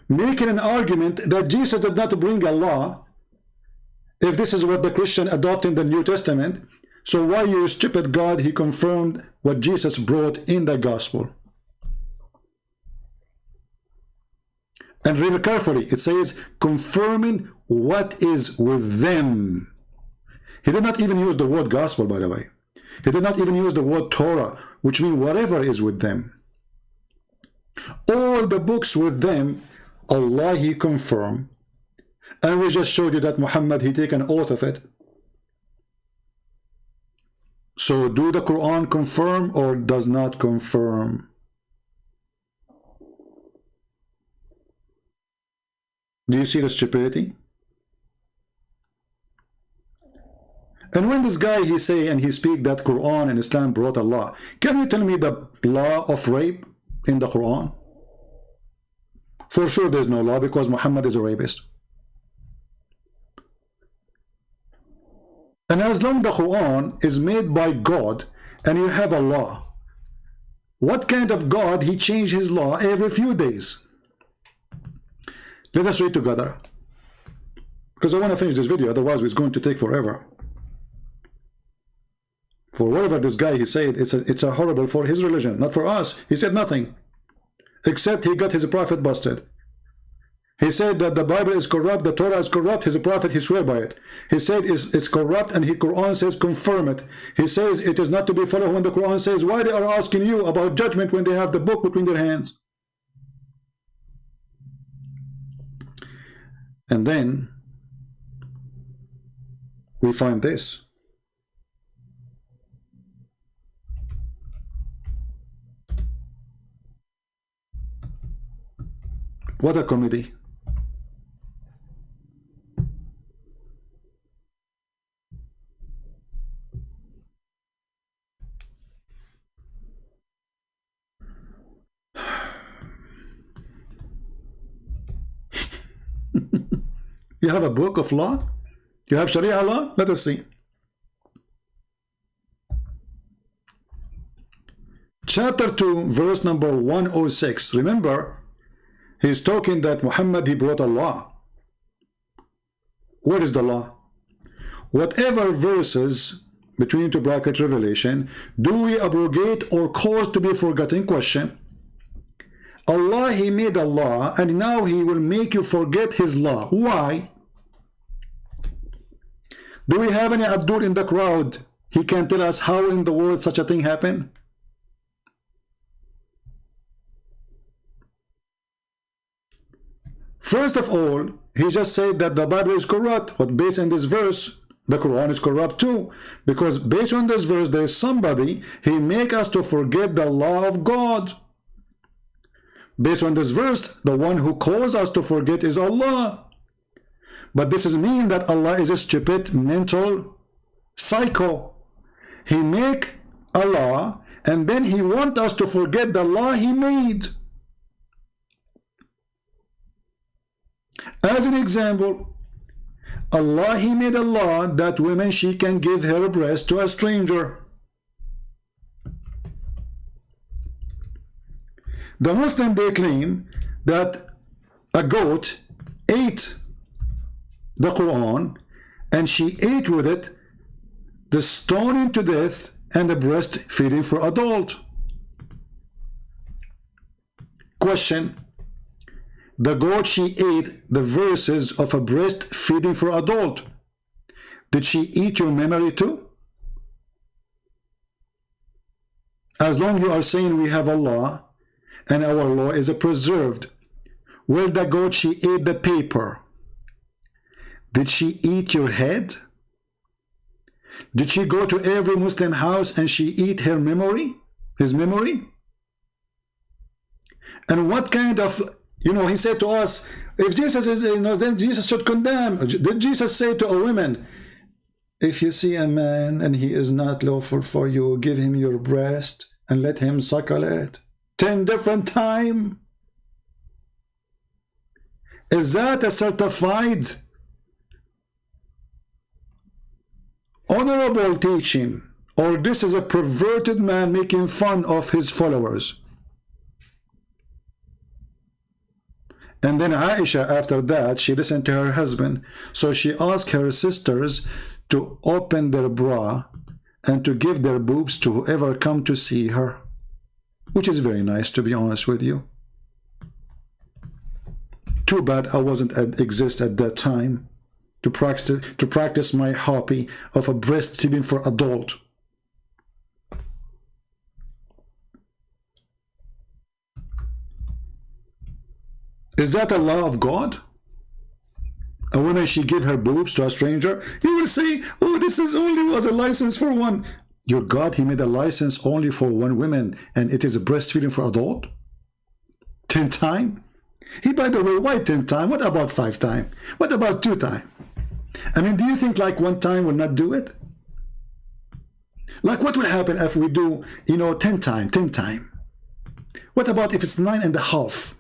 making an argument that Jesus did not bring a law, if this is what the Christian adopt in the New Testament, so why you stupid God, he confirmed what Jesus brought in the gospel? And read carefully, it says confirming what is with them. He did not even use the word gospel, by the way. He did not even use the word Torah, which means whatever is with them. All the books with them, Allah, he confirmed. And we just showed you that Muhammad, he take an oath of it. So do the Quran confirm or does not confirm? Do you see the stupidity? And when this guy, he say and he speak that Quran and Islam brought a law, can you tell me the law of rape in the Quran? For sure there's no law, because Muhammad is a rapist. And as long the Quran is made by God and you have a law, what kind of God he changed his law every few days? Let us read together, because I want to finish this video, otherwise it's going to take forever. For whatever this guy, he said, it's a horrible for his religion, not for us. He said nothing, except he got his prophet busted. He said that the Bible is corrupt, the Torah is corrupt, his prophet, he swear by it. He said it's corrupt, and the Quran says confirm it. He says it is not to be followed when the Quran says why they are asking you about judgment when they have the book between their hands. And then we find this. What a comedy. You have a book of law? You have Sharia law? Let us see. Chapter 2, verse number 106. Remember, he's talking that Muhammad, he brought a law. What is the law? Whatever verses between two bracket Revelation do we abrogate or cause to be forgotten? Question. Allah, he made a law, and now he will make you forget his law. Why? Do we have any Abdul in the crowd? He can tell us how in the world such a thing happened? First of all, he just said that the Bible is corrupt, but based on this verse, the Quran is corrupt too. Because based on this verse, there is somebody, he make us to forget the law of God. Based on this verse, the one who calls us to forget is Allah. But this doesn't mean that Allah is a stupid, mental psycho. He make a law, and then he wants us to forget the law he made. As an example, Allah, he made a law that women, she can give her breast to a stranger. The Muslim, they claim that a goat ate the Quran and she ate with it the stoning to death and the breastfeeding for adult. Question: the goat, she ate the verses of a breastfeeding for adult. Did she eat your memory too? As long you are saying we have a law and our law is preserved, well, the goat, she ate the paper. Did she eat your head? Did she go to every Muslim house and she eat her memory, his memory? And what kind of, he said to us, if Jesus is, then Jesus should condemn. Did Jesus say to a woman, if you see a man and he is not lawful for you, give him your breast and let him suckle it 10 different times? Is that a certified honorable teaching, or this is a perverted man making fun of his followers? And then Aisha, after that, she listened to her husband, so she asked her sisters to open their bra and to give their boobs to whoever come to see her, which is very nice, to be honest with you. Too bad I wasn't exist at that time to practice my hobby of a breastfeeding for adult. Is that a law of God? A woman, she give her boobs to a stranger? You will say, oh, this is only was a license for one. Your God, he made a license only for one woman, and it is a breastfeeding for adult? 10 times? By the way, why 10 times? What about 5 times? What about 2 times? I mean, do you think like 1 time will not do it? Like what will happen if we do, 10 times, 10 times? What about if it's 9.5?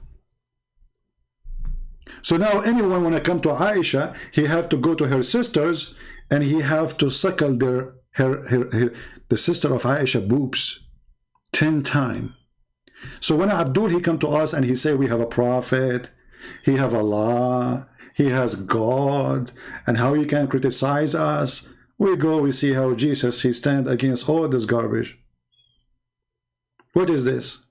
So now anyone when I come to Aisha, he have to go to her sisters and he have to suckle the sister of Aisha boobs 10 times. So when Abdul, he come to us and he say we have a prophet, he have Allah, he has God, and how he can criticize us. We go, we see how Jesus, he stand against all this garbage. What is this?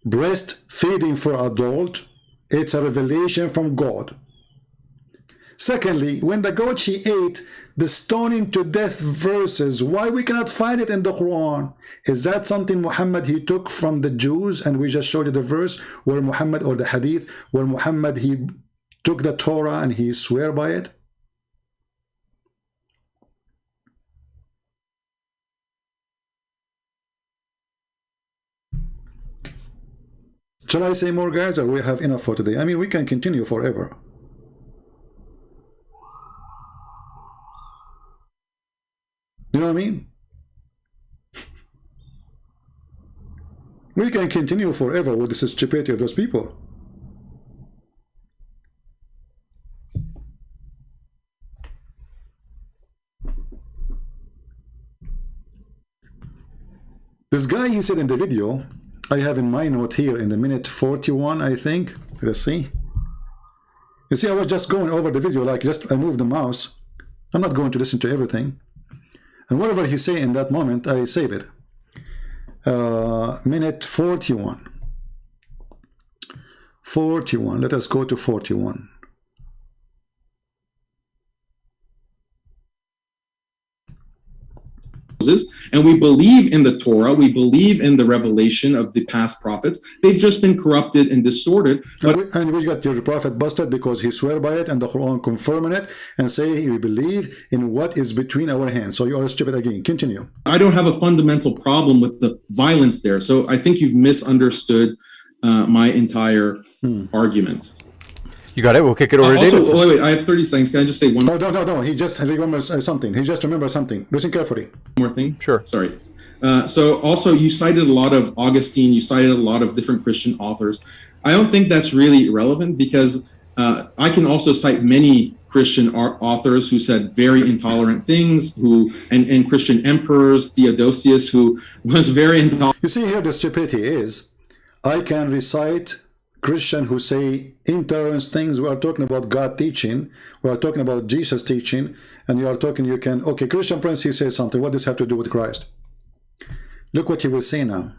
Breastfeeding for adult. It's a revelation from God. Secondly, when the goat, she ate the stoning to death verses, why we cannot find it in the Quran? Is that something Muhammad, he took from the Jews, and we just showed you the verse where Muhammad, or the hadith, where Muhammad, he took the Torah and he swear by it? Shall I say more, guys, or we have enough for today? I mean, we can continue forever. You know what I mean? We can continue forever with the stupidity of those people. This guy, he said in the video, I have in my note here in the minute 41, I think. Let's see. You see, I was just going over the video, like I moved the mouse. I'm not going to listen to everything. And whatever he say in that moment, I save it. Minute 41. 41. Let us go to 41. and we believe in the Torah, we believe in the revelation of the past prophets. They've just been corrupted and distorted. And we got your prophet busted because he swear by it and the Quran confirming it and say we believe in what is between our hands. So you are stupid again. Continue. I don't have a fundamental problem with the violence there. So I think you've misunderstood my entire argument. You got it. We'll kick it over to Also, David. wait, I have 30 seconds. Can I just say one No. He just remembers something. He just remembers something. Listen carefully. more thing? Sure. Sorry. So also, you cited a lot of Augustine. You cited a lot of different Christian authors. I don't think that's really relevant because I can also cite many Christian authors who said very intolerant things, and Christian emperors, Theodosius, who was very intolerant. You see here the stupidity is, I can recite Christian who say intolerant things. We are talking about God teaching. We are talking about Jesus teaching. And you are talking, okay, Christian Prince, he says something. What does this have to do with Christ? Look what he will say now.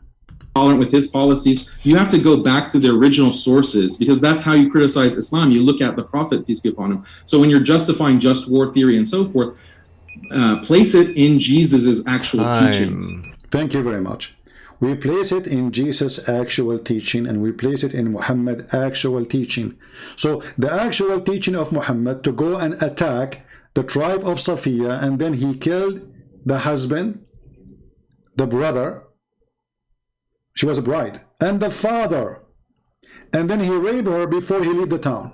Tolerant with his policies. You have to go back to the original sources because that's how you criticize Islam. You look at the Prophet, peace be upon him. So when you're justifying just war theory and so forth, place it in Jesus's actual teachings. Thank you very much. We place it in Jesus' actual teaching and we place it in Muhammad's actual teaching. So the actual teaching of Muhammad to go and attack the tribe of Safiya, and then he killed the husband, the brother, she was a bride, and the father, and then he raped her before he left the town.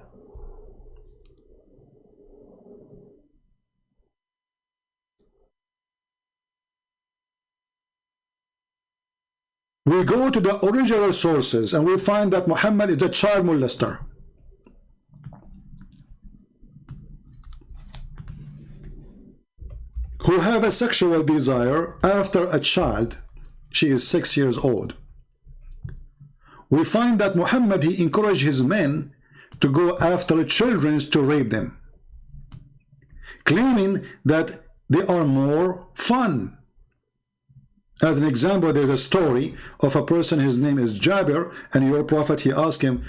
We go to the original sources and we find that Muhammad is a child molester. Who have a sexual desire after a child. She is 6 years old. We find that Muhammad, he encouraged his men to go after children to rape them, claiming that they are more fun. As an example, there's a story of a person, his name is Jabir, and your prophet, he asked him,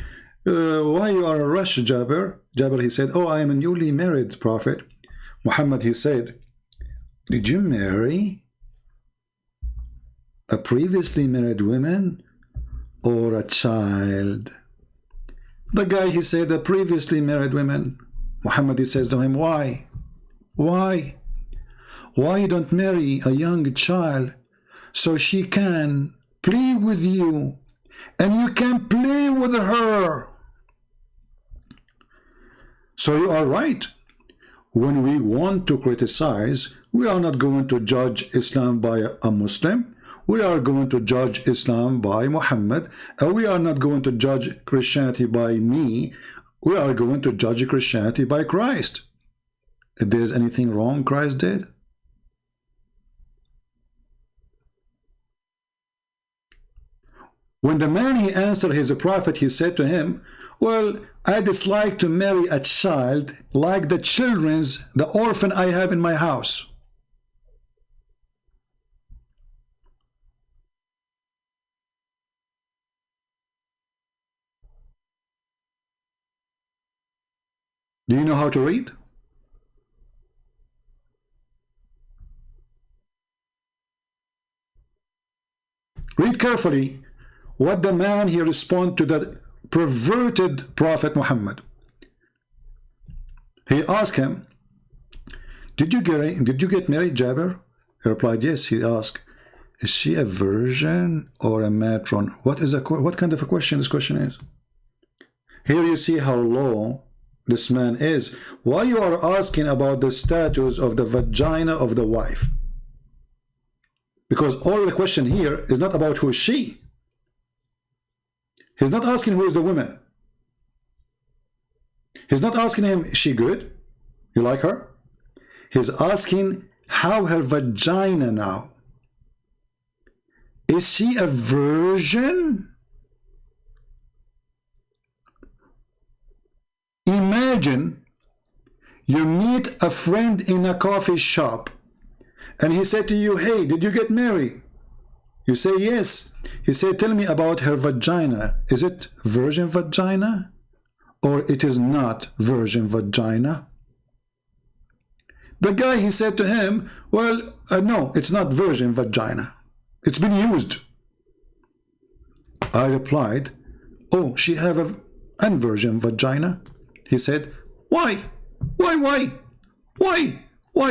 why you are in a rush, Jabir? Jabir, he said, oh, I am a newly married prophet. Muhammad, he said, did you marry a previously married woman or a child? The guy, he said, a previously married woman. Muhammad, he says to him, why? Why? Why you don't marry a young child so she can play with you and you can play with her? So you are right. When we want to criticize, we are not going to judge Islam by a Muslim. We are going to judge Islam by Muhammad. And we are not going to judge Christianity by me. We are going to judge Christianity by Christ. If there's anything wrong Christ did, when the man, he answered his prophet, he said to him, well, I dislike to marry a child like the orphan I have in my house. Do you know how to read? Read carefully what the man, he responded to the perverted Prophet Muhammad. He asked him, did you get married, Jabir? He replied, yes. He asked, is she a virgin or a matron? What kind of a question this question is? Here you see how low this man is. Why you are asking about the status of the vagina of the wife? Because all the question here is not about who is she. He's not asking who is the woman. He's not asking him, is she good? You like her? He's asking how her vagina now. Is she a virgin? Imagine you meet a friend in a coffee shop and he said to you, hey, did you get married? You say yes. He said, tell me about her vagina. Is it virgin vagina or it is not virgin vagina? The guy, he said to him, well, no, it's not virgin vagina. It's been used. I replied, oh, she have a unvirgin vagina? He said, why? Why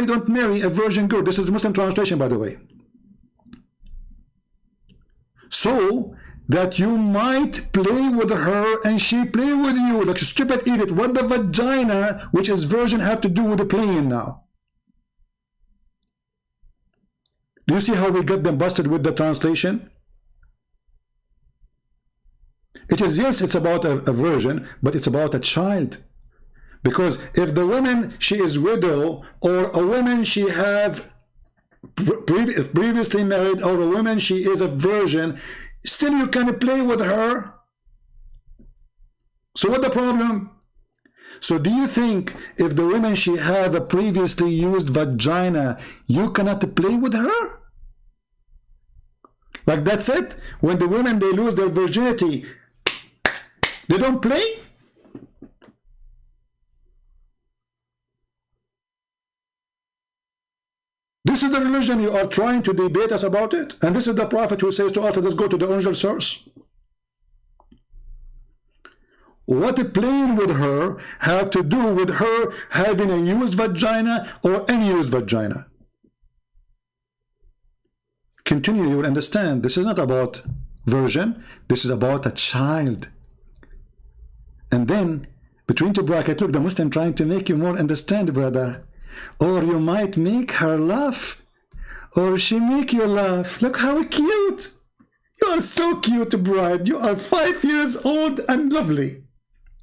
don't marry a virgin girl? This is the Muslim translation, by the way. So that you might play with her and she play with you. Like a stupid idiot. What the vagina, which is virgin, have to do with the playing now? Do you see how we got them busted with the translation? It is, yes, it's about a virgin, but it's about a child. Because if the woman, she is widow, or a woman she have previously married, or a woman she is a virgin, still you can play with her. So what the problem? So do you think if the woman she have a previously used vagina, you cannot play with her? Like that's it? When the women, they lose their virginity, they don't play? This is the religion you are trying to debate us about it. And this is the prophet who says to us, let's go to the original source. What playing with her have to do with her having a used vagina or unused vagina? Continue, you will understand. This is not about virgin. This is about a child. And then, between two brackets, look, the Muslim trying to make you more understand, brother. Or you might make her laugh, or she make you laugh. Look how cute. You are so cute, bride. You are 5 years old and lovely.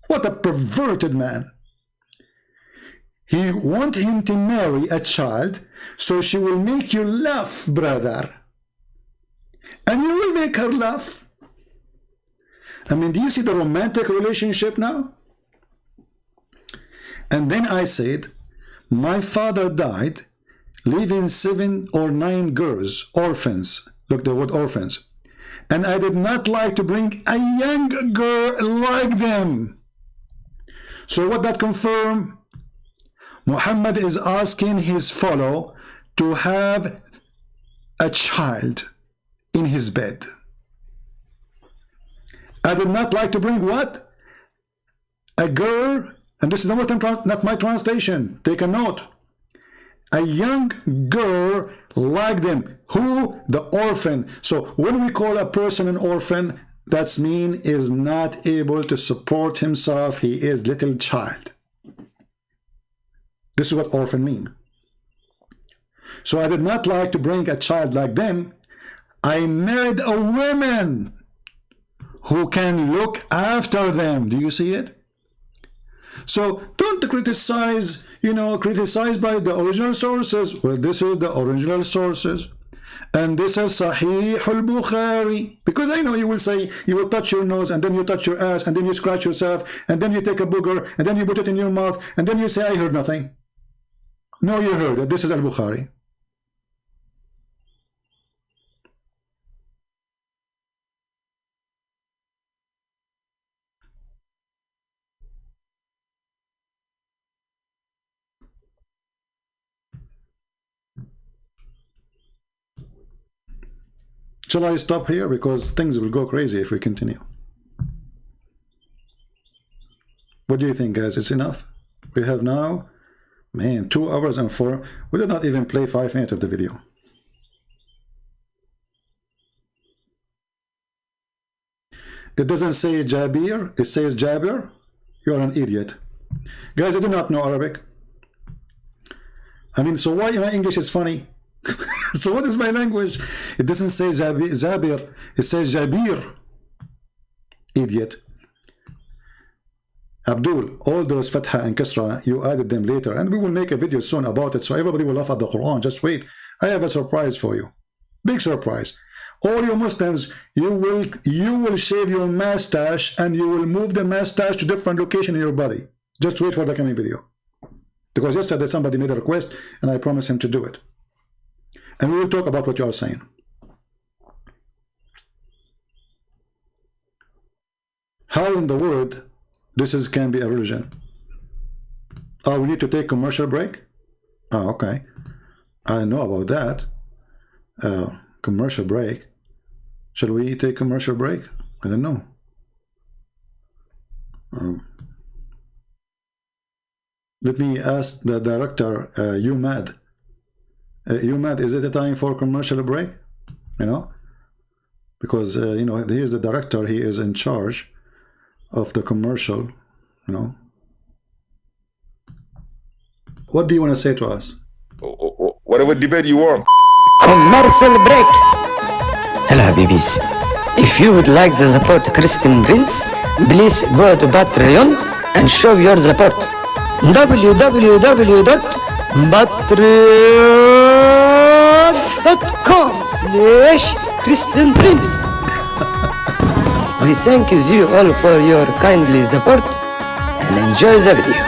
What a perverted man. He want him to marry a child, so she will make you laugh, brother. And you will make her laugh. I mean, do you see the romantic relationship now? And then I said, my father died, leaving 7 or 9 girls, orphans. Look, the word orphans. And I did not like to bring a young girl like them. So what that confirm? Muhammad is asking his follower to have a child in his bed. I did not like to bring what? A girl, and this is not my translation, take a note. A young girl like them. Who? The orphan. So when we call a person an orphan, that means is not able to support himself. He is little child. This is what orphan mean. So I did not like to bring a child like them. I married a woman who can look after them. Do you see it? So don't criticize, criticize by the original sources. Well, this is the original sources. And this is Sahih al-Bukhari. Because I know you will say, you will touch your nose, and then you touch your ass, and then you scratch yourself, and then you take a booger, and then you put it in your mouth, and then you say, I heard nothing. No, you heard it. This is al-Bukhari. Shall I stop here? Because things will go crazy if we continue. What do you think, guys? It's enough? We have now, man, 2 hours and 4. We did not even play 5 minutes of the video. It doesn't say Jabir, it says Jabir. You're an idiot. Guys, I do not know Arabic. I mean, so why my English is funny? So what is my language? It doesn't say Zabir, it says Jabir. Idiot. Abdul, all those Fatha and Kasra, you added them later, and we will make a video soon about it, so everybody will laugh at the Quran. Just wait. I have a surprise for you. Big surprise. All you Muslims, you will shave your mustache, and you will move the mustache to different location in your body. Just wait for the coming video. Because yesterday somebody made a request, and I promised him to do it. And we will talk about what you are saying. How in the world this can be a religion? Oh, we need to take commercial break? Oh, okay. I know about that. Commercial break. Shall we take commercial break? I don't know. Let me ask the director, you mad? You mad? Is it a time for commercial break? You know, because you know, here's the director. He is in charge of the commercial. You know, what do you want to say to us? Whatever debate you want. Commercial break. Hello, Habibis. If you would like to support Christian Prince, please go to Patreon and show your support. www.patreon.com/Christian Prince. We thank you all for your kindly support and enjoy the video.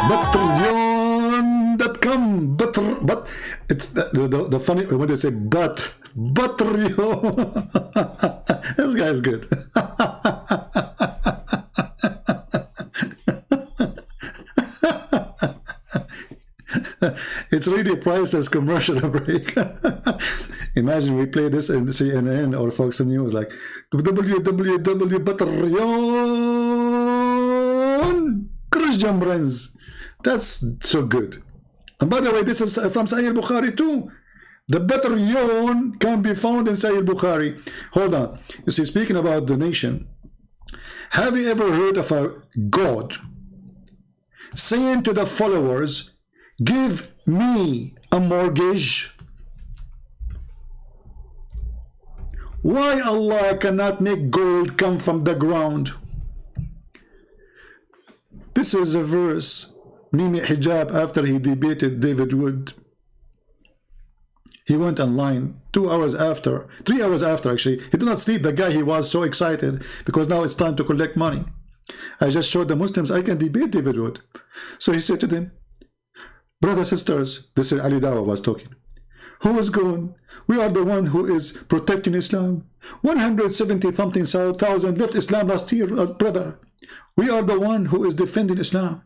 Patreon.com, but it's the funny when they say Patreon. This guy's good. It's really a priceless commercial break. Imagine we play this in CNN or Fox News, like www.Patreon Christian Prince. That's so good. And by the way, this is from Sahih Bukhari too. The Patreon can be found in Sahih Bukhari. Hold on. You see, speaking about donation, have you ever heard of a God saying to the followers, give me a mortgage? Why Allah cannot make gold come from the ground? This is a verse Mimi Hijab, after he debated David Wood, he went online 2 hours after, 3 hours after actually. He did not sleep, the guy. He was so excited because now it's time to collect money. I just showed the Muslims I can debate David Wood. So he said to them, brothers, sisters, this is Ali Dawa was talking, who is going? We are the one who is protecting Islam. 170-something thousand left Islam last year, brother. We are the one who is defending Islam.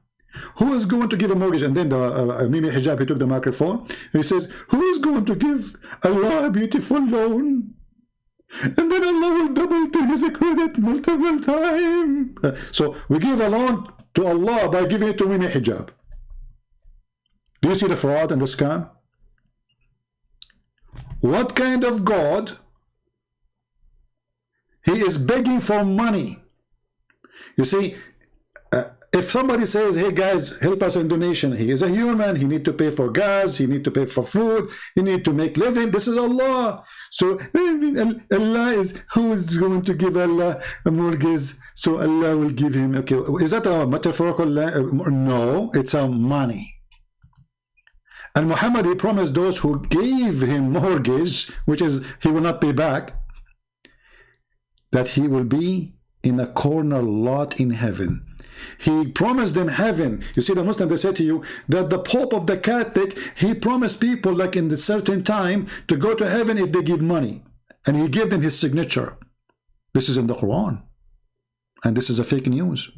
Who is going to give a mortgage? And then the Mimi Hijab, he took the microphone and he says, who is going to give Allah a beautiful loan? And then Allah will double to his credit multiple times. So we give a loan to Allah by giving it to Mimi Hijab. Do you see the fraud and the scam? What kind of God? He is begging for money. You see, if somebody says, hey guys, help us in donation, he is a human, he need to pay for gas, he need to pay for food, he need to make living. This is Allah. So Allah is, who is going to give Allah a mortgage? So Allah will give him, okay, is that a metaphorical? No, it's a money. And Muhammad, he promised those who gave him mortgage, which is he will not pay back, that he will be in a corner lot in heaven. He promised them heaven. You see, the Muslim, they say to you that the Pope of the Catholic, he promised people like in a certain time to go to heaven if they give money. And he gave them his signature. This is in the Quran. And this is a fake news.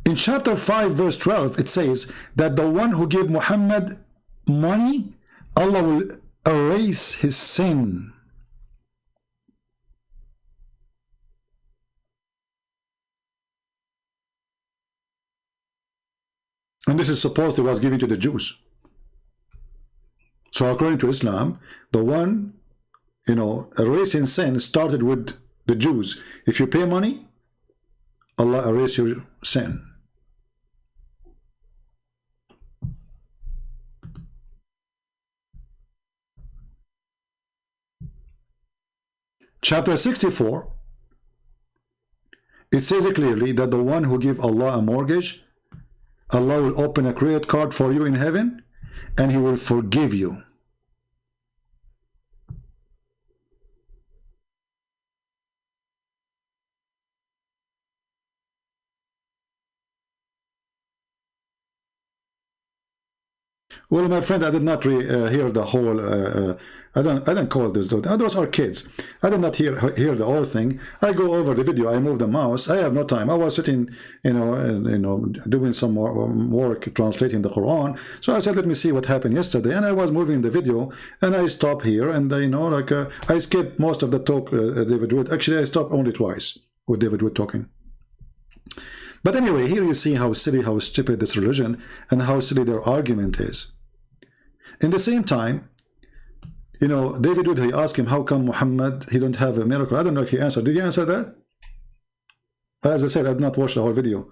In chapter 5, verse 12, it says that the one who gave Muhammad money, Allah will erase his sin. And this is supposed to was given to the Jews. So according to Islam, the one, erasing sin started with the Jews. If you pay money, Allah erase your sin. Chapter 64, it says clearly that the one who gives Allah a mortgage, Allah will open a credit card for you in heaven and he will forgive you. Well, my friend, I did not hear the whole. I don't call this. Those are kids. I did not hear the whole thing. I go over the video. I move the mouse. I have no time. I was sitting, doing some more work translating the Quran. So I said, let me see what happened yesterday. And I was moving the video, and I stopped here, and I skipped most of the talk. David Wood. Actually, I stopped only twice with David Wood talking. But anyway, here you see how silly, how stupid this religion, and how silly their argument is. In the same time, David Wood, he asked him, how come Muhammad, he don't have a miracle? I don't know if he answered. Did he answer that? As I said, I did not watch the whole video.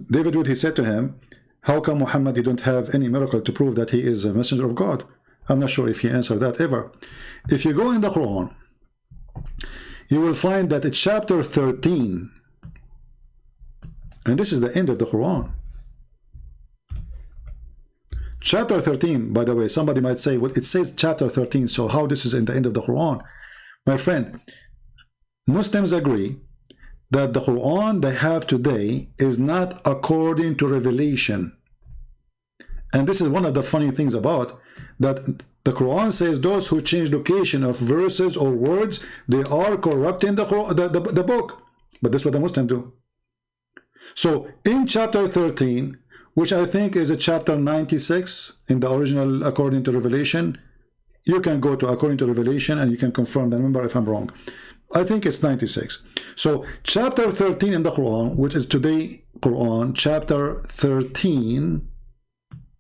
David Wood, he said to him, how come Muhammad, he don't have any miracle to prove that he is a messenger of God? I'm not sure if he answered that ever. If you go in the Quran, you will find that it's chapter 13, and this is the end of the Quran. Chapter 13, by the way, somebody might say, well, it says chapter 13, so how this is in the end of the Quran? My friend, Muslims agree that the Quran they have today is not according to revelation. And this is one of the funny things about that the Quran says those who change location of verses or words, they are corrupting the book. But that's what the Muslims do. So in chapter 13, which I think is a chapter 96 in the original according to Revelation. You can go to according to Revelation and you can confirm the number if I'm wrong. I think it's 96. So chapter 13 in the Quran, which is today Quran, chapter 13,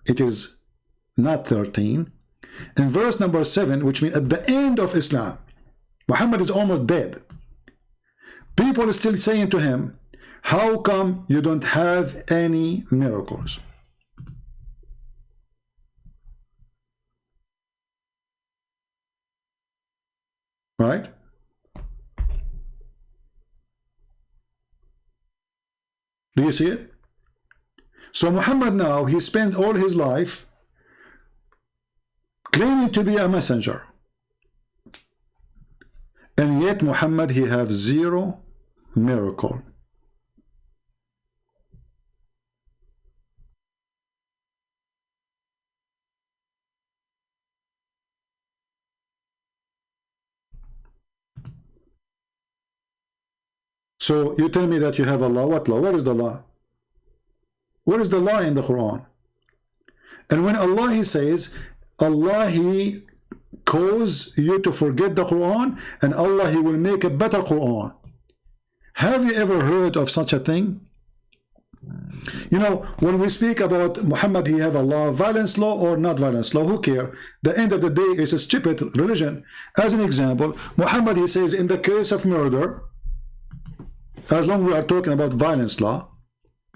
it is not 13. In verse number 7, which means at the end of Islam, Muhammad is almost dead. People are still saying to him, how come you don't have any miracles? Right? Do you see it? So Muhammad now, he spent all his life claiming to be a messenger. And yet Muhammad, he have zero miracle. So you tell me that you have a law. What law? Where is the law? Where is the law in the Quran? And when Allah, he says, Allah, he cause you to forget the Quran, and Allah, he will make a better Quran. Have you ever heard of such a thing? When we speak about Muhammad, he have a law, violence law or not violence law, who care? The end of the day is a stupid religion. As an example, Muhammad, he says, in the case of murder, as long as we are talking about violence law.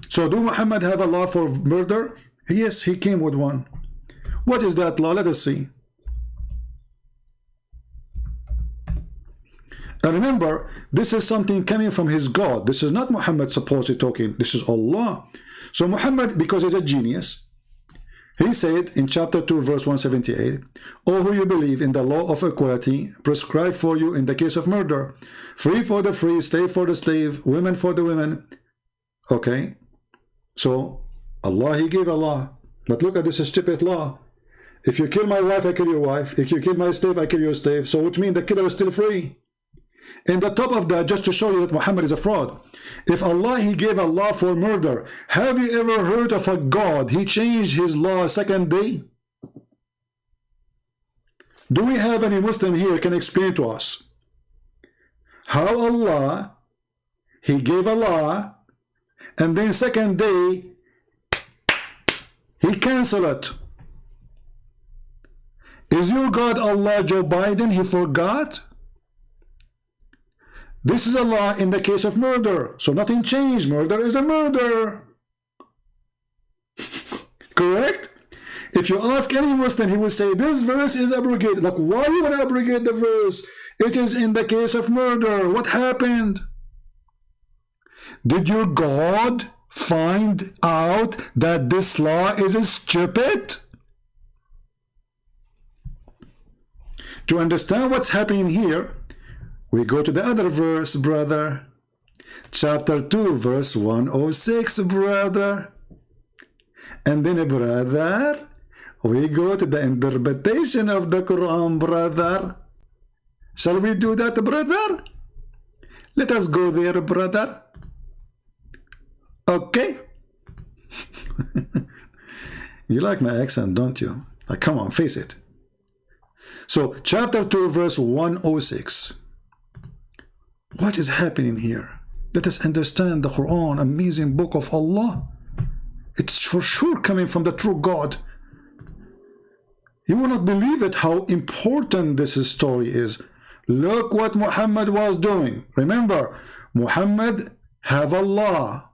So do Muhammad have a law for murder? Yes, he came with one. What is that law? Let us see. And remember, this is something coming from his God. This is not Muhammad supposedly talking. This is Allah. So Muhammad, because he's a genius, he said in chapter 2, verse 178, O who you believe in the law of equality prescribed for you in the case of murder, free for the free, slave for the slave, women for the women. Okay, so Allah, he gave a law. But look at this stupid law. If you kill my wife, I kill your wife. If you kill my slave, I kill your slave. So which means the killer is still free. In the top of that, just to show you that Muhammad is a fraud, if Allah, he gave a law for murder, have you ever heard of a God, he changed his law second day? Do we have any Muslim here can explain to us how Allah, he gave a law, and then second day, he canceled it? Is your God Allah Joe Biden, he forgot? This is a law in the case of murder. So nothing changed. Murder is a murder. Correct? If you ask any Muslim, he will say, this verse is abrogated. Like, why you want to abrogate the verse? It is in the case of murder. What happened? Did your God find out that this law is stupid? To understand what's happening here, we go to the other verse, brother. Chapter 2, verse 106, brother. And then, brother, we go to the interpretation of the Quran, brother. Shall we do that, brother? Let us go there, brother. Okay. You like my accent, don't you? Like, come on, face it. So, chapter 2, verse 106. What is happening here? Let us understand the Quran, amazing book of Allah. It's for sure coming from the true God. You will not believe it how important this story is. Look what Muhammad was doing. Remember, Muhammad have Allah,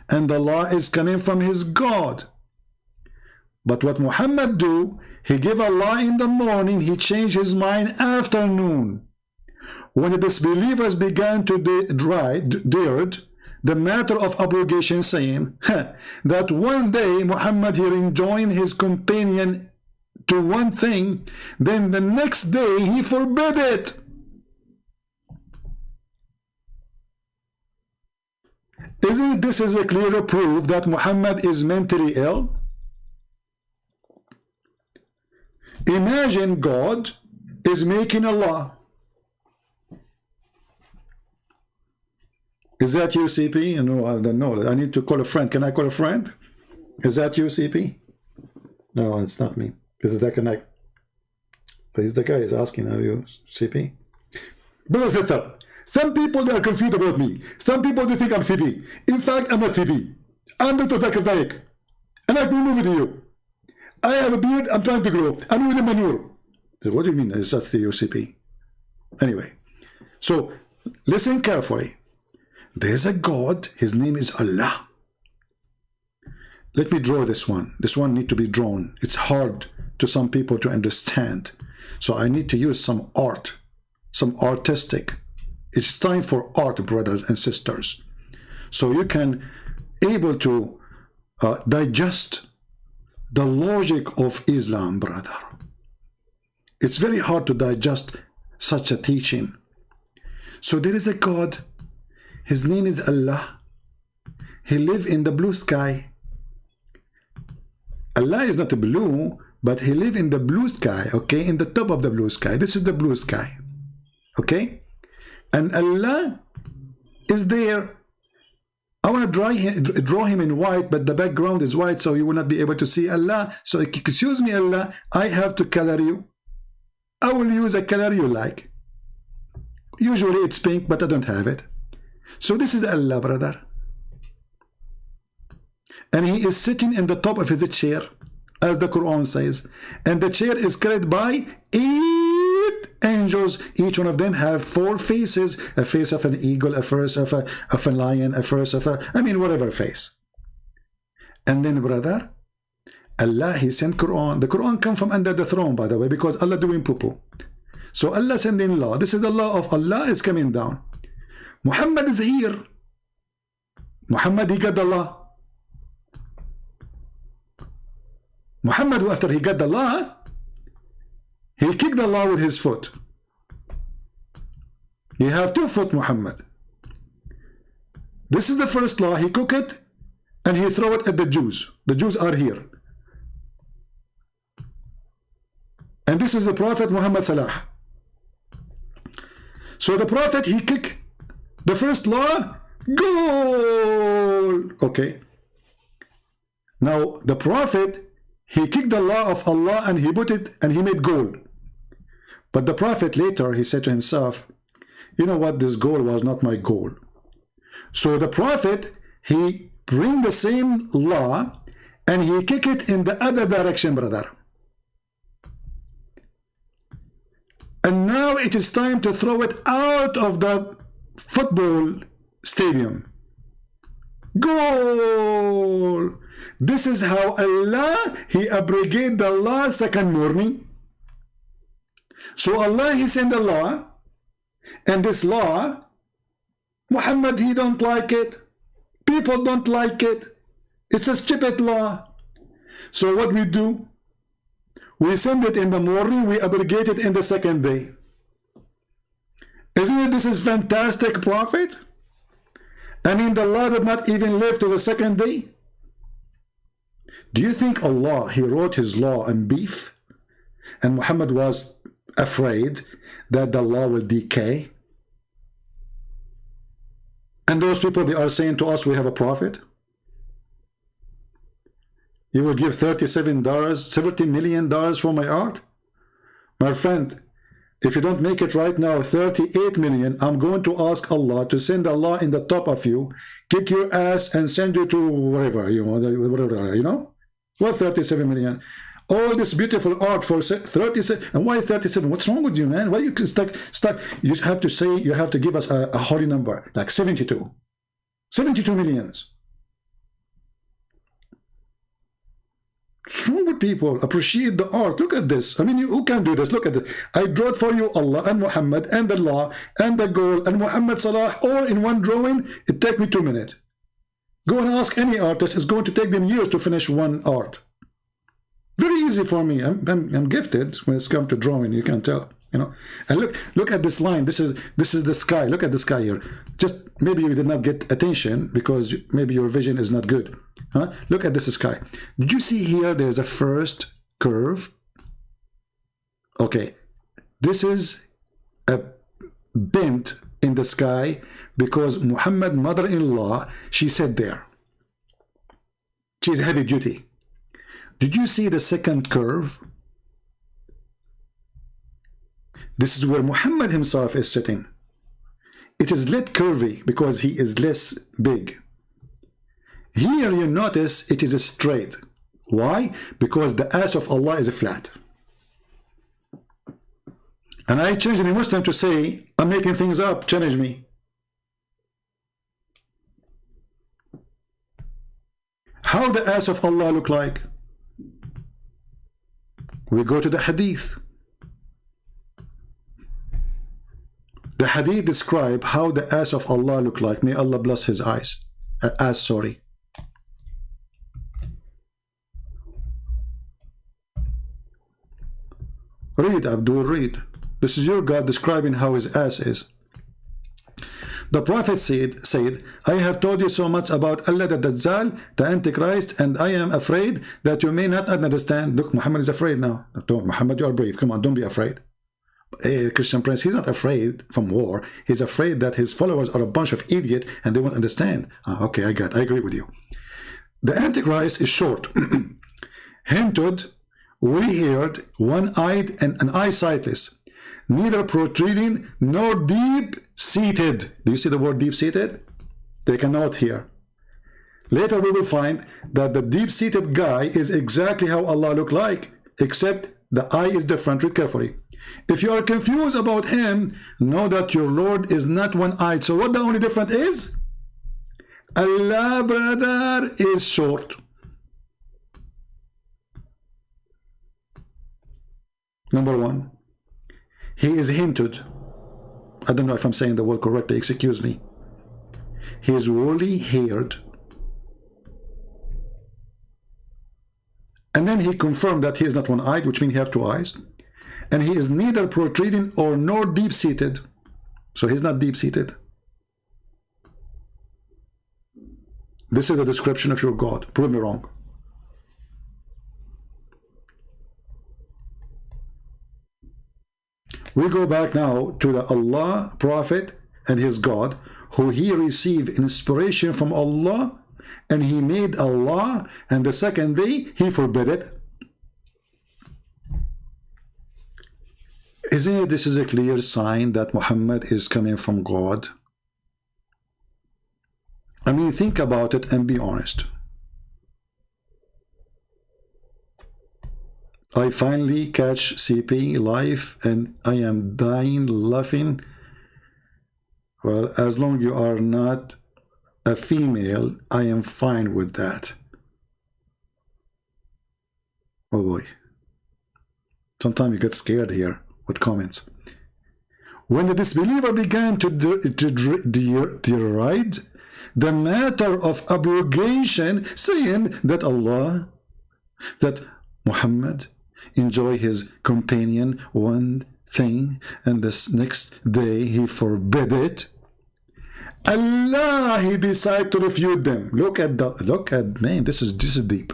and Allah is coming from his God. But what Muhammad do, he give Allah in the morning, he changed his mind afternoon. When the disbelievers began to dared the matter of abrogation, saying that one day Muhammad he enjoined his companion to one thing, then the next day he forbid it. Isn't this a clear proof that Muhammad is mentally ill? Imagine God is making a law. Is that you, CP? No, I don't know. I need to call a friend. Can I call a friend? Is that you, CP? No, it's not me. Is that connect? But the guy is asking, are you CP? Brother, sister, some people they are confused about me. Some people they think I'm CP. In fact, I'm not CP. I'm Dr. Zakir Taik. And I can move it to you. I have a beard, I'm trying to grow. I'm with a manure. What do you mean? Is that the UCP? Anyway, so listen carefully. There's a God, his name is Allah. Let me draw this one. This one needs to be drawn. It's hard to some people to understand. So I need to use some art, some artistic. It's time for art, brothers and sisters. So you can able to digest the logic of Islam, brother. It's very hard to digest such a teaching. So there is a God. His name is Allah. He lives in the blue sky. Allah is not blue, but he lives in the blue sky, okay? In the top of the blue sky. This is the blue sky, okay? And Allah is there. I want to draw him in white, but the background is white, so you will not be able to see Allah. So excuse me, Allah, I have to color you. I will use a color you like. Usually it's pink, but I don't have it. So this is Allah, brother. And he is sitting in the top of his chair, as the Quran says. And the chair is carried by 8 angels. Each one of them have 4 faces. A face of an eagle, a face of a lion, a face of whatever face. And then, brother, Allah, he sent Quran. The Quran come from under the throne, by the way, because Allah doing poo-poo. So Allah sending law. This is the law of Allah is coming down. Muhammad is here. Muhammad, he got the law. Muhammad, after he got the law, he kicked the law with his foot. He have 2 foot, Muhammad. This is the first law. He cook it and he throw it at the Jews. The Jews are here. And this is the Prophet Muhammad Salah. So the Prophet, he kick the first law, goal. Okay. Now the Prophet, he kicked the law of Allah and he put it and he made goal. But the Prophet later, he said to himself, you know what, this goal was not my goal. So the Prophet, he bring the same law and he kick it in the other direction, brother. And now it is time to throw it out of the football stadium. Goal! This is how Allah, he abrogate the law second morning. So Allah, he sent the law, and this law, Muhammad, he don't like it. People don't like it. It's a stupid law. So what we do? We send it in the morning, we abrogate it in the second day. Isn't it this is fantastic, Prophet? I mean, the law did not even live to the second day. Do you think Allah, he wrote his law in beef, and Muhammad was afraid that the law will decay? And those people, they are saying to us, we have a prophet. You will give $70 million for my art? My friend, if you don't make it right now, 38 million, I'm going to ask Allah to send Allah in the top of you, kick your ass and send you to wherever, whatever, What 37 million? All this beautiful art for 37, and why 37? What's wrong with you, man? Why you stuck? You have to say, you have to give us a holy number, like 72. 72 millions. What's wrong with people? Appreciate the art. Look at this. I mean, who can do this? Look at this. I drew it for you, Allah and Muhammad and the law and the goal and Muhammad Salah all in one drawing. It take me 2 minutes. Go and ask any artist. It's going to take them years to finish one art. Very easy for me. I'm gifted when it's come to drawing. You can tell, And look at this line. This is the sky. Look at the sky here. Just maybe you did not get attention because maybe your vision is not good. Huh? Look at this sky. Did you see here? There's a first curve. Okay, this is a bend in the sky because Muhammad, mother-in-law, she said there. She's heavy duty. Did you see the second curve? This is where Muhammad himself is sitting. It is lit curvy because he is less big. Here you notice it is straight. Why? Because the ass of Allah is flat. And I changed any Muslim to say, I'm making things up, challenge me. How the ass of Allah look like? We go to the hadith. The hadith describe how the ass of Allah look like. May Allah bless his eyes. Sorry. Read, Abdul, read. This is your God describing how his ass is. The Prophet said, I have told you so much about Allah the Dajjal, the Antichrist, and I am afraid that you may not understand. Look, Muhammad is afraid now. Don't, Muhammad, you are brave. Come on, don't be afraid. Christian Prince, he's not afraid from war. He's afraid that his followers are a bunch of idiots and they won't understand. Okay, I agree with you. The Antichrist is short, hinted, woolly-haired, one-eyed, and an eye sightless, neither protruding nor deep-seated. Do you see the word deep-seated? They cannot hear. Later we will find that the deep-seated guy is exactly how Allah looked like, except the eye is different. Read carefully. If you are confused about him, know that your Lord is not one-eyed. So what the only difference is? Allah, brother, is short. Number one, he is hinted. I don't know if I'm saying the word correctly, excuse me. He is woolly haired. And then he confirmed that he is not one-eyed, which means he has two eyes. And he is neither protruding or nor deep-seated. So he's not deep-seated. This is the description of your God. Prove me wrong. We go back now to the Allah, Prophet, and his God, who he received inspiration from Allah, and he made Allah, and the second day he forbid it. Isn't it this is a clear sign that Muhammad is coming from God? I mean, think about it and be honest. I finally catch CP live and I am dying laughing. Well, as long as you are not a female, I am fine with that. Oh boy. Sometimes you get scared here with comments. When the disbeliever began to deride the matter of abrogation, saying that Allah, that Muhammad enjoy his companion one thing and this next day he forbid it, Allah, he decided to refute them. Look at man, this is deep.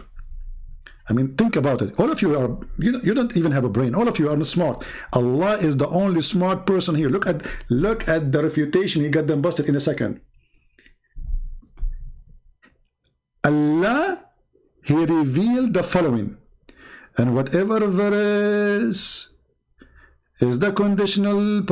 I mean, think about it. All of you are, you don't even have a brain. All of you are not smart. Allah is the only smart person here. Look at the refutation. He got them busted in a second. Allah, He revealed the following. And whatever verse is the conditional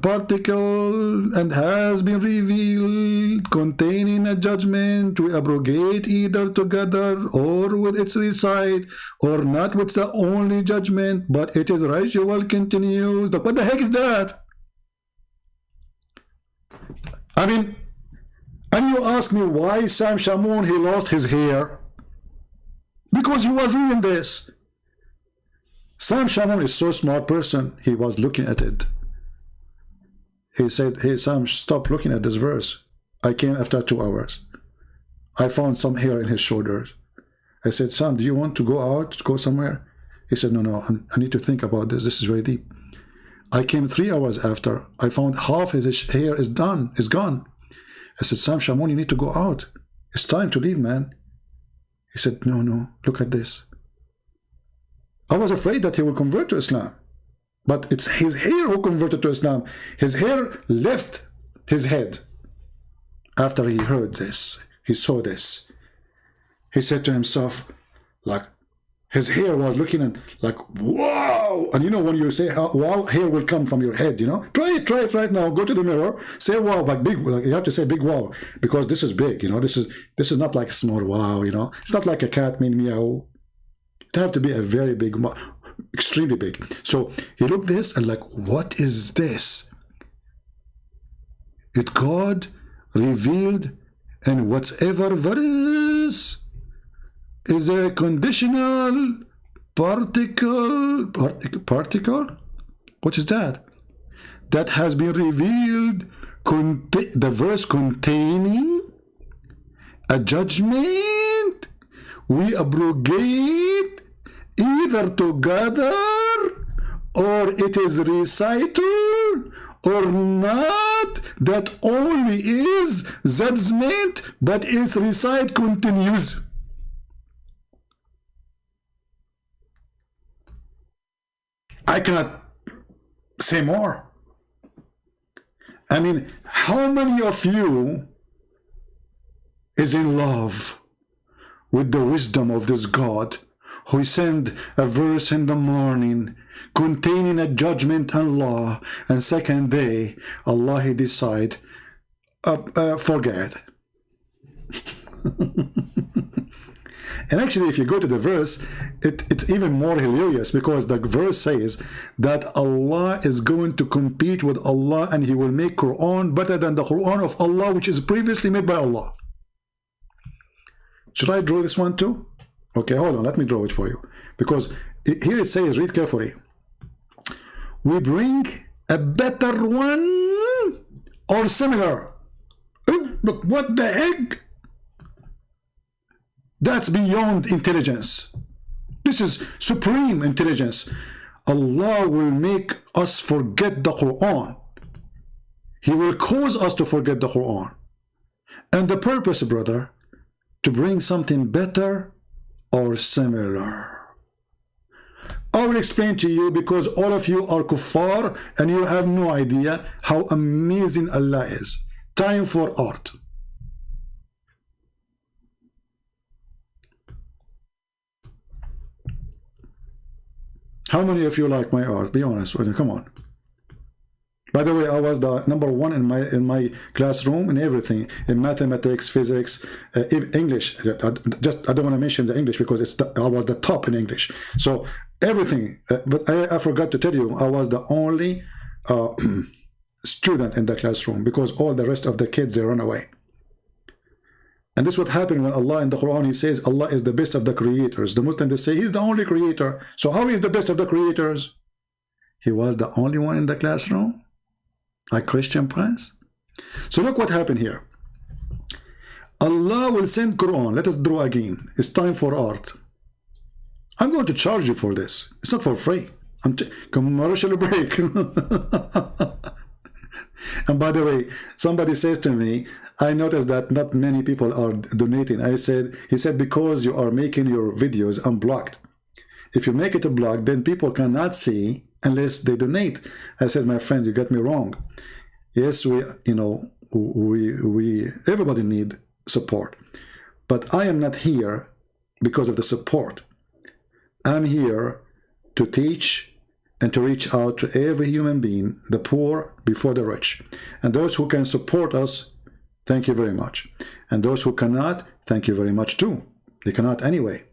particle and has been revealed containing a judgment to abrogate either together or with its recite or not with the only judgment, but it is ritual continues. What the heck is that? I mean, and you ask me why Sam Shamoun, he lost his hair? Because he was reading this. Sam Shamoun is so smart person. He was looking at it. He said, hey Sam, stop looking at this verse. I came after 2 hours. I found some hair in his shoulders. I said, Sam, do you want to go out, go somewhere? He said, no, I need to think about this. This is very deep. I came 3 hours after. I found half his hair is gone. I said, Sam Shamoun, you need to go out. It's time to leave, man. He said, no, look at this. I was afraid that he will convert to Islam. But it's his hair who converted to Islam. His hair left his head. After he heard this, he saw this. He said to himself, like, his hair was looking at, like, wow. And you know, when you say wow, hair will come from your head, you know. Try it right now. Go to the mirror, say wow, but big. Like, you have to say big wow, because this is big, you know. This is not like a small wow, you know. It's not like a cat mean meow. It have to be a very big, extremely big. So he looked this and like, what is this? It God revealed, and whatever verse is a conditional particle. What is that? That has been revealed, the verse containing a judgment we abrogate either together or it is recited or not, that only is judgment but its recite continues. I cannot say more. I mean, how many of you is in love with the wisdom of this God who sent a verse in the morning containing a judgment and law, and second day Allah he decide forget. And actually, if you go to the verse, it's even more hilarious, because the verse says that Allah is going to compete with Allah and he will make Quran better than the Quran of Allah, which is previously made by Allah. Should I draw this one too? Okay, hold on, let me draw it for you. Because here it says, read carefully. We bring a better one or similar. Oh, look, what the heck? That's beyond intelligence. This is supreme intelligence. Allah will make us forget the Quran. He will cause us to forget the Quran. And the purpose, brother, to bring something better or similar. I will explain to you, because all of you are kuffar and you have no idea how amazing Allah is. Time for art. How many of you like my art? Be honest with me. Come on. By the way, I was the #1 in my classroom in everything, in mathematics, physics, English. I don't want to mention the English because I was the top in English. So everything. But I forgot to tell you, I was the only student in the classroom, because all the rest of the kids, they run away. And this is what happened when Allah in the Quran, he says Allah is the best of the creators. The Muslims, they say he's the only creator. So how is the best of the creators? He was the only one in the classroom, like Christian Prince. So look what happened here. Allah will send Quran. Let us draw again. It's time for art. I'm going to charge you for this. It's not for free. Commercial break. And by the way, somebody says to me, I noticed that not many people are donating. He said, because you are making your videos unblocked. If you make it a block, then people cannot see unless they donate. I said, my friend, you got me wrong. Yes, we everybody need support, but I am not here because of the support. I'm here to teach and to reach out to every human being, the poor before the rich. And those who can support us, thank you very much. And those who cannot, thank you very much too. They cannot anyway.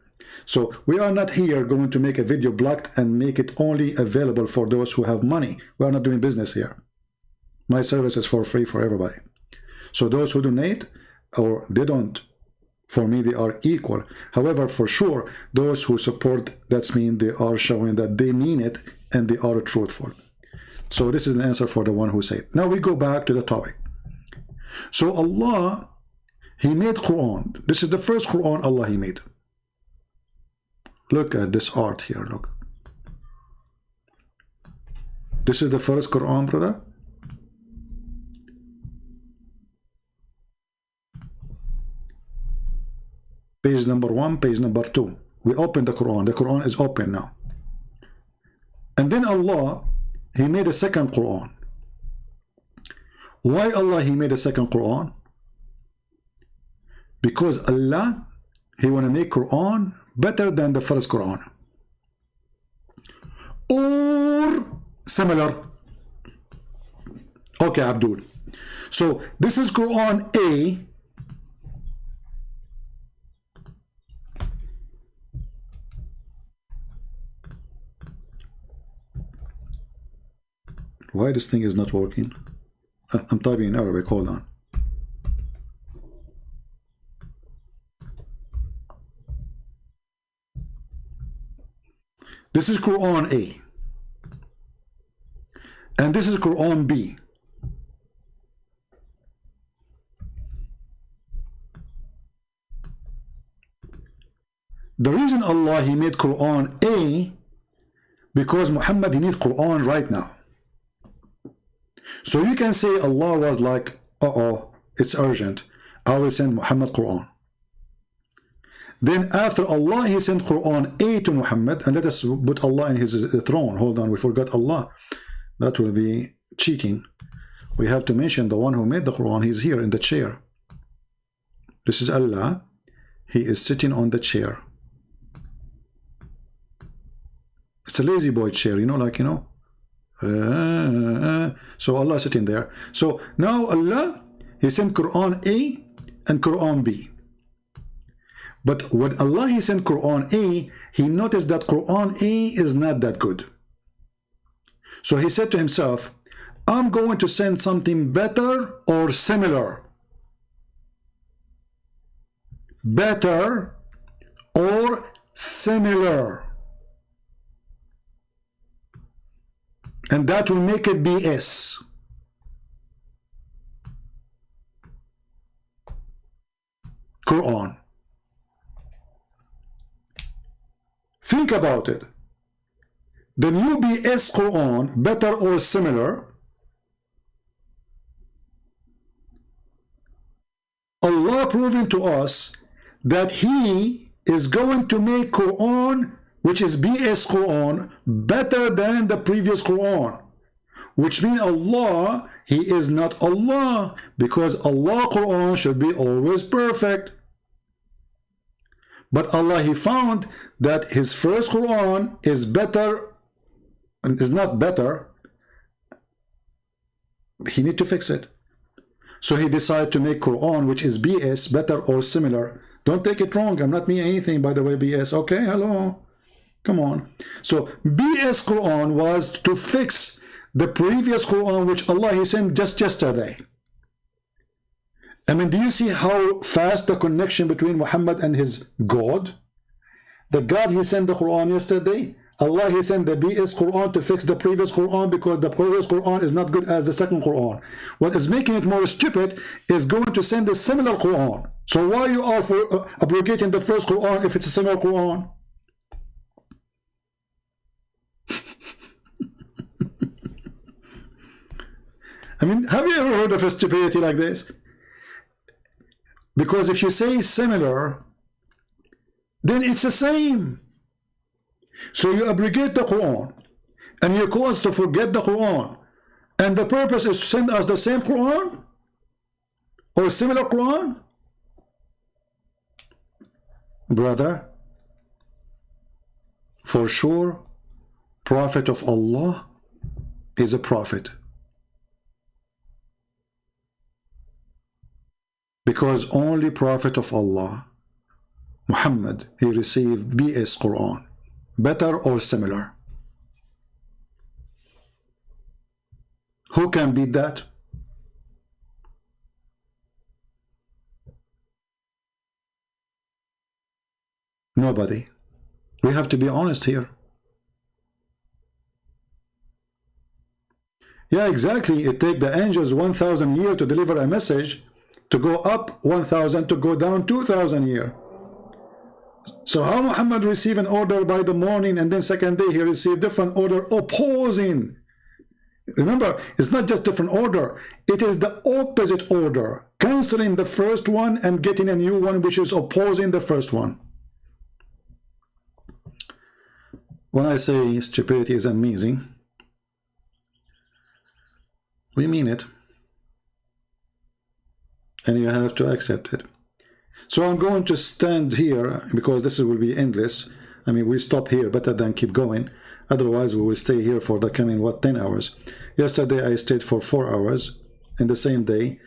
So we are not here going to make a video blocked and make it only available for those who have money. We are not doing business here. My service is for free for everybody. So those who donate or they don't, for me, they are equal. However, for sure, those who support, that means they are showing that they mean it and they are truthful. So this is an answer for the one who said. Now we go back to the topic. So Allah, He made Quran. This is the first Quran Allah He made. Look at this art here, look. This is the first Quran, brother. Page number 1, page number 2. We open the Quran. The Quran is open now. And then Allah, He made a second Quran. Why Allah He made a second Quran? Because Allah, He want to make Quran better than the first Quran. Or similar. Okay, Abdul. So this is Quran A. Why this thing is not working? I'm typing in Arabic, hold on. This is Quran A. And this is Quran B. The reason Allah He made Quran A, because Muhammad He needs Quran right now. So you can say Allah was like, it's urgent, I will send Muhammad Quran. Then after Allah He sent Quran A to Muhammad, and let us put Allah in His throne. Hold on, we forgot Allah. That will be cheating. We have to mention the one who made the Quran. He's here in the chair. This is Allah. He is sitting on the chair. It's a lazy boy chair, so Allah sitting there. So now Allah, He sent Quran A and Quran B. But when Allah He sent Quran A, He noticed that Quran A is not that good. So He said to Himself, I'm going to send something better or similar. Better or similar. And that will make it BS. Quran. Think about it. The new BS Quran, better or similar, Allah proving to us that He is going to make Quran, which is BS Quran, better than the previous Quran. Which means Allah, He is not Allah, because Allah Quran should be always perfect. But Allah, He found that His first Quran is better, and is not better. He need to fix it. So He decided to make Quran, which is BS, better or similar. Don't take it wrong. I'm not meaning anything, by the way, BS. Okay, hello. Come on. So BS Quran was to fix the previous Quran, which Allah He sent just yesterday. I mean, do you see how fast the connection between Muhammad and his God? The God He sent the Quran yesterday, Allah He sent the BS Quran to fix the previous Quran, because the previous Quran is not good as the second Quran. What is making it more stupid is going to send a similar Quran. So why you are for abrogating the first Quran if it's a similar Quran? I mean, have you ever heard of a stupidity like this? Because if you say similar, then it's the same. So you abrogate the Quran and you cause us to forget the Quran. And the purpose is to send us the same Quran or similar Quran? Brother, for sure, Prophet of Allah is a prophet. Because only Prophet of Allah, Muhammad, he received BS Quran, better or similar. Who can beat that? Nobody. We have to be honest here. Yeah, exactly. It takes the angels 1,000 years to deliver a message, to go up 1,000, to go down 2,000 years. So how Muhammad received an order by the morning and then second day he received different order opposing? Remember, it's not just different order, it is the opposite order, canceling the first one and getting a new one which is opposing the first one. When I say stupidity is amazing, we mean it. And you have to accept it. So I'm going to stand here because this will be endless. I mean, we stop here better than keep going. Otherwise, we will stay here for the coming, 10 hours. Yesterday, I stayed for 4 hours in the same day.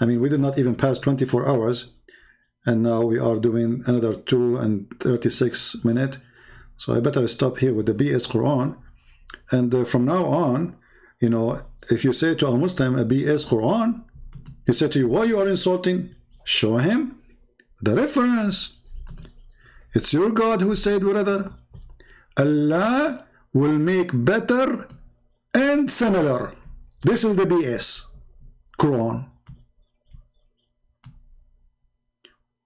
I mean, we did not even pass 24 hours. And now we are doing another 2 and 36 minutes. So I better stop here with the BS Quran. And from now on, you know, if you say to a Muslim a BS Quran, he said to you, why you are insulting? Show him the reference. It's your God who said, brother, Allah will make better and similar. This is the BS Quran.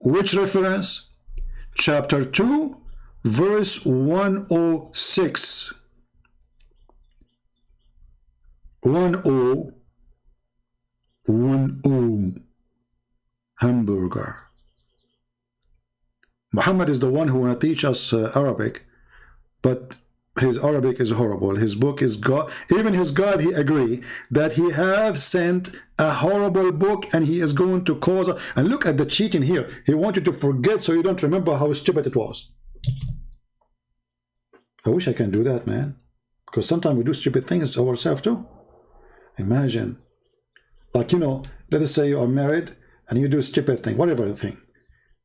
Which reference? Chapter 2, verse 106. 10. Hamburger. Muhammad is the one who want to teach us Arabic, but his Arabic is horrible. His book is God. Even his God, he agree that he have sent a horrible book and he is going to cause. And look at the cheating here. He wants you to forget so you don't remember how stupid it was. I wish I can do that, man. Because sometimes we do stupid things to ourselves too. Imagine. Like, you know, let us say you are married and you do a stupid thing, whatever thing.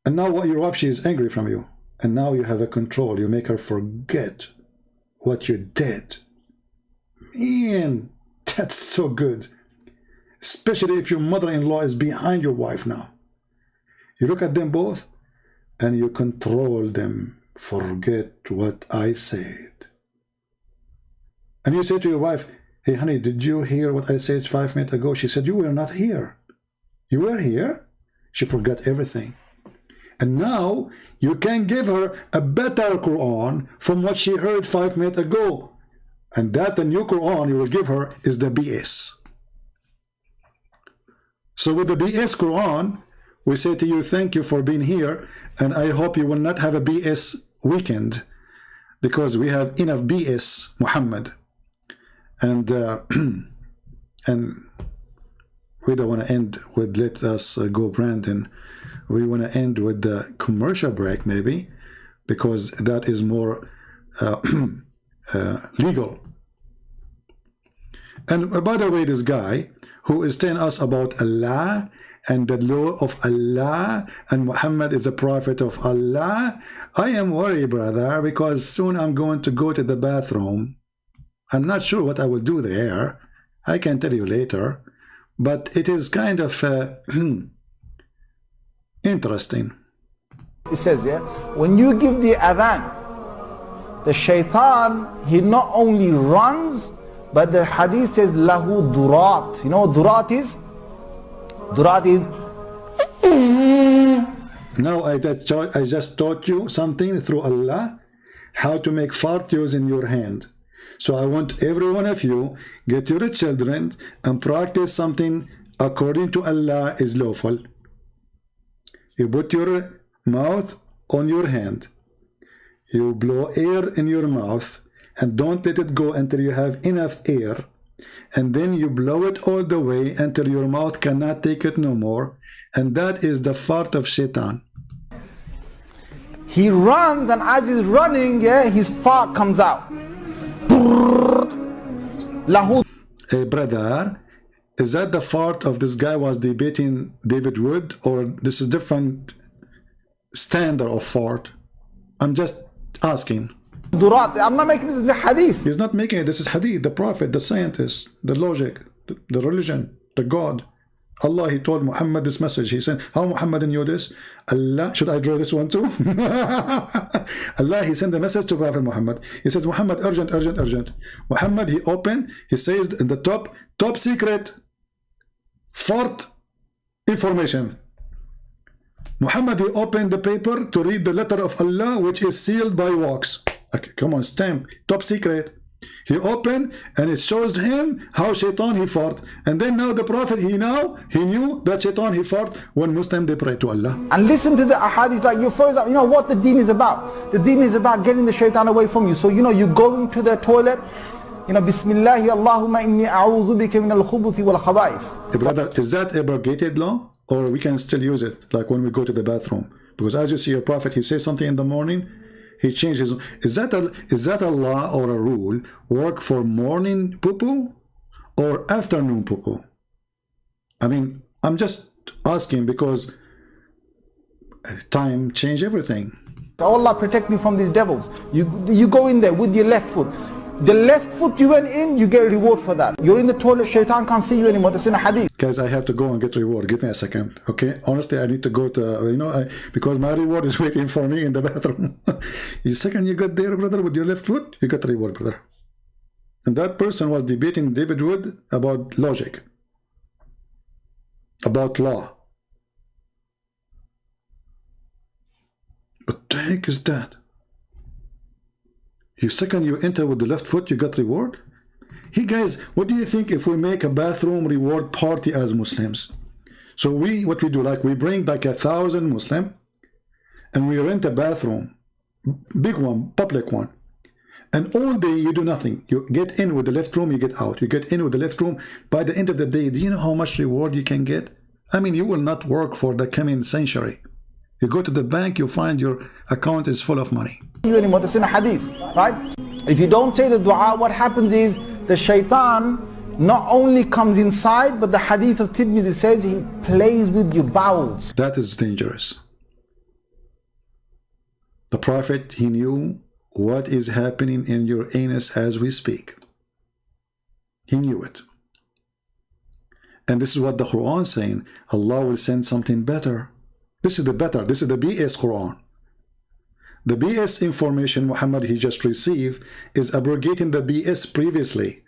And now what your wife, she is angry from you. And now you have a control. You make her forget what you did. Man, that's so good. Especially if your mother-in-law is behind your wife now. You look at them both and you control them. Forget what I said. And you say to your wife, hey, honey, did you hear what I said 5 minutes ago? She said, you were not here. You were here? She forgot everything. And now you can give her a better Quran from what she heard 5 minutes ago. And that the new Quran you will give her is the BS. So with the BS Quran, we say to you, thank you for being here. And I hope you will not have a BS weekend because we have enough BS Muhammad. And we don't want to end with let us go Brandon. We want to end with the commercial break maybe, because that is more legal. And by the way, this guy who is telling us about Allah and the law of Allah and Muhammad is a prophet of Allah, I am worried, brother, because soon I'm going to go to the bathroom. I'm not sure what I will do there. I can tell you later. But it is kind of interesting. It says, yeah, when you give the adhan, the shaitan, he not only runs, but the hadith says, lahu durat. You know what durat is? Durat is... Now I just taught you something through Allah, how to make fart using your hand. So I want every one of you, get your children and practice something according to Allah is lawful. You put your mouth on your hand. You blow air in your mouth and don't let it go until you have enough air. And then you blow it all the way until your mouth cannot take it no more. And that is the fart of Shaitan. He runs, and as he's running, his fart comes out. Lahu. Hey brother, is that the fart of this guy was debating David Wood, or this is different standard of fart? I'm just asking. Durat. I'm not making this the hadith. He's not making it. This is hadith, the prophet, the scientist, the logic, the religion, the God. Allah, he told Muhammad this message. He said, how Muhammad knew this? Allah, should I draw this one too? Allah, he sent a message to Prophet Muhammad. He says, Muhammad, urgent, urgent, urgent. Muhammad, he opened, he says in the top secret, fart information. Muhammad, he opened the paper to read the letter of Allah, which is sealed by wax. Okay, come on, stamp, top secret. He opened and it shows him how Shaitan he fought. And then now the Prophet, he knew that Shaitan he fought when Muslim they pray to Allah. And listen to the ahadith, like you first, you know what the deen is about. The deen is about getting the Shaitan away from you. So you're going to the toilet, Bismillahi Allahumma inni a'udhu bika min al-khubuthi wal khaba'ith. Brother, is that abrogated law? Or we can still use it, like when we go to the bathroom? Because as you see your Prophet, he says something in the morning, he changes. Is that a law or a rule work for morning poo-poo or afternoon poo-poo? I mean, I'm just asking because time changed everything. Allah protect me from these devils. You go in there with your left foot. The left foot you went in, you get a reward for that. You're in the toilet, Shaitan can't see you anymore. That's in a hadith. Guys, I have to go and get reward. Give me a second, okay? Honestly, I need to go to, because my reward is waiting for me in the bathroom. The second you got there, brother, with your left foot, you got the reward, brother. And that person was debating David Wood about logic, about law. What the heck is that? Second you enter with the left foot, you got reward? Hey guys, what do you think if we make a bathroom reward party as Muslims? So what we do, like we bring like 1,000 Muslim and we rent a bathroom, big one, public one. And all day you do nothing. You get in with the left room, you get out. You get in with the left room. By the end of the day, do you know how much reward you can get? I mean, you will not work for the coming century. You go to the bank, you find your account is full of money. Anymore, that's in a hadith, right? If you don't say the dua, what happens is the Shaitan not only comes inside, but the hadith of Tirmidhi says he plays with your bowels. That is dangerous. The Prophet, he knew what is happening in your anus as we speak. He knew it. And this is what the Quran is saying. Allah will send something better. This is the better. This is the BS Quran. The BS information Muhammad he just received is abrogating the BS previously.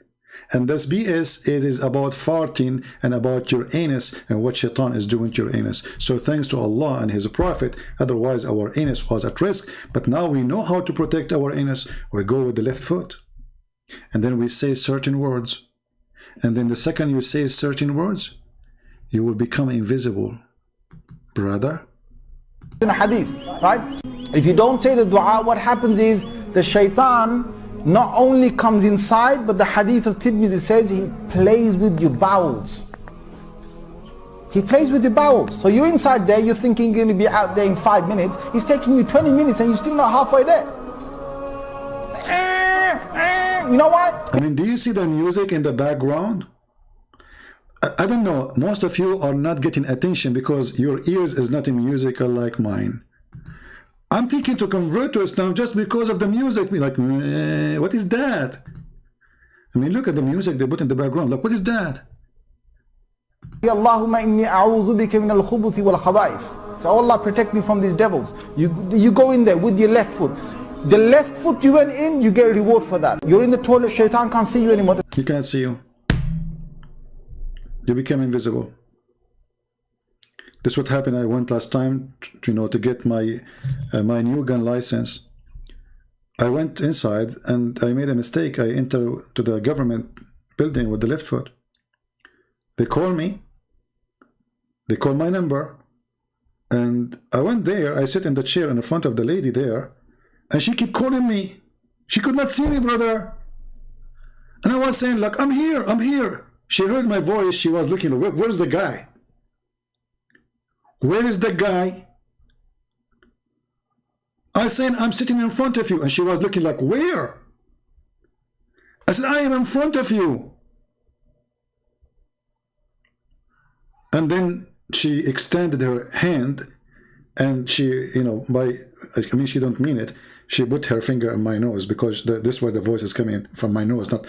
And this BS, it is about farting and about your anus and what Shaitan is doing to your anus. So thanks to Allah and His Prophet, otherwise our anus was at risk. But now we know how to protect our anus. We go with the left foot. And then we say certain words. And then the second you say certain words, you will become invisible. Brother? In a hadith, right? If you don't say the dua, what happens is the Shaitan not only comes inside, but the hadith of Tirmidhi says he plays with your bowels. He plays with your bowels. So you're inside there, you're thinking you're going to be out there in 5 minutes. He's taking you 20 minutes and you're still not halfway there. You know what? I mean, do you see the music in the background? I don't know, most of you are not getting attention because your ears is not musical like mine. I'm thinking to convert to Islam just because of the music. Like, what is that? I mean, look at the music they put in the background. Like, what is that? Allahumma inni a'udhu bika min al-khubuthi wal khaba'ith. So Allah protect me from these devils. You go in there with your left foot. The left foot you went in, you get a reward for that. You're in the toilet, Shaitan can't see you anymore. He can't see you. You become invisible. This is what happened. I went last time to get my my new gun license. I went inside and I made a mistake. I entered to the government building with the left foot. They call me. They call my number. And I went there, I sit in the chair in the front of the lady there, and she kept calling me. She could not see me, brother. And I was saying, like, I'm here, I'm here. She heard my voice, she was looking, where's the guy? Where is the guy? I said, I'm sitting in front of you. And she was looking like, where? I said, I am in front of you. And then she extended her hand, and she, you know, I mean, she don't mean it. She put her finger on my nose, because this way the voice is coming from my nose, not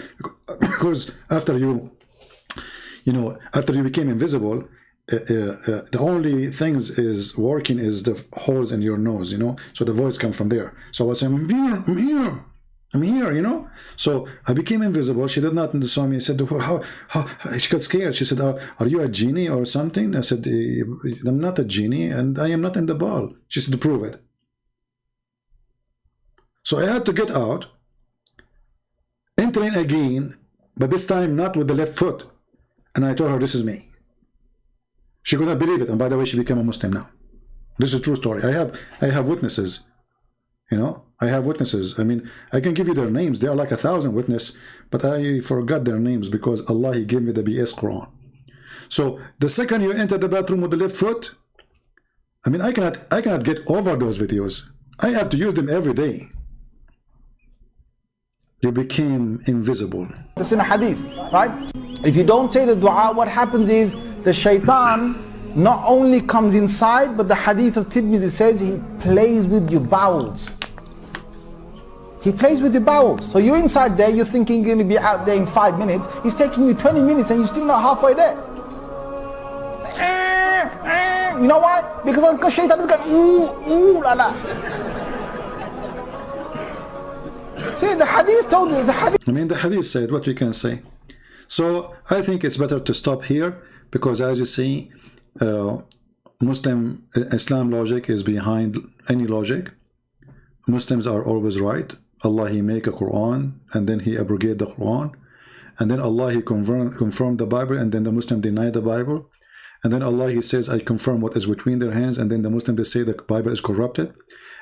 because after you after you became invisible, the only things is working is the holes in your nose, you know, so the voice comes from there. So I was saying, I'm here, you know. So I became invisible. She did not saw me. I said, how? She got scared. She said, are you a genie or something? I said, I'm not a genie, and I am not in the ball. She said, prove it. So I had to get out, entering again, but this time not with the left foot. And I told her, this is me. She could not believe it. And by the way, she became a Muslim now. This is a true story. I have witnesses. You know, I have witnesses. I mean, I can give you their names. They are like 1,000 witnesses, but I forgot their names because Allah, He gave me the BS Quran. So the second you enter the bathroom with the left foot, I mean, I cannot get over those videos. I have to use them every day. You became invisible. It's in a hadith, right? If you don't say the dua, what happens is the shaitan not only comes inside, but the hadith of Tirmidhi says he plays with your bowels. He plays with your bowels. So you're inside there, you're thinking you're going to be out there in 5 minutes. He's taking you 20 minutes and you're still not halfway there. You know why? Because shaitan is going, ooh, la la. See, the hadith told you, I mean, the hadith said what we can say. So I think it's better to stop here, because as you see, Islam logic is behind any logic. Muslims are always right. Allah, He make a Quran, and then He abrogate the Quran, and then Allah, He confirm the Bible, and then the Muslim deny the Bible, and then Allah, He says, I confirm what is between their hands, and then the Muslim, they say the Bible is corrupted.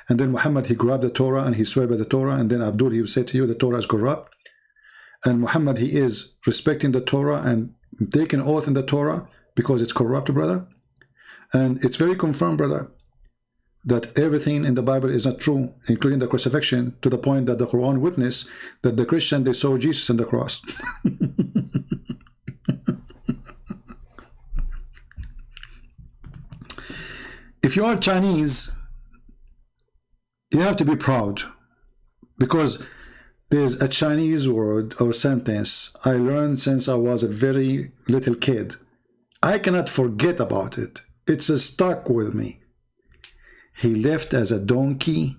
And then Muhammad, he grabbed the Torah and he swear by the Torah, and then Abdul, he will say to you the Torah is corrupt. And Muhammad, he is respecting the Torah and taking oath in the Torah because it's corrupt, brother. And it's very confirmed, brother, that everything in the Bible is not true, including the crucifixion, to the point that the Quran witness that the Christian, they saw Jesus on the cross. If you are Chinese, you have to be proud, because there's a Chinese word or sentence I learned since I was a very little kid. I cannot forget about it. It's stuck with me. He left as a donkey.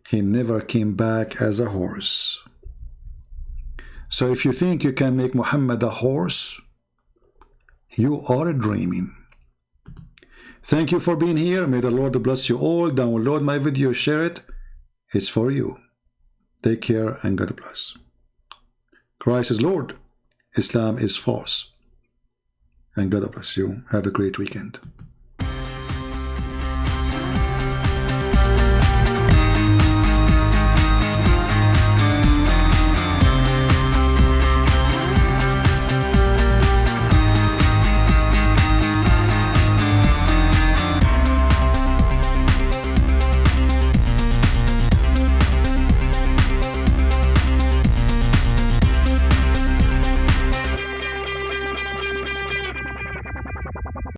He never came back as a horse. So if you think you can make Muhammad a horse, you are dreaming. Thank you for being here. May the Lord bless you all. Download my video, share it. It's for you. Take care and God bless. Christ is Lord. Islam is false. And God bless you. Have a great weekend.